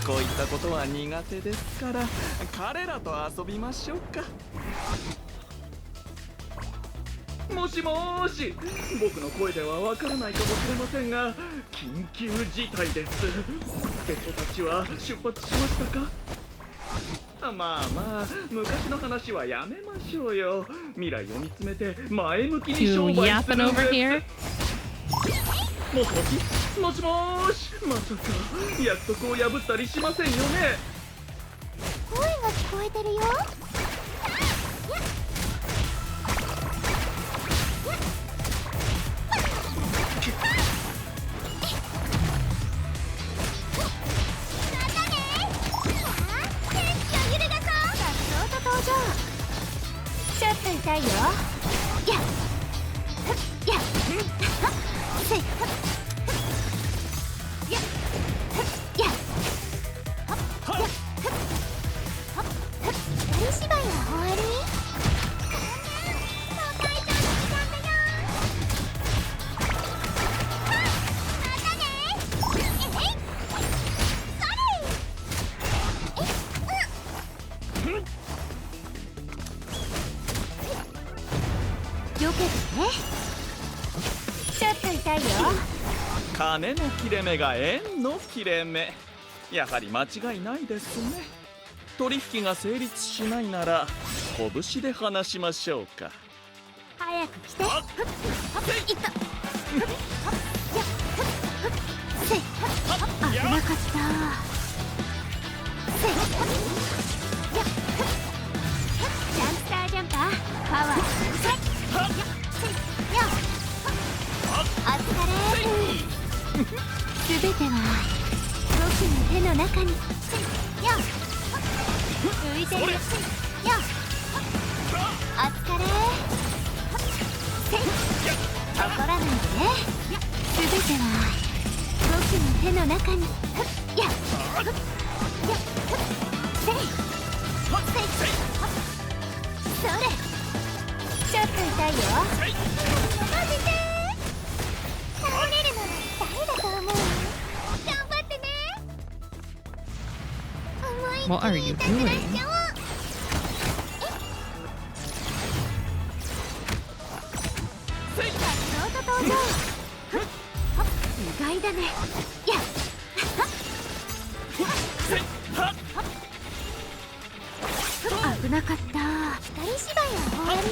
こういったことは苦手ですから彼らと遊びましょうか。もしもーし、僕の声ではわからないかもしれませんが緊急事態です。ペットたちは出発しましたか？まあまあ昔の話はやめましょうよ。未来を見つめて前向きに商 You 売す yapping るん over で here? す。もしもし、もしもーし、まさか約束を破ったりしませんよね。声が聞こえてるよ。ちょっと痛いよ。やっやっせいやっやっ二人芝居は終わり？そうかいちゃんの時間だよ。またね。えい。それ。よけてね。ちょっと痛いよ。金の切れ目が縁の切れ目。やはり間違いないですね。取引が成立しないなら拳で話しましょうか。早く来て。いった。せい危なかった。せいやっジャンスタージャンパー、パワー全開。お疲れ。すべては僕の手の中に。浮いてるよ。お疲れ。怒らないでね。すべては僕の手の中に。それ。ちょっと痛いよ。マジで。倒れるの誰だと思う？頑張ってね。What are you doing? 意外だね。危なかった。二人芝居は終わり？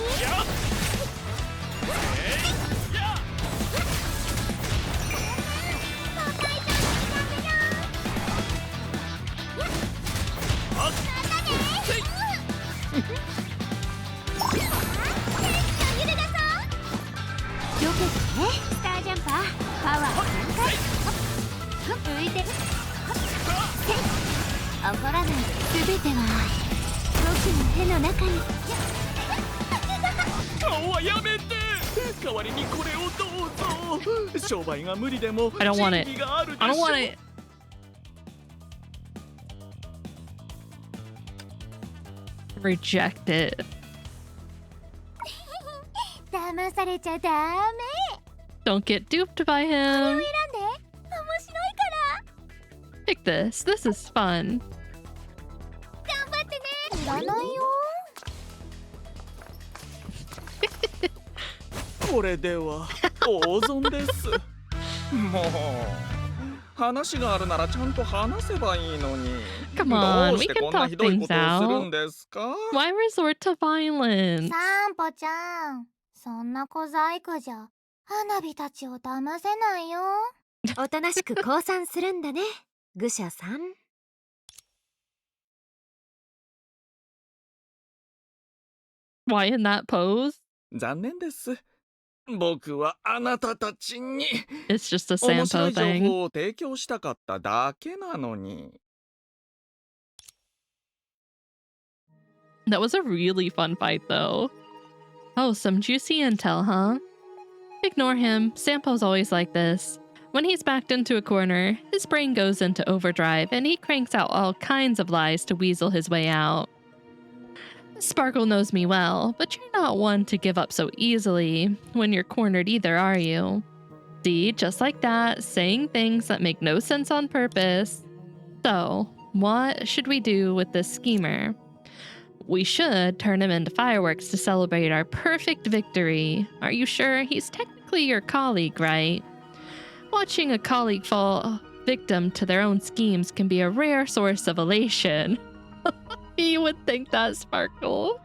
よけてね。スタージャンパー、パワー全開。浮いてる。怒らないで。すべては僕の手の中に。顔はやめて。代わりにこれをどうぞ。商売が無理でも I don't want it. 真理があるでしょ。 I don't want it. Reject it. 騙されちゃダメ。 Don't get duped by これを選 him. んで。面白いから。 Pick this. This is fun. 頑張ってね。いらないよ。これでは大損です。もう話があるならちゃんと話せばいいのに。 Come on, どうしてこんなひどいことをするんですか？ Why resort to violence? サンポちゃん、そんな小細工じゃ花火たちを騙せないよ。おとなしく降参するんだね、愚者さん。 Why in that pose? 残念です。僕はあなたたちに It's just a 面白 Sampo い情 thing. 報を提供したかっただけなのに。 That was a really fun fight, though. Oh, some juicy intel, huh? Ignore him. Sampo's always like this. When he's backed into a corner, his brain goes into overdrive and he cranks out all kinds of lies to weasel his way out. Sparkle knows me well, but you're not one to give up so easily when you're cornered either, are you? See, just like that, saying things that make no sense on purpose. So, what should we do with this schemer? We should turn him into fireworks to celebrate our perfect victory. Are you sure? He's technically your colleague, right? Watching a colleague fall victim to their own schemes can be a rare source of elation. You would think that, Sparkle.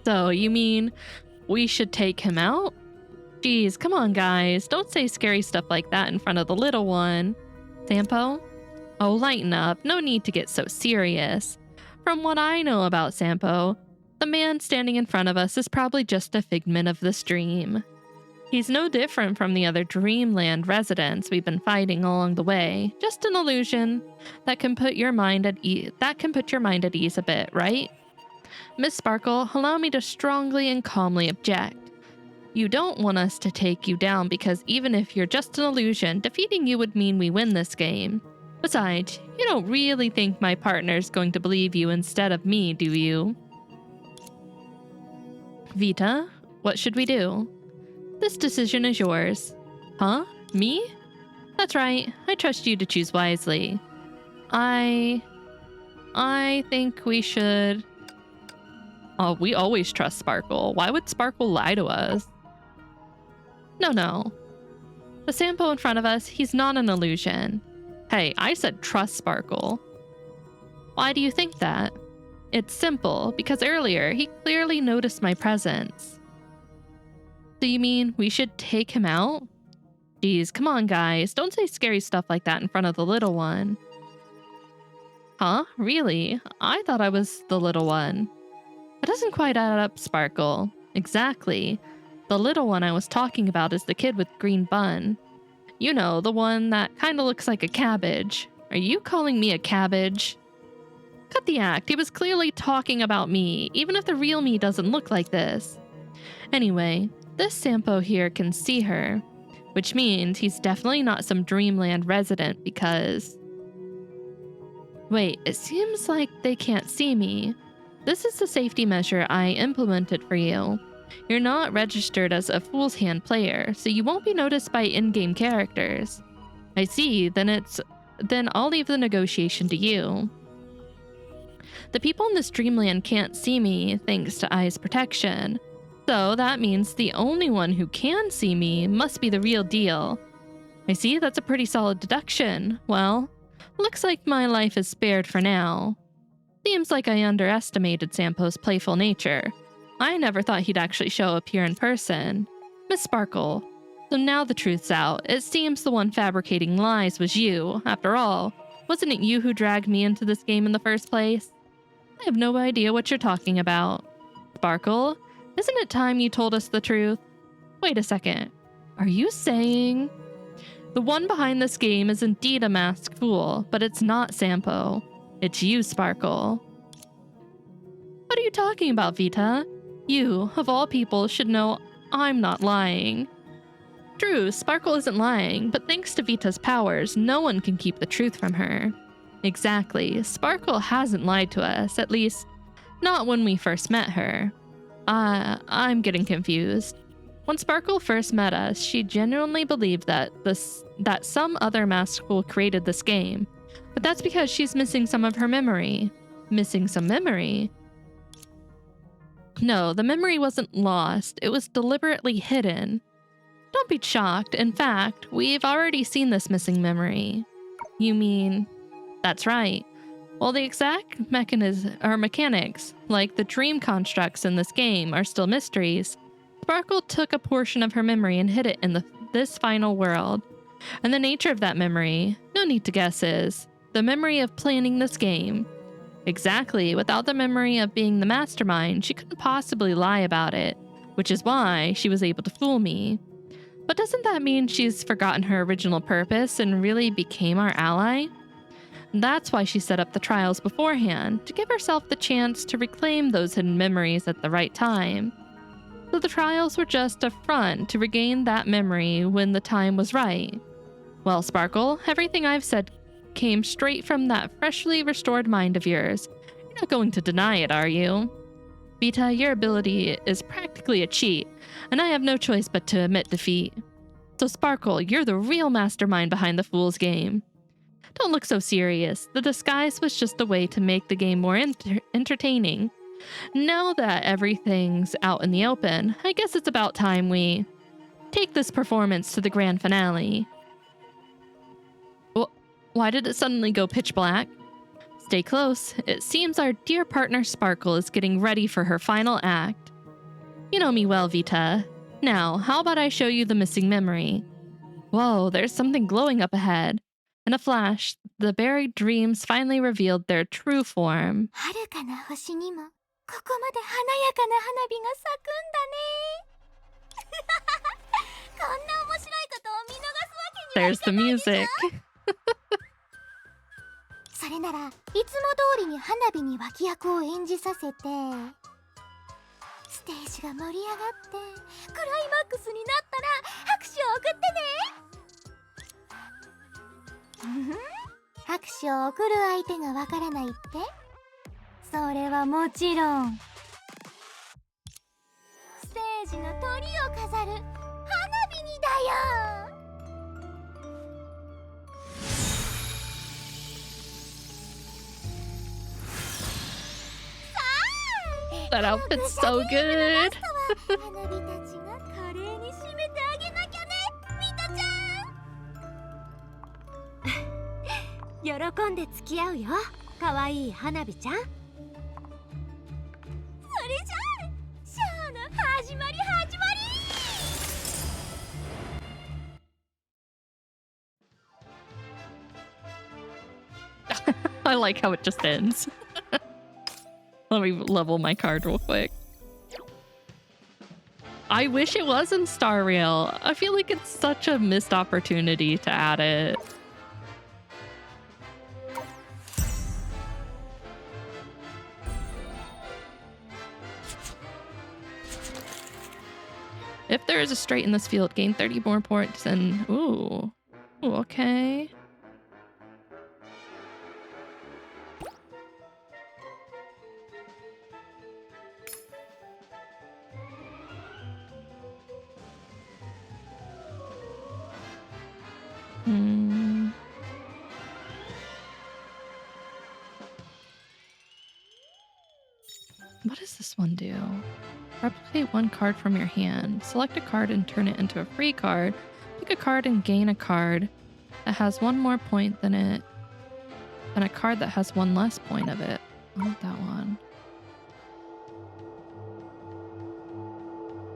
So, you mean we should take him out? Geez, come on, guys. Don't say scary stuff like that in front of the little one. Sampo? Oh, lighten up. No need to get so serious. From what I know about Sampo, the man standing in front of us is probably just a figment of this dream. He's no different from the other Dreamland residents we've been fighting along the way. Just an illusion that can put your mind at ease a bit, right? Miss Sparkle, allow me to strongly and calmly object. You don't want us to take you down because even if you're just an illusion, defeating you would mean we win this game. Besides, you don't really think my partner's going to believe you instead of me, do you? Vita, what should we do? This decision is yours. Huh? Me? That's right. I trust you to choose wisely. I think we should... Oh, we always trust Sparkle. Why would Sparkle lie to us? No. The Sampo in front of us, he's not an illusion. Hey, I said trust Sparkle. Why do you think that? It's simple, because earlier he clearly noticed my presence. So you mean we should take him out? Geez, come on guys, don't say scary stuff like that in front of the little one. Huh? Really? I thought I was the little one. That doesn't quite add up, Sparkle. Exactly. The little one I was talking about is the kid with green bun. You know, the one that kinda looks like a cabbage. Are you calling me a cabbage? Cut the act, he was clearly talking about me, even if the real me doesn't look like this. Anyway, this Sampo here can see her, which means he's definitely not some Dreamland resident because... Wait, it seems like they can't see me. This is the safety measure I implemented for you. You're not registered as a Fool's Hand player, so you won't be noticed by in-game characters. I see, then I'll leave the negotiation to you. The people in this Dreamland can't see me thanks to Eye's protection. So that means the only one who can see me must be the real deal. I see, that's a pretty solid deduction. Well, looks like my life is spared for now. Seems like I underestimated Sampo's playful nature. I never thought he'd actually show up here in person. Miss Sparkle, so now the truth's out. It seems the one fabricating lies was you. After all, wasn't it you who dragged me into this game in the first place? I have no idea what you're talking about. Sparkle, isn't it time you told us the truth? Wait a second. Are you saying... The one behind this game is indeed a masked fool, but it's not Sampo. It's you, Sparkle. What are you talking about, Vita? You, of all people, should know I'm not lying. True, Sparkle isn't lying, but thanks to Vita's powers, no one can keep the truth from her. Exactly. Sparkle hasn't lied to us, at least not when we first met her. I'm getting confused. When Sparkle first met us, she genuinely believed that some other masterful created this game. But that's because she's missing some of her memory. Missing some memory? No, the memory wasn't lost. It was deliberately hidden. Don't be shocked. In fact, we've already seen this missing memory. You mean... That's right. While the exact mechanics, like the dream constructs in this game, are still mysteries, Sparkle took a portion of her memory and hid it in this final world. And the nature of that memory, no need to guess, is the memory of planning this game. Exactly. Without the memory of being the mastermind, she couldn't possibly lie about it, which is why she was able to fool me. But doesn't that mean she's forgotten her original purpose and really became our ally? That's why she set up the trials beforehand, to give herself the chance to reclaim those hidden memories at the right time. So the trials were just a front to regain that memory when the time was right. Well, Sparkle, everything I've said came straight from that freshly restored mind of yours. You're not going to deny it, are you? Vita, your ability is practically a cheat, and I have no choice but to admit defeat. So Sparkle, you're the real mastermind behind the Fool's game. Don't look so serious. The disguise was just a way to make the game more entertaining. Now that everything's out in the open, I guess it's about time we take this performance to the grand finale. Why did it suddenly go pitch black? Stay close. It seems our dear partner Sparkle is getting ready for her final act. You know me well, Vita. Now, how about I show you the missing memory? Whoa, there's something glowing up ahead. In a flash, the buried dreams finally revealed their true form. 遥かな星にもここまで華やかな花火が咲くんだね。こんな面白いことを見逃すわけにはい There's か the ないでしょ。 music. それならいつも通りに花火に脇役を演じさせて、ステージが盛り上がってクライマックスになったら拍手を送ってね。拍手を送る相手がわからないって？それはもちろんステージのトリを飾る花火にだよ。 That outfit's so good. 花火たちが華麗に締めてあげなきゃね、ミタちゃん。喜んで付き合うよ、かわいい花火ちゃん。それじゃあショーの始まり始まり。 I like how it just ends. Let me level my card real quick. I wish it was in Star Rail. I feel like it's such a missed opportunity to add it. If there is a straight in this field, gain 30 more points and... Ooh. Ooh, okay. What does this one do? Replicate one card from your hand. Select a card and turn it into a free card. Pick a card and gain a card that has one more point than it, and a card that has one less point of it. I want that one.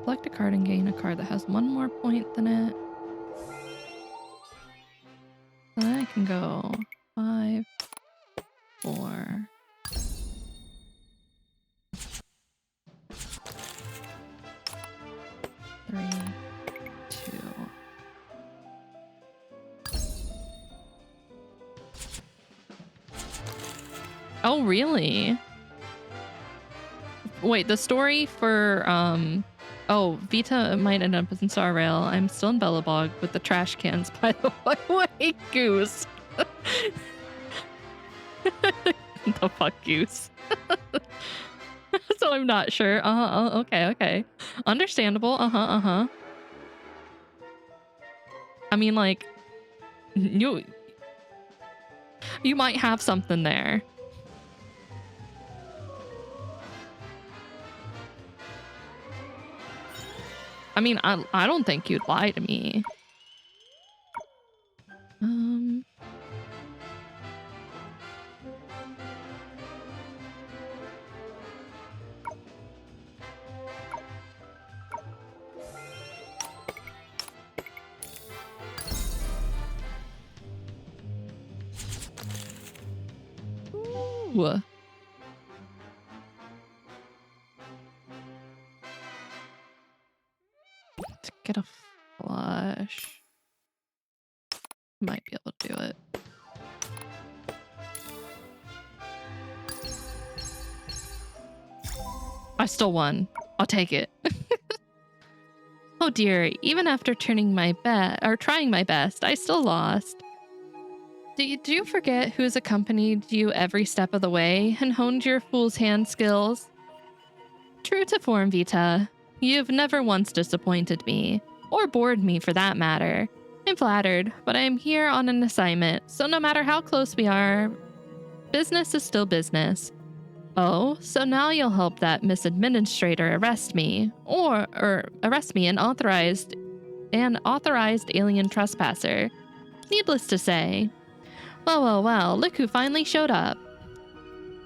Select a card and gain a card that has one more point than it. So then I can go 5, 4. 3, 2. Oh, really? Wait, the story for, oh, Vita might end up in Star Rail. I'm still in Bellabog with the trash cans, by the way. Wait, Goose. The fuck goose. So I'm not sure. Okay. Understandable. Uh-huh. I mean, like, you might have something there. I mean, I don't think you'd lie to me. Ooh. To get a flush. Might be able to do it. I still won. I'll take it. Oh dear, even after trying my best, I still lost. Did you forget who's accompanied you every step of the way and honed your fool's hand skills? True to form, Vita, you've never once disappointed me, or bored me for that matter. I'm flattered, but I'm here on an assignment, so no matter how close we are, business is still business. Oh, so now you'll help that Miss Administrator arrest me, or arrest me an authorized alien trespasser. Needless to say. Well, look who finally showed up.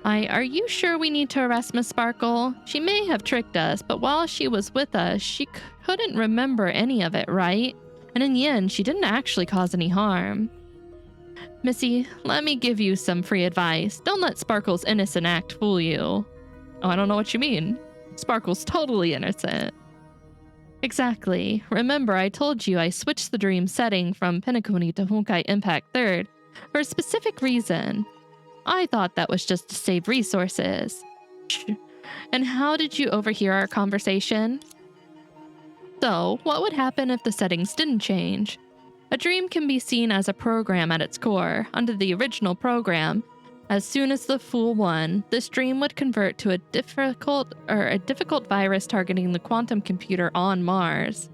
Are you sure we need to arrest Miss Sparkle? She may have tricked us, but while she was with us, she couldn't remember any of it, right? And in the end, she didn't actually cause any harm. Missy, let me give you some free advice. Don't let Sparkle's innocent act fool you. Oh, I don't know what you mean. Sparkle's totally innocent. Exactly. Remember, I told you I switched the dream setting from Penacony to Honkai Impact 3rd for a specific reason. I thought that was just to save resources. And how did you overhear our conversation? So, what would happen if the settings didn't change? A dream can be seen as a program at its core. Under the original program, as soon as the Fool won, this dream would convert to a difficult virus targeting the quantum computer on Mars.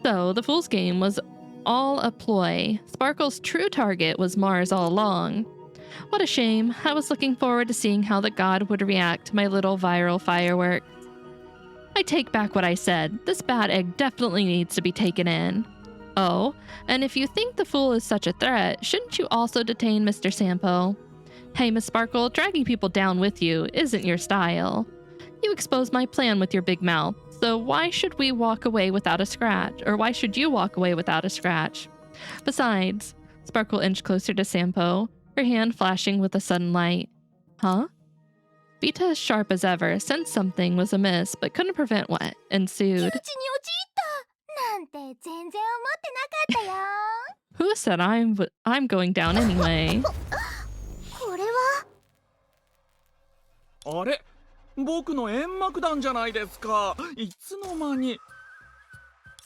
So, the Fool's game was all a ploy. Sparkle's true target was Mars all along. What a shame. I was looking forward to seeing how the god would react to my little viral fireworks. I take back what I said. This bad egg definitely needs to be taken in. Oh, and if you think the Fool is such a threat, shouldn't you also detain Mr. Sampo? Hey, Miss Sparkle, dragging people down with you isn't your style. You exposed my plan with your big mouth, so why should we walk away without a scratch? Or why should you walk away without a scratch? Besides, Sparkle inched closer to Sampo, her hand flashing with a sudden light. Huh? Vita, as sharp as ever, sensed something was amiss, but couldn't prevent what ensued. Who said I'm going down anyway? あれ僕の煙幕弾じゃないですか。いつの間に。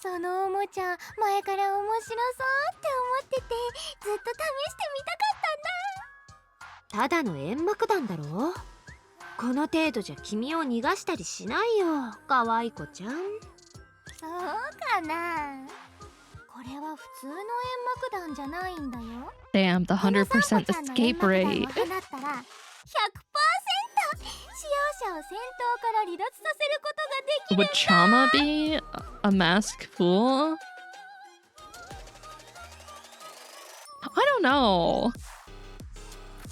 そのおもちゃ前から面白そうって思っててずっと試してみたかったんだ。ただの煙幕弾だろ。この程度じゃ君を逃がしたりしないよ、可愛い子ちゃん。そうかな。これは普通の煙幕弾じゃないんだよ。 Damn, the 100% escape rate. 放ったら 100%使用者を戦闘から離脱させることができるんだ。 Would Chama be a masked fool? I don't know.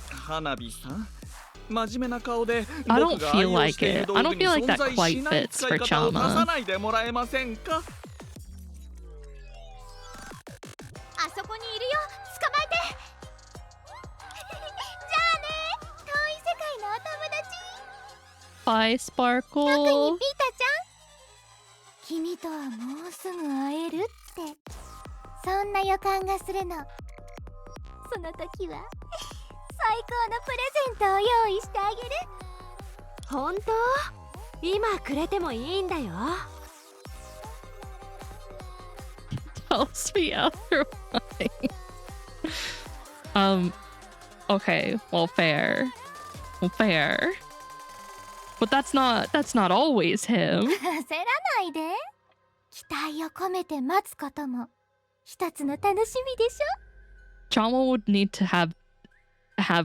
花火さん、真面目な顔で I don't feel like it. I don't feel like that quite fits for Chama. さないでもらえませんか。あそこにいるよ。捕まえて。じゃあね。遠い世界のお友達。 Bye, 特に Sparkle. ピータちゃん。君とはもうすぐ会えるって。そんな予感がするの。その時は最高のプレゼントを用意してあげる。本当？今くれてもいいんだよ。Tells me otherwise. Okay, well, fair. Well, fair. But that's not always him. 焦らないで。期待を込めて待つことも一つの楽しみでしょ。Chama would need to have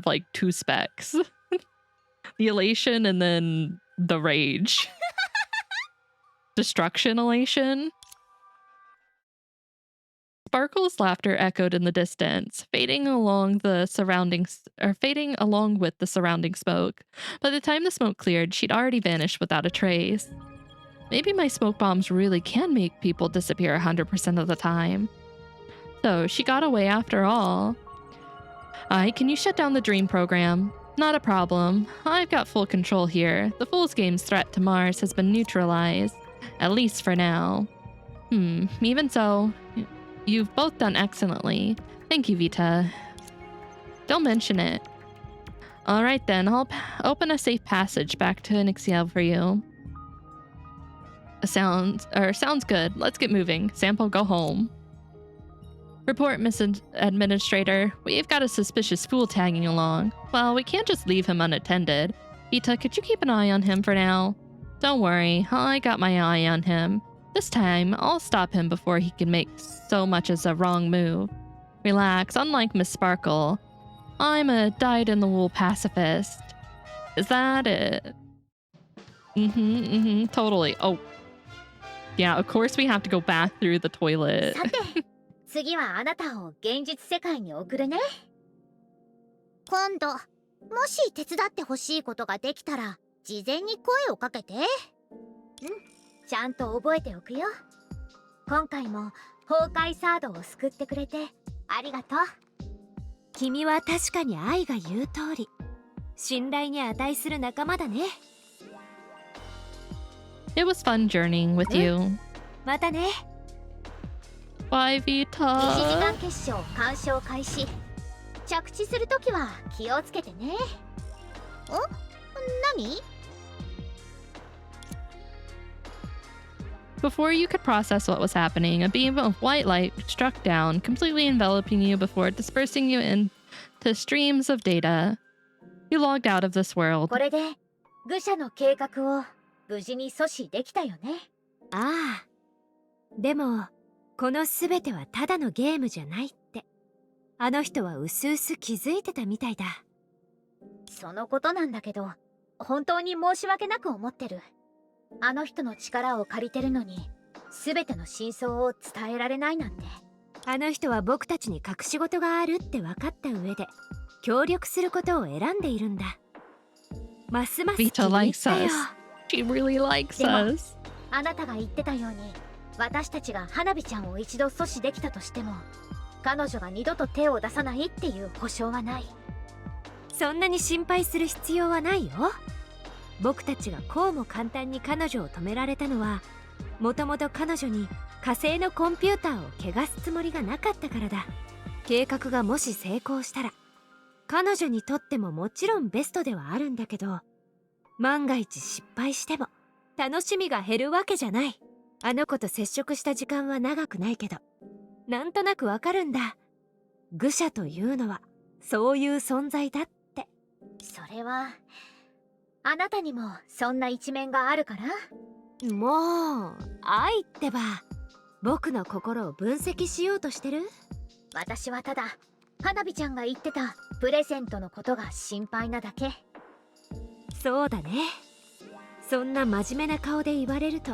like 2 specs. The elation and then the rage. Destruction elation. Sparkle's laughter echoed in the distance, fading along with the surrounding smoke. By the time the smoke cleared, she'd already vanished without a trace. Maybe my smoke bombs really can make people disappear 100% of the time. So she got away after all. Can you shut down the dream program? Not a problem. I've got full control here. The Fool's Game's threat to Mars has been neutralized. At least for now. Even so, you've both done excellently. Thank you, Vita. Don't mention it. Alright then, I'll open a safe passage back to Nixiel for you. Sounds good. Let's get moving. Sampo, go home. Report, Miss Administrator. We've got a suspicious fool tagging along. Well, we can't just leave him unattended. Vita, could you keep an eye on him for now? Don't worry, I got my eye on him. This time, I'll stop him before he can make so much as a wrong move. Relax, unlike Miss Sparkle, I'm a dyed-in-the-wool pacifist. Is that it? Totally. Oh. Yeah, of course we have to go back through the toilet. さて、次はあなたを現実世界に送るね。今度もし手伝ってほしいことができたら事前に声をかけて。ちゃんと覚えておくよ。今回も崩壊サードを救ってくれてありがとう。君は確かに愛が言う通り、信頼に値する仲間だね。It was fun journeying with you. またね。Bye, 1時間 Vita. 決勝鑑賞開始。着地するときは気をつけてね。何？ Before you could process what was happening, a beam of white light struck down, completely enveloping you before dispersing you into streams of data. You logged out of this world. これで愚者の計画を無事に阻止できたよね。ああ。でもこのすべてはただのゲームじゃないって、あの人はうすうす気づいてたみたいだ。そのことなんだけど、本当に申し訳なく思ってる。あの人の力を借りてるのに、すべての真相を伝えられないなんて。あの人は僕たちに隠し事があるって分かった上で、協力することを選んでいるんだ。ますます気に Vita 入っ likes たよ。 us. She really likes でも us. あなたが言ってたように、私たちが花火ちゃんを一度阻止できたとしても、彼女が二度と手を出さないっていう保証はない。そんなに心配する必要はないよ。僕たちがこうも簡単に彼女を止められたのは、もともと彼女に火星のコンピューターを汚すつもりがなかったからだ。計画がもし成功したら、彼女にとってももちろんベストではあるんだけど、万が一失敗しても楽しみが減るわけじゃない。あの子と接触した時間は長くないけど、なんとなくわかるんだ。愚者というのはそういう存在だって。それはあなたにもそんな一面があるから。もう愛ってば、僕の心を分析しようとしてる？私はただ花火ちゃんが言ってたプレゼントのことが心配なだけ。そうだね。そんな真面目な顔で言われると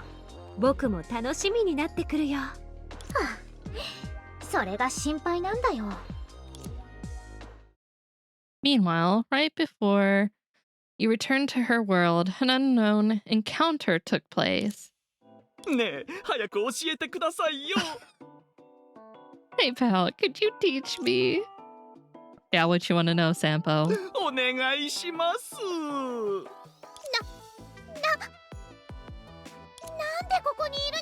僕も楽しみになってくるよ。はあ、それが心配なんだよ。Meanwhile, right before you returned to her world, an unknown encounter took place. ねえ、早く教えてくださいよ。Hey pal, could you teach me? Yeah, what you want to know, Sampo? お願いします。なんでここにいる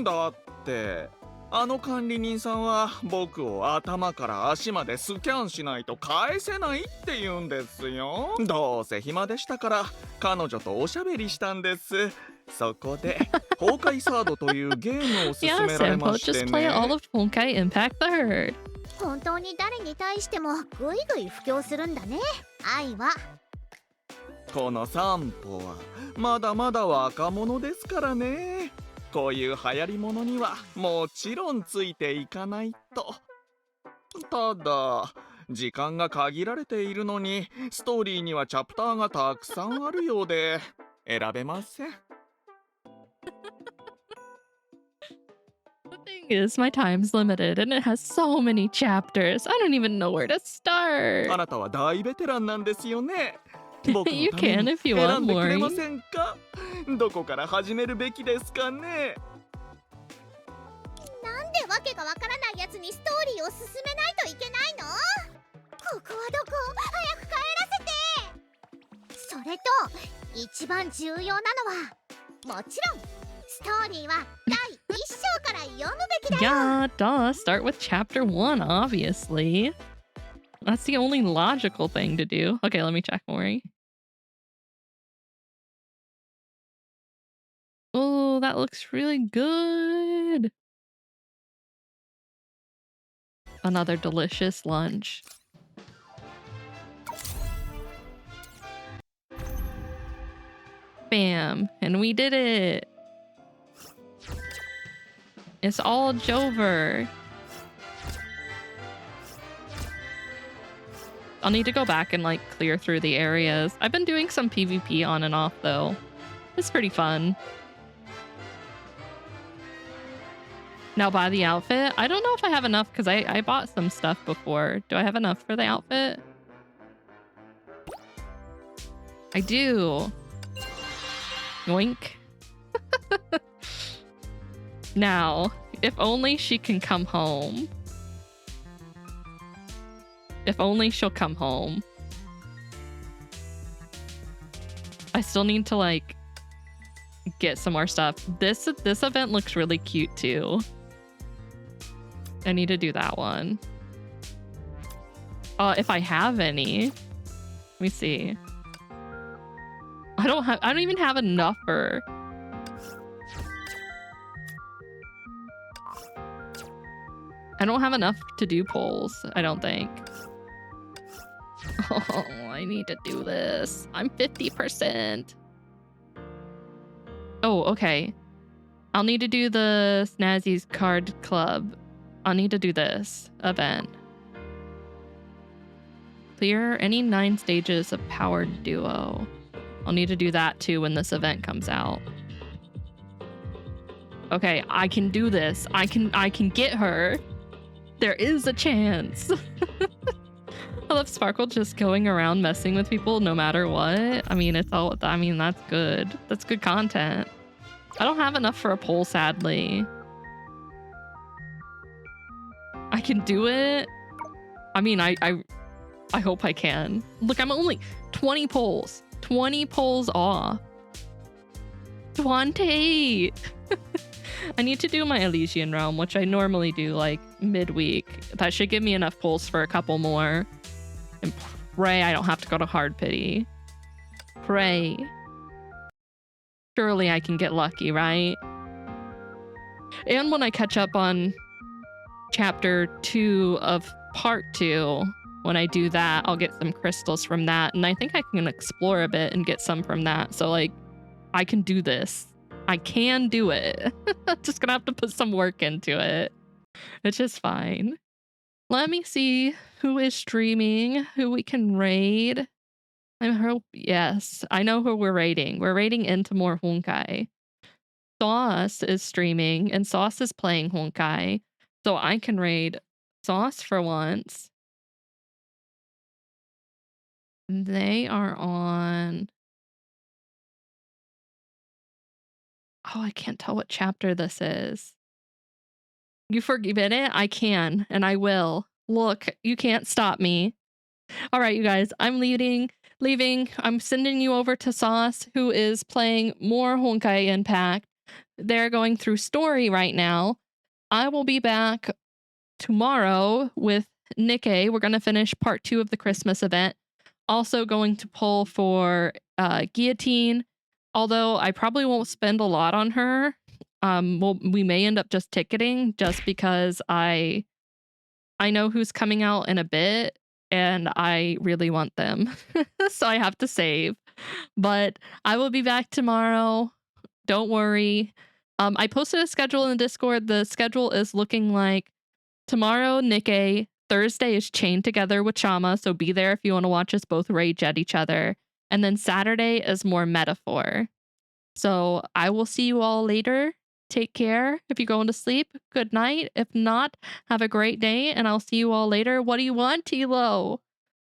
の？だってあの管理人さんは僕を頭から足までスキャンしないと返せないって言うんですよ。どうせ暇でしたから彼女とおしゃべりしたんです。そこで崩壊サードというゲームを勧 Yeah, められ Sampo, まして just play ね。all of Honkai Impact the Herd. 本当に誰に対してもぐいぐい布教するんだね、愛は。この散歩はまだまだ若者ですからね。こういう流行りものにはもちろんついていかないと。ただ時間が限られているのにストーリーにはチャプターがたくさんあるようで選べません。The thing is, my time's limited and it has so many chapters. I don't even know where to あ start. なたは大ベテランなんですよね。僕 You のため can に if you 選 want, んでくれま Maury. せんか？どこから始めるべきですかね？なんでわけがわからないやつにストーリーを進めないといけないの？ここはどこ？早く帰らせて。それと一番重要なのは、もちろんストーリーは第1章から読むべきだよ。 Yeah, duh. Start with chapter 1, obviously. That's the only logical thing to do. Okay, let me check, Maury. Oh, that looks really good. Another delicious lunch. Bam. And we did it. It's all Jover. I'll need to go back and like clear through the areas. I've been doing some PvP on and off though. It's pretty fun. Now buy the outfit. I don't know if I have enough because I bought some stuff before. Do I have enough for the outfit? I do. Yoink. Now, if only she can come home. If only she'll come home. I still need to like get some more stuff. This event looks really cute too. I need to do that one. If I have any. Let me see. I don't even have enough for. I don't have enough to do polls, I don't think. Oh, I need to do this. I'm 50%. Oh, okay. I'll need to do the Snazzy's Card Club. I'll need to do this event. Clear any 9 stages of Powered Duo. I'll need to do that too when this event comes out. Okay, I can do this. I can get her. There is a chance. I love Sparkle just going around messing with people no matter what. I mean, that's good. That's good content. I don't have enough for a poll, sadly. I can do it. I mean, I hope I can. Look, I'm only 20 polls. 20 polls off. 20! I need to do my Elysian Realm, which I normally do like midweek. That should give me enough polls for a couple more. And pray I don't have to go to Hard Pity. Pray. Surely I can get lucky, right? And when I catch up on chapter 2 of part 2, when I do that, I'll get some crystals from that. And I think I can explore a bit and get some from that. So like, I can do this. I can do it. Just gonna have to put some work into it. It's just fine. Let me see who is streaming, who we can raid. I hope, yes, I know who we're raiding. We're raiding into more Honkai. Sauce is streaming and Sauce is playing Honkai. So I can raid Sauce for once. They are on... Oh, I can't tell what chapter this is. You forgiven it? I can, and I will. Look, you can't stop me. All right, you guys, I'm leaving. I'm sending you over to Sauce, who is playing more Honkai Impact. They're going through story right now. I will be back tomorrow with Nikkei. We're going to finish part 2 of the Christmas event. Also going to pull for Guillotine, although I probably won't spend a lot on her. We may end up just ticketing just because I I know who's coming out in a bit, and I really want them. So I have to save. But I will be back tomorrow. Don't worry. I posted a schedule in the Discord. The schedule is looking like tomorrow, Nikkei. Thursday is chained together with Chama, so be there if you want to watch us both rage at each other. And then Saturday is more metaphor. So I will see you all later. Take care. If you're going to sleep, good night. If not, have a great day, and I'll see you all later. What do you want, Tilo?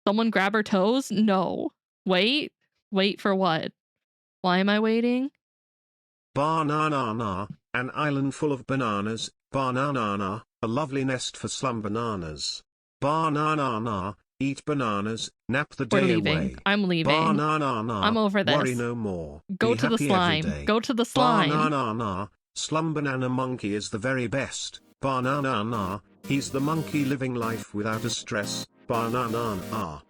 Someone grab her toes? No. Wait. Wait for what? Why am I waiting? Banana, an island full of bananas. Banana, a lovely nest for slum bananas. Banana, eat bananas, nap the We're day leaving. away. I'm leaving. Banana, I'm over this. worry no more. Go Be to the happy every slime. day. Go to the slime. Banana, slum banana monkey is the very best. Banana, he's the monkey living life without a stress. Banana.